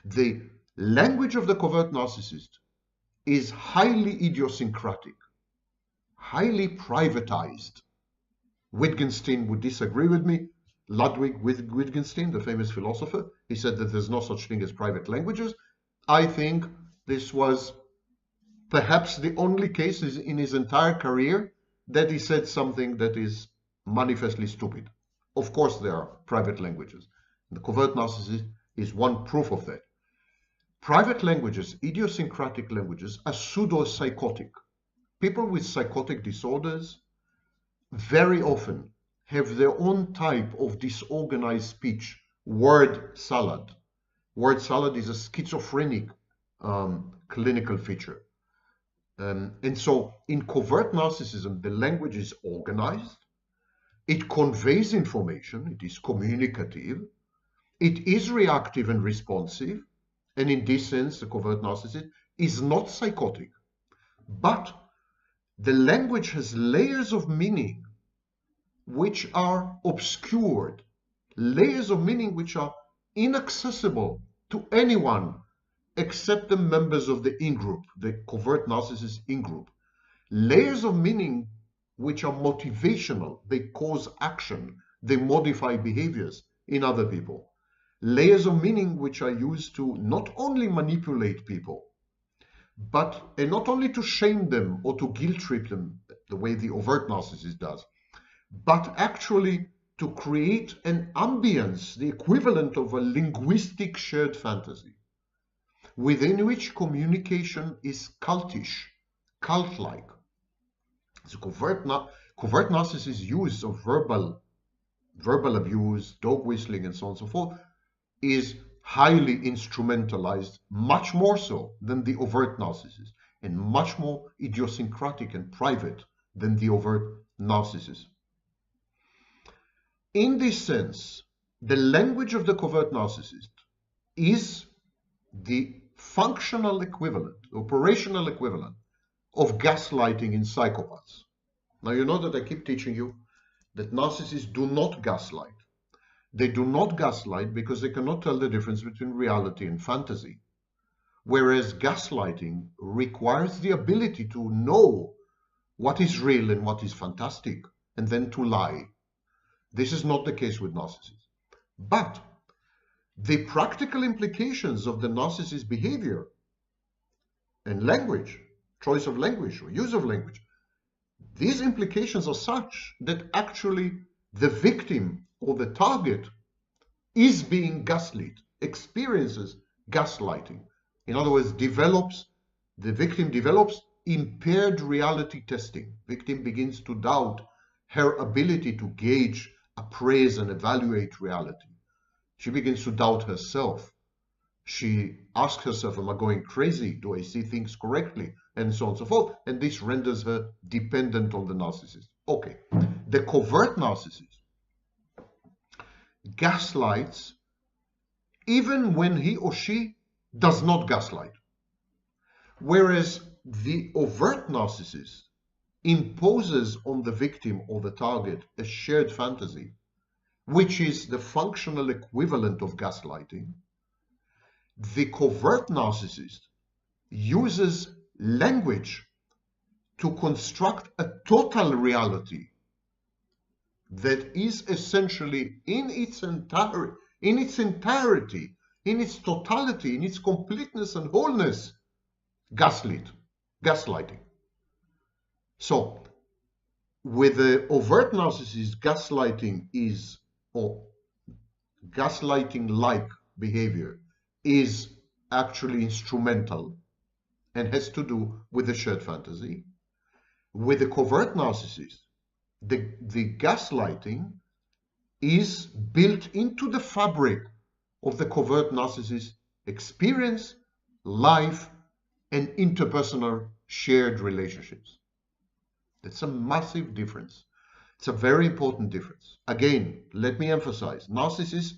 The language of the covert narcissist is highly idiosyncratic, highly privatized. Wittgenstein would disagree with me. Ludwig Wittgenstein, the famous philosopher, he said that there's no such thing as private languages. I think this was perhaps the only case in his entire career that he said something that is manifestly stupid. Of course, there are private languages. The covert narcissist is one proof of that. Private languages, idiosyncratic languages, are pseudo-psychotic. People with psychotic disorders very often have their own type of disorganized speech, word salad. Word salad is a schizophrenic clinical feature. And so in covert narcissism, the language is organized, it conveys information, it is communicative, it is reactive and responsive, and in this sense, the covert narcissist is not psychotic. But the language has layers of meaning which are obscured, layers of meaning which are inaccessible to anyone except the members of the in-group, the covert narcissist in-group. Layers of meaning which are motivational, they cause action, they modify behaviors in other people. layers of meaning which are used to not only manipulate people, and not only to shame them or to guilt trip them the way the overt narcissist does, but actually to create an ambience, the equivalent of a linguistic shared fantasy, within which communication is cultish, cult-like. The covert narcissist use of verbal abuse, dog whistling, and so on and so forth, is highly instrumentalized, much more so than the overt narcissist, and much more idiosyncratic and private than the overt narcissist. In this sense, the language of the covert narcissist is the functional equivalent, operational equivalent of gaslighting in psychopaths. Now, you know that I keep teaching you that narcissists do not gaslight. They do not gaslight because they cannot tell the difference between reality and fantasy. Whereas gaslighting requires the ability to know what is real and what is fantastic, and then to lie. This is not the case with narcissists. But the practical implications of the narcissist's behavior and language, choice of language or use of language, these implications are such that actually the victim or the target is being gaslit, experiences gaslighting. In other words, the victim develops impaired reality testing. Victim begins to doubt her ability to gauge, appraise, and evaluate reality. She begins to doubt herself. She asks herself, am I going crazy? Do I see things correctly? And so on and so forth. And this renders her dependent on the narcissist. Okay, the covert narcissist gaslights even when he or she does not gaslight. Whereas the overt narcissist imposes on the victim or the target a shared fantasy, which is the functional equivalent of gaslighting. The covert narcissist uses language to construct a total reality that is essentially in its entirety, in its totality, in its completeness and wholeness, gaslighting. So, with the overt narcissist, gaslighting-like behavior is actually instrumental and has to do with the shared fantasy. With the covert narcissist, the gaslighting is built into the fabric of the covert narcissist experience, life, and interpersonal shared relationships. That's a massive difference. It's a very important difference. Again, let me emphasize, narcissists,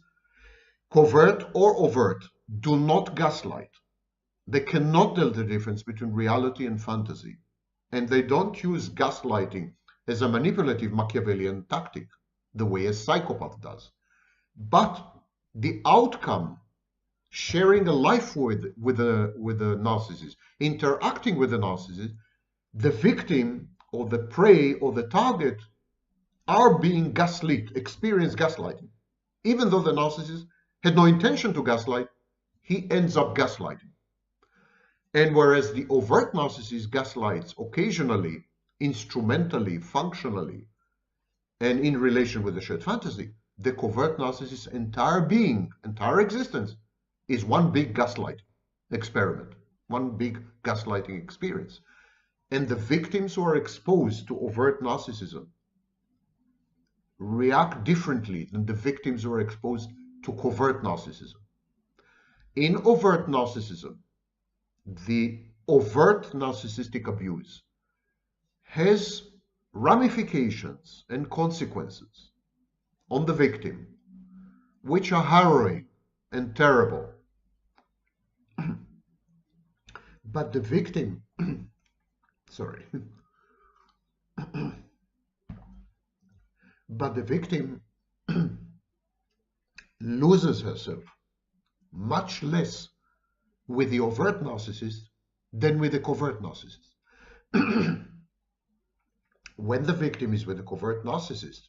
covert or overt, do not gaslight. They cannot tell the difference between reality and fantasy. And they don't use gaslighting as a manipulative Machiavellian tactic, the way a psychopath does. But the outcome, sharing a life with a narcissist, interacting with the narcissist, the victim or the prey or the target are being gaslit, experience gaslighting. Even though the narcissist had no intention to gaslight, he ends up gaslighting. And whereas the overt narcissist gaslights occasionally, instrumentally, functionally, and in relation with the shared fantasy, the covert narcissist's entire being, entire existence, is one big gaslight experiment, one big gaslighting experience. And the victims who are exposed to overt narcissism react differently than the victims who are exposed to covert narcissism. In overt narcissism, the overt narcissistic abuse has ramifications and consequences on the victim, which are harrowing and terrible. But the victim, sorry, but the victim loses herself much less with the overt narcissist than with the covert narcissist. When the victim is with a covert narcissist,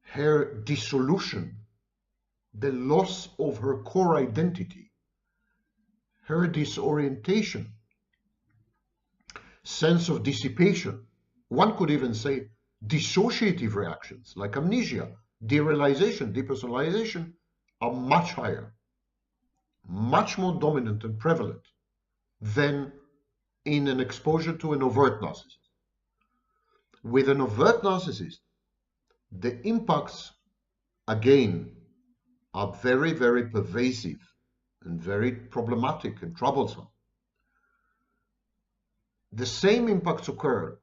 her dissolution the loss of her core identity, her disorientation, sense of dissipation. One could even say dissociative reactions like amnesia, derealization, depersonalization are much higher, much more dominant and prevalent than in an exposure to an overt narcissist. With an overt narcissist, the impacts, again, are very, very pervasive and very problematic and troublesome. The same impacts occur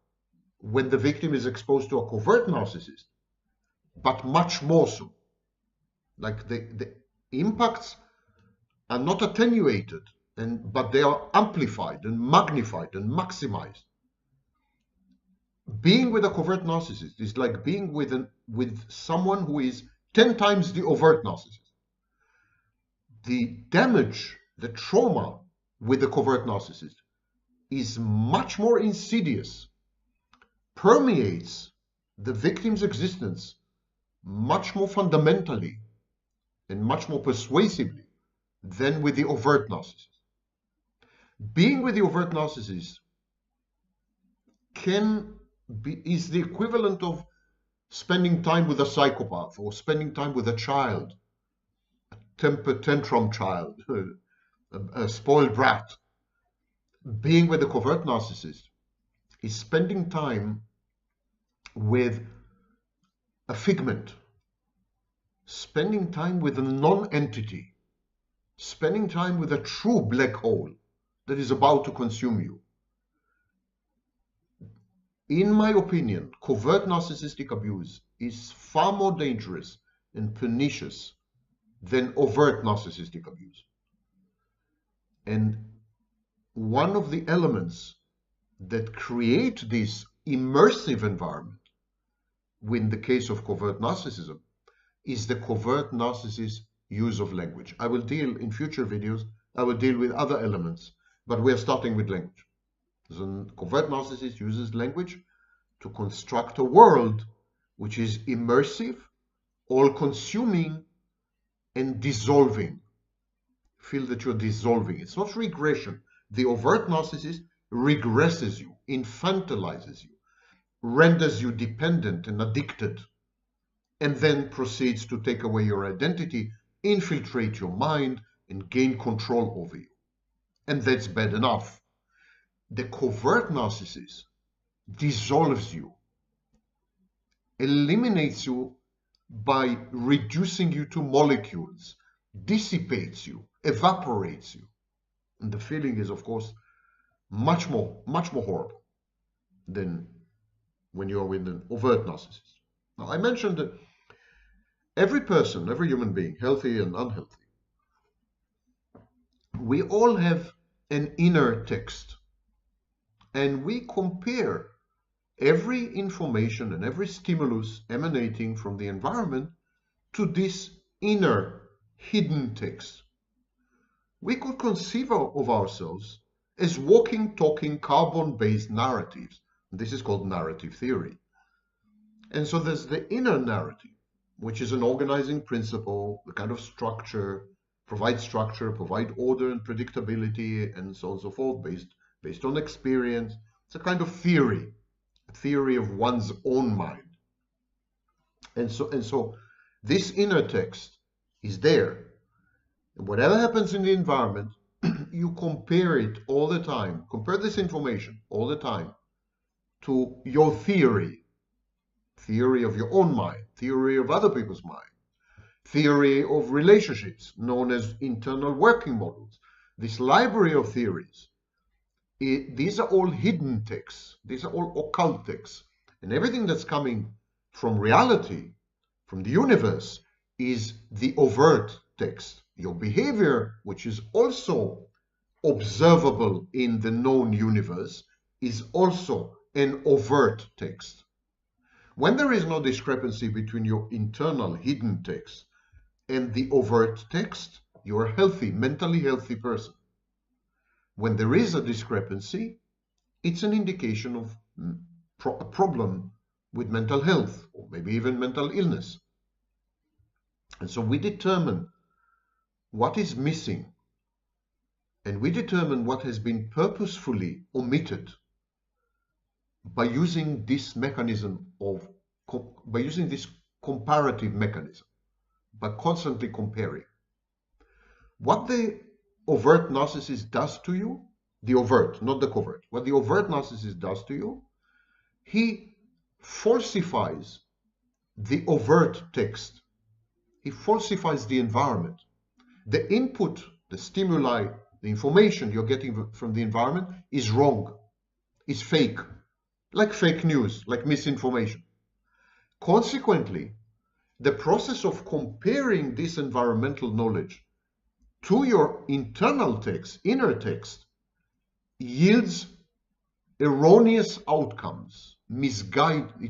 when the victim is exposed to a covert narcissist, but much more so. Like the impacts are not attenuated, but they are amplified and magnified and maximized. Being with a covert narcissist is like being with someone who is 10 times the overt narcissist. The damage, the trauma with the covert narcissist is much more insidious, permeates the victim's existence much more fundamentally and much more persuasively than with the overt narcissist. Being with the overt narcissist is the equivalent of spending time with a psychopath or spending time with a child, a temper tantrum child, a spoiled brat. Being with a covert narcissist is spending time with a figment, spending time with a non-entity, spending time with a true black hole that is about to consume you. In my opinion, covert narcissistic abuse is far more dangerous and pernicious than overt narcissistic abuse. And one of the elements that create this immersive environment, in the case of covert narcissism, is the covert narcissist use of language. I will deal in future videos, I will deal with other elements, but we are starting with language. The covert narcissist uses language to construct a world which is immersive, all-consuming, and dissolving. Feel that you're dissolving. It's not regression. The overt narcissist regresses you, infantilizes you, renders you dependent and addicted, and then proceeds to take away your identity, infiltrate your mind, and gain control over you. And that's bad enough. The covert narcissist dissolves you, eliminates you by reducing you to molecules, dissipates you, evaporates you. And the feeling is, of course, much more horrible than when you are with an overt narcissist. Now, I mentioned that every person, every human being, healthy and unhealthy, we all have an inner text, and we compare every information and every stimulus emanating from the environment to this inner hidden text. We could conceive of ourselves as walking, talking, carbon-based narratives. This is called narrative theory. And so there's the inner narrative, which is an organizing principle, the kind of structure, provide order and predictability, and so on and so forth, based on experience. It's a kind of theory, a theory of one's own mind. And so this inner text is there. And whatever happens in the environment, you compare it all the time, compare this information all the time to your theory of your own mind, theory of other people's mind, theory of relationships known as internal working models. This library of theories, these are all hidden texts, these are all occult texts, and everything that's coming from reality, from the universe, is the overt text. Your behavior, which is also observable in the known universe, is also an overt text. When there is no discrepancy between your internal hidden text and the overt text, you're a healthy, mentally healthy person. When there is a discrepancy, it's an indication of a problem with mental health, or maybe even mental illness. And so we determine what is missing, and we determine what has been purposefully omitted by using this mechanism by using this comparative mechanism, by constantly comparing. What the overt narcissist does to you, the overt, not the covert, what the overt narcissist does to you, he falsifies the overt text. He falsifies the environment. The input, the stimuli, the information you're getting from the environment is wrong, is fake, like fake news, like misinformation. Consequently, the process of comparing this environmental knowledge to your internal text, inner text, yields erroneous outcomes. It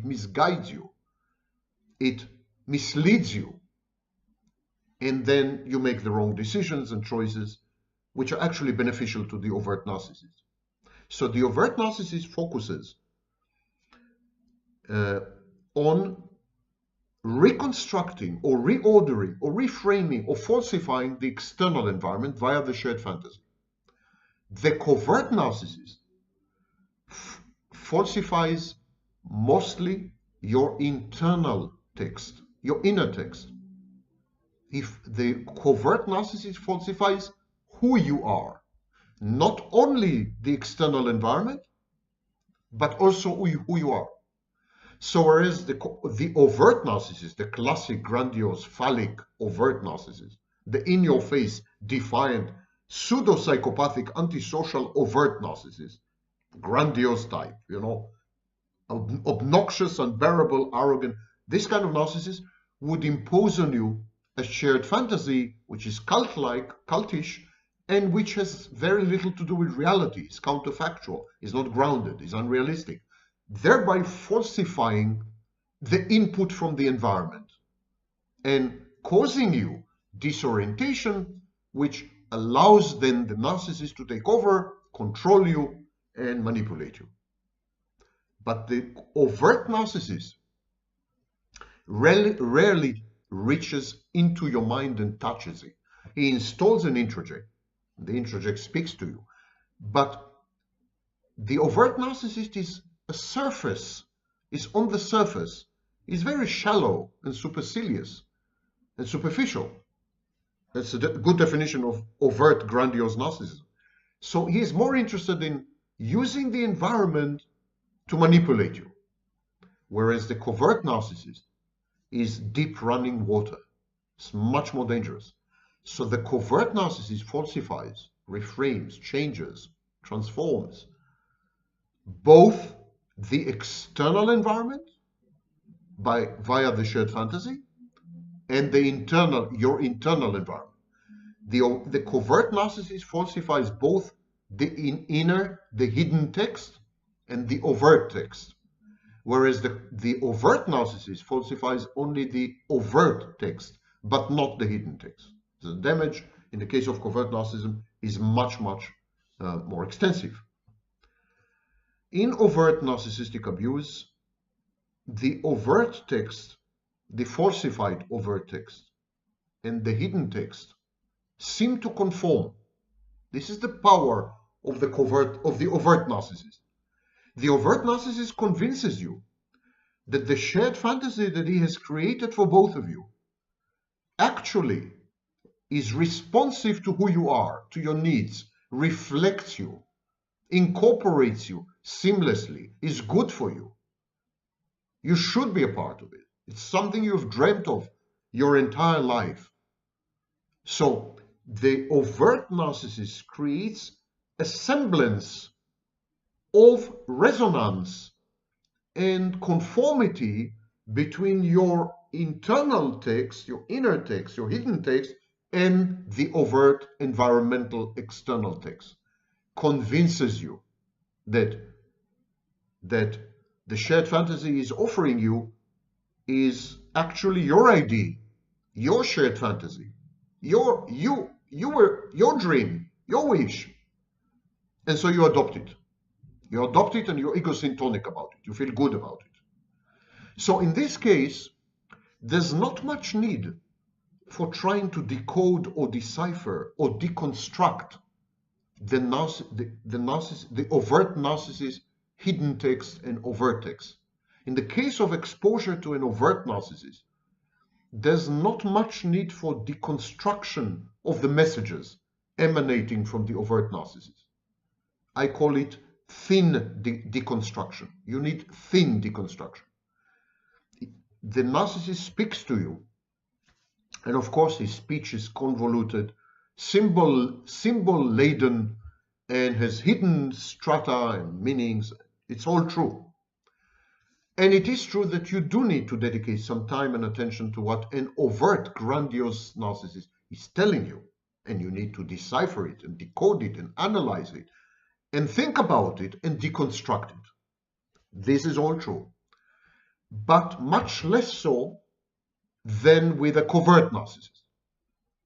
misguides you. It misleads you. And then you make the wrong decisions and choices, which are actually beneficial to the overt narcissist. So the overt narcissist focuses on reconstructing or reordering or reframing or falsifying the external environment via the shared fantasy. The covert narcissist falsifies mostly your internal text, your inner text. If the covert narcissist falsifies who you are, not only the external environment, but also who you are. So whereas the overt narcissist, the classic, grandiose, phallic, overt narcissist, the in-your-face, defiant, pseudo-psychopathic, antisocial, overt narcissist, grandiose type, you know, obnoxious, unbearable, arrogant, this kind of narcissist would impose on you a shared fantasy which is cult-like, cultish, and which has very little to do with reality, is counterfactual, is not grounded, is unrealistic, thereby falsifying the input from the environment and causing you disorientation, which allows then the narcissist to take over, control you, and manipulate you. But the overt narcissist rarely reaches into your mind and touches it. He installs an introject. The introject speaks to you. But the overt narcissist is a surface, is on the surface, is very shallow and supercilious and superficial. That's a good definition of overt grandiose narcissism. So he is more interested in using the environment to manipulate you, whereas the covert narcissist is deep running water. It's much more dangerous. So the covert narcissist falsifies, reframes, changes, transforms both the external environment via the shared fantasy and your internal environment. The covert narcissist falsifies both the inner, the hidden text, and the overt text, whereas the overt narcissist falsifies only the overt text, but not the hidden text. The damage in the case of covert narcissism is much, much more extensive. In overt narcissistic abuse, the overt text, the falsified overt text, and the hidden text seem to conform. This is the power of the overt narcissist. The overt narcissist convinces you that the shared fantasy that he has created for both of you actually is responsive to who you are, to your needs, reflects you, incorporates you seamlessly, is good for you. You should be a part of it. It's something you've dreamt of your entire life. So the overt narcissist creates a semblance of resonance and conformity between your internal text, your inner text, your hidden text, and the overt environmental external text. Convinces you that the shared fantasy is offering you is actually your idea, your shared fantasy, your dream, your wish. And so you adopt it. You adopt it and you're egocentric about it. You feel good about it. So in this case, there's not much need for trying to decode or decipher or deconstruct the overt narcissist, hidden text, and overt text. In the case of exposure to an overt narcissist, there's not much need for deconstruction of the messages emanating from the overt narcissist. I call it thin deconstruction. You need thin deconstruction. The narcissist speaks to you, and of course his speech is convoluted, symbol-laden, and has hidden strata and meanings. It's all true. And it is true that you do need to dedicate some time and attention to what an overt, grandiose narcissist is telling you. And you need to decipher it and decode it and analyze it and think about it and deconstruct it. This is all true. But much less so than with a covert narcissist.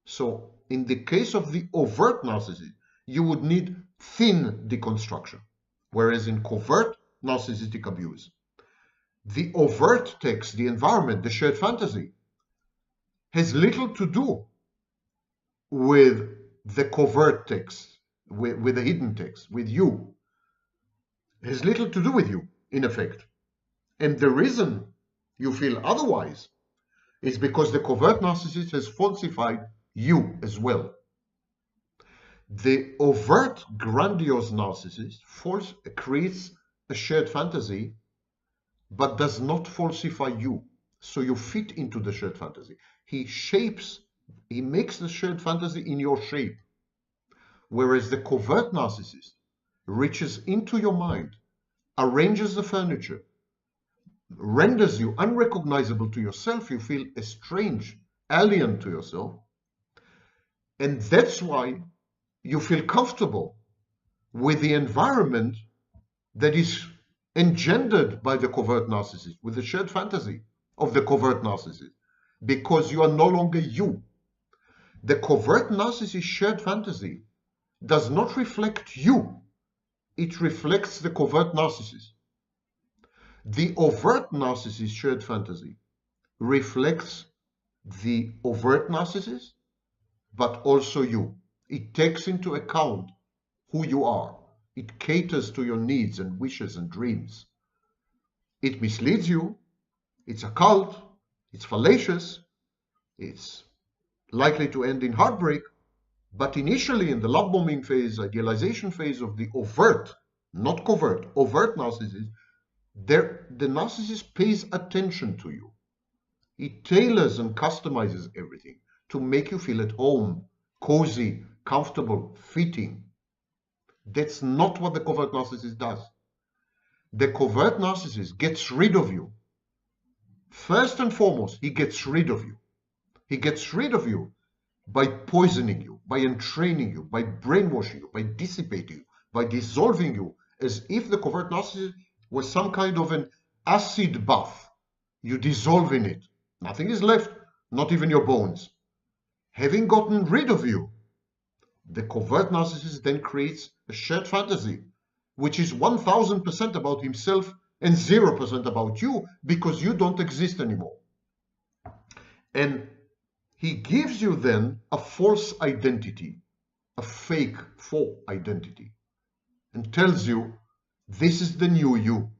So in the case of the overt narcissist, you would need thin deconstruction, whereas in covert narcissistic abuse, the overt text, the environment, the shared fantasy, has little to do with the covert text, with the hidden text, with you. It has little to do with you, in effect. And the reason you feel otherwise is because the covert narcissist has falsified you as well. The overt, grandiose narcissist creates a shared fantasy, but does not falsify you. So you fit into the shared fantasy. He makes the shared fantasy in your shape. Whereas the covert narcissist reaches into your mind, arranges the furniture, renders you unrecognizable to yourself. You feel estranged, alien to yourself. And that's why you feel comfortable with the environment that is engendered by the covert narcissist, with the shared fantasy of the covert narcissist, because you are no longer you. The covert narcissist shared fantasy does not reflect you. It reflects the covert narcissist. The overt narcissist shared fantasy reflects the overt narcissist, but also you. It takes into account who you are. It caters to your needs and wishes and dreams. It misleads you. It's a cult. It's fallacious. It's likely to end in heartbreak. But initially, in the love bombing phase, idealization phase of the overt, not covert, overt narcissist, the narcissist pays attention to you. It tailors and customizes everything to make you feel at home, cozy, comfortable, fitting. That's not what the covert narcissist does. The covert narcissist gets rid of you. First and foremost, he gets rid of you. He gets rid of you by poisoning you, by entraining you, by brainwashing you, by dissipating you, by dissolving you, as if the covert narcissist was some kind of an acid bath. You dissolve in it. Nothing is left, not even your bones. Having gotten rid of you, the covert narcissist then creates a shared fantasy, which is 1000% about himself and 0% about you, because you don't exist anymore. And he gives you then a false identity, a fake faux identity, and tells you, this is the new you.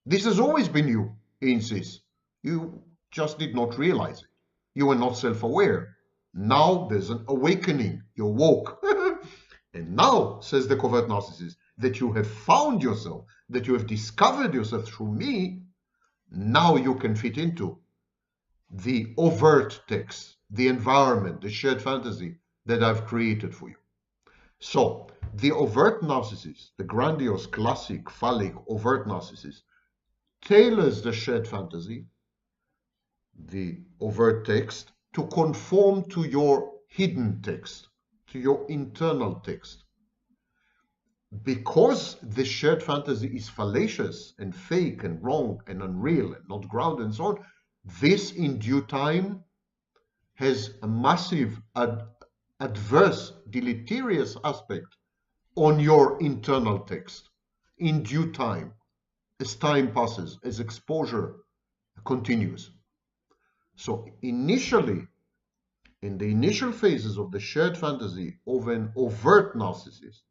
This has always been you, he insists. You just did not realize it. You were not self-aware. Now there's an awakening. You're woke. And now, says the covert narcissist, that you have found yourself, that you have discovered yourself through me, now you can fit into the overt text, the environment, the shared fantasy that I've created for you. So, the overt narcissist, the grandiose, classic, phallic, overt narcissist, tailors the shared fantasy, the overt text, to conform to your hidden text, to your internal text. Because the shared fantasy is fallacious and fake and wrong and unreal and not grounded and so on, this in due time has a massive adverse, deleterious aspect on your internal text in due time, as time passes, as exposure continues. So initially, In the initial phases of the shared fantasy of an overt narcissist,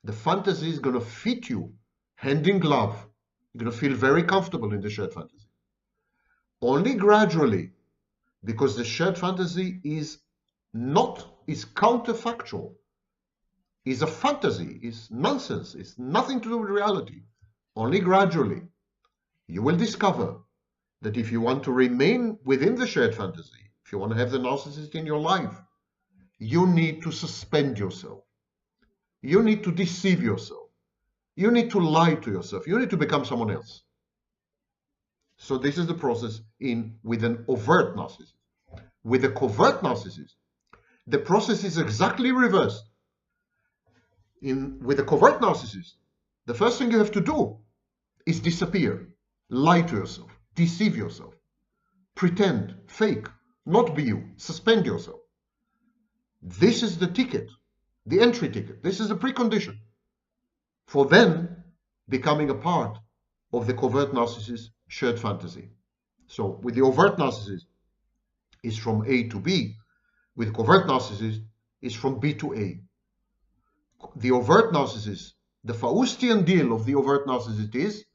the fantasy is going to fit you hand in glove. You're going to feel very comfortable in the shared fantasy. Only gradually, because the shared fantasy is counterfactual, is a fantasy, is nonsense, it's nothing to do with reality. Only gradually, you will discover that if you want to remain within the shared fantasy, if you want to have the narcissist in your life, you need to suspend yourself. You need to deceive yourself. You need to lie to yourself. You need to become someone else. So this is the process with an overt narcissist. With a covert narcissist, the process is exactly reversed. With a covert narcissist, the first thing you have to do is disappear, lie to yourself, deceive yourself, pretend, fake, not be you, suspend yourself. This is the ticket, the entry ticket. This is the precondition for then becoming a part of the covert narcissist shared fantasy. So with the overt narcissist, it's from A to B. With covert narcissist, it's from B to A. The overt narcissist, the Faustian deal of the overt narcissist is,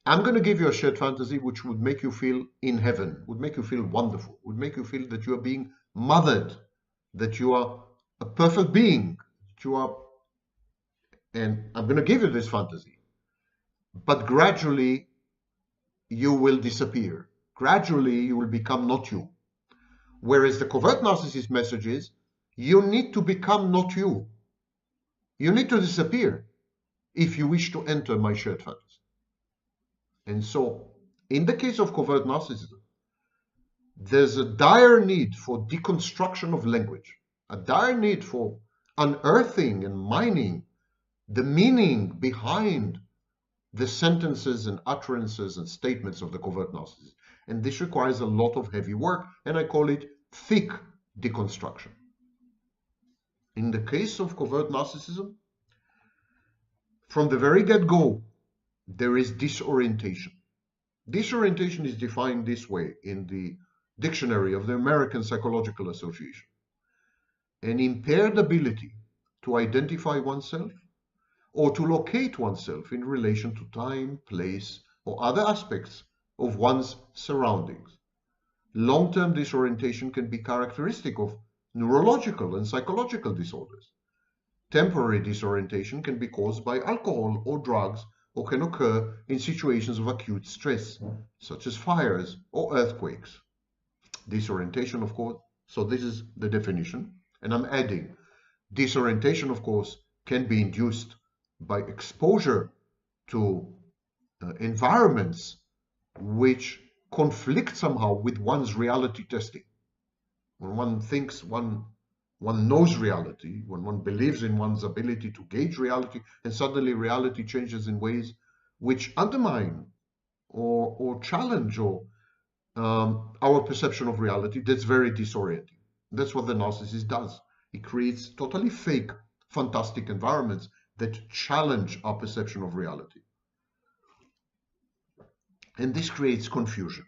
I'm going to give you a shared fantasy which would make you feel in heaven, would make you feel wonderful, would make you feel that you are being mothered, that you are a perfect being, that you are, and I'm going to give you this fantasy. But gradually, you will disappear. Gradually, you will become not you. Whereas the covert narcissist message is, you need to become not you. You need to disappear if you wish to enter my shared fantasy. And so, in the case of covert narcissism, there's a dire need for deconstruction of language, a dire need for unearthing and mining the meaning behind the sentences and utterances and statements of the covert narcissist. And this requires a lot of heavy work, and I call it thick deconstruction. In the case of covert narcissism, from the very get-go, there is disorientation. Disorientation is defined this way in the dictionary of the American Psychological Association: an impaired ability to identify oneself or to locate oneself in relation to time, place, or other aspects of one's surroundings. Long-term disorientation can be characteristic of neurological and psychological disorders. Temporary disorientation can be caused by alcohol or drugs, or can occur in situations of acute stress, such as fires or earthquakes. Disorientation, of course, so this is the definition, and I'm adding, disorientation, of course, can be induced by exposure to environments which conflict somehow with one's reality testing. When one thinks one knows reality, when one believes in one's ability to gauge reality, and suddenly reality changes in ways which undermine or challenge our perception of reality, that's very disorienting. That's what the narcissist does. He creates totally fake, fantastic environments that challenge our perception of reality. And this creates confusion.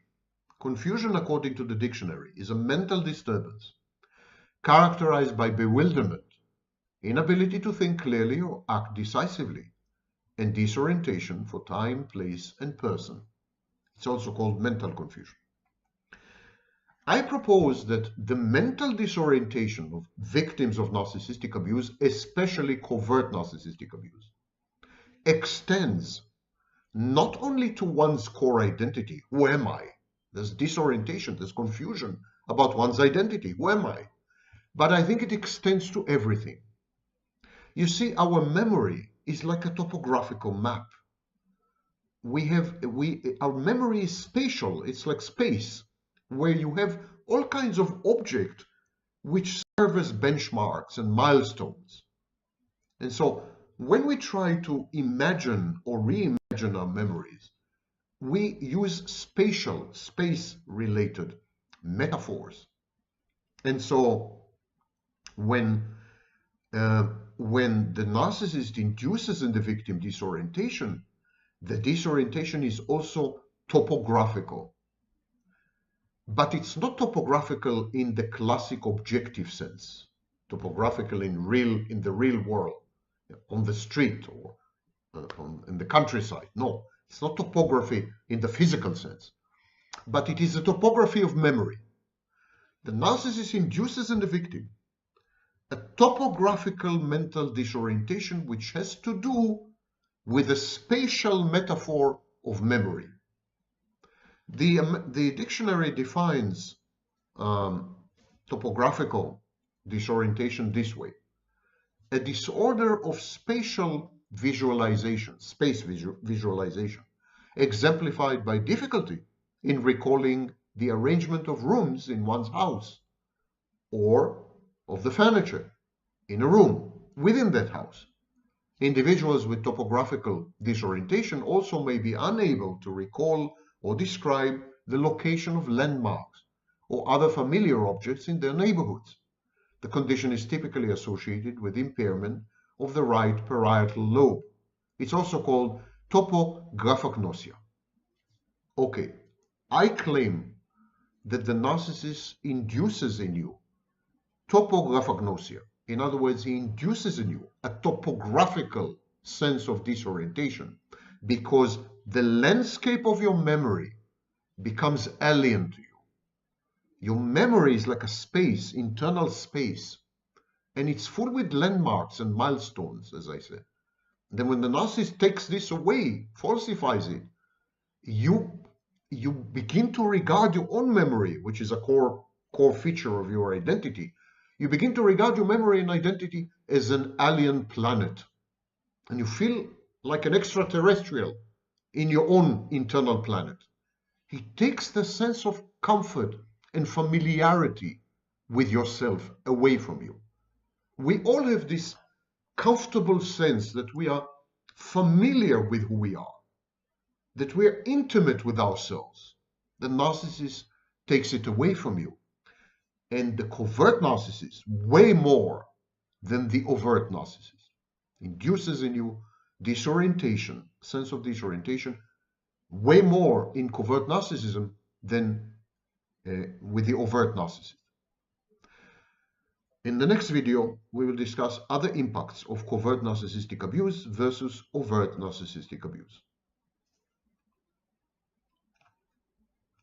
Confusion, according to the dictionary, is a mental disturbance characterized by bewilderment, inability to think clearly or act decisively, and disorientation for time, place, and person. It's also called mental confusion. I propose that the mental disorientation of victims of narcissistic abuse, especially covert narcissistic abuse, extends not only to one's core identity, who am I? There's disorientation, there's confusion about one's identity, who am I? But I think it extends to everything. You see, our memory is like a topographical map. Our memory is spatial, it's like space, where you have all kinds of objects which serve as benchmarks and milestones. And so when we try to imagine or reimagine our memories, we use spatial, space-related metaphors. And so when the narcissist induces in the victim disorientation, the disorientation is also topographical. but it's not topographical in the classic objective sense, topographical in the real world, on the street or in the countryside. No, it's not topography in the physical sense, but it is a topography of memory. The narcissist induces in the victim a topographical mental disorientation which has to do with a spatial metaphor of memory. The dictionary defines topographical disorientation this way: a disorder of spatial visualization, visualization, exemplified by difficulty in recalling the arrangement of rooms in one's house or of the furniture in a room within that house. Individuals with topographical disorientation also may be unable to recall or describe the location of landmarks or other familiar objects in their neighborhoods. The condition is typically associated with impairment of the right parietal lobe. It's also called topographognosia. Okay, I claim that the narcissist induces in you topographognosia. In other words, he induces in you a topographical sense of disorientation because the landscape of your memory becomes alien to you. Your memory is like a space, internal space, and it's full with landmarks and milestones, as I said. Then when the narcissist takes this away, falsifies it, you begin to regard your own memory, which is a core feature of your identity. You begin to regard your memory and identity as an alien planet, and you feel like an extraterrestrial in your own internal planet. He takes the sense of comfort and familiarity with yourself away from you. We all have this comfortable sense that we are familiar with who we are, that we are intimate with ourselves. The narcissist takes it away from you. And the covert narcissist, way more than the overt narcissist, induces in you disorientation, sense of disorientation, way more in covert narcissism than with the overt narcissist. In the next video, we will discuss other impacts of covert narcissistic abuse versus overt narcissistic abuse.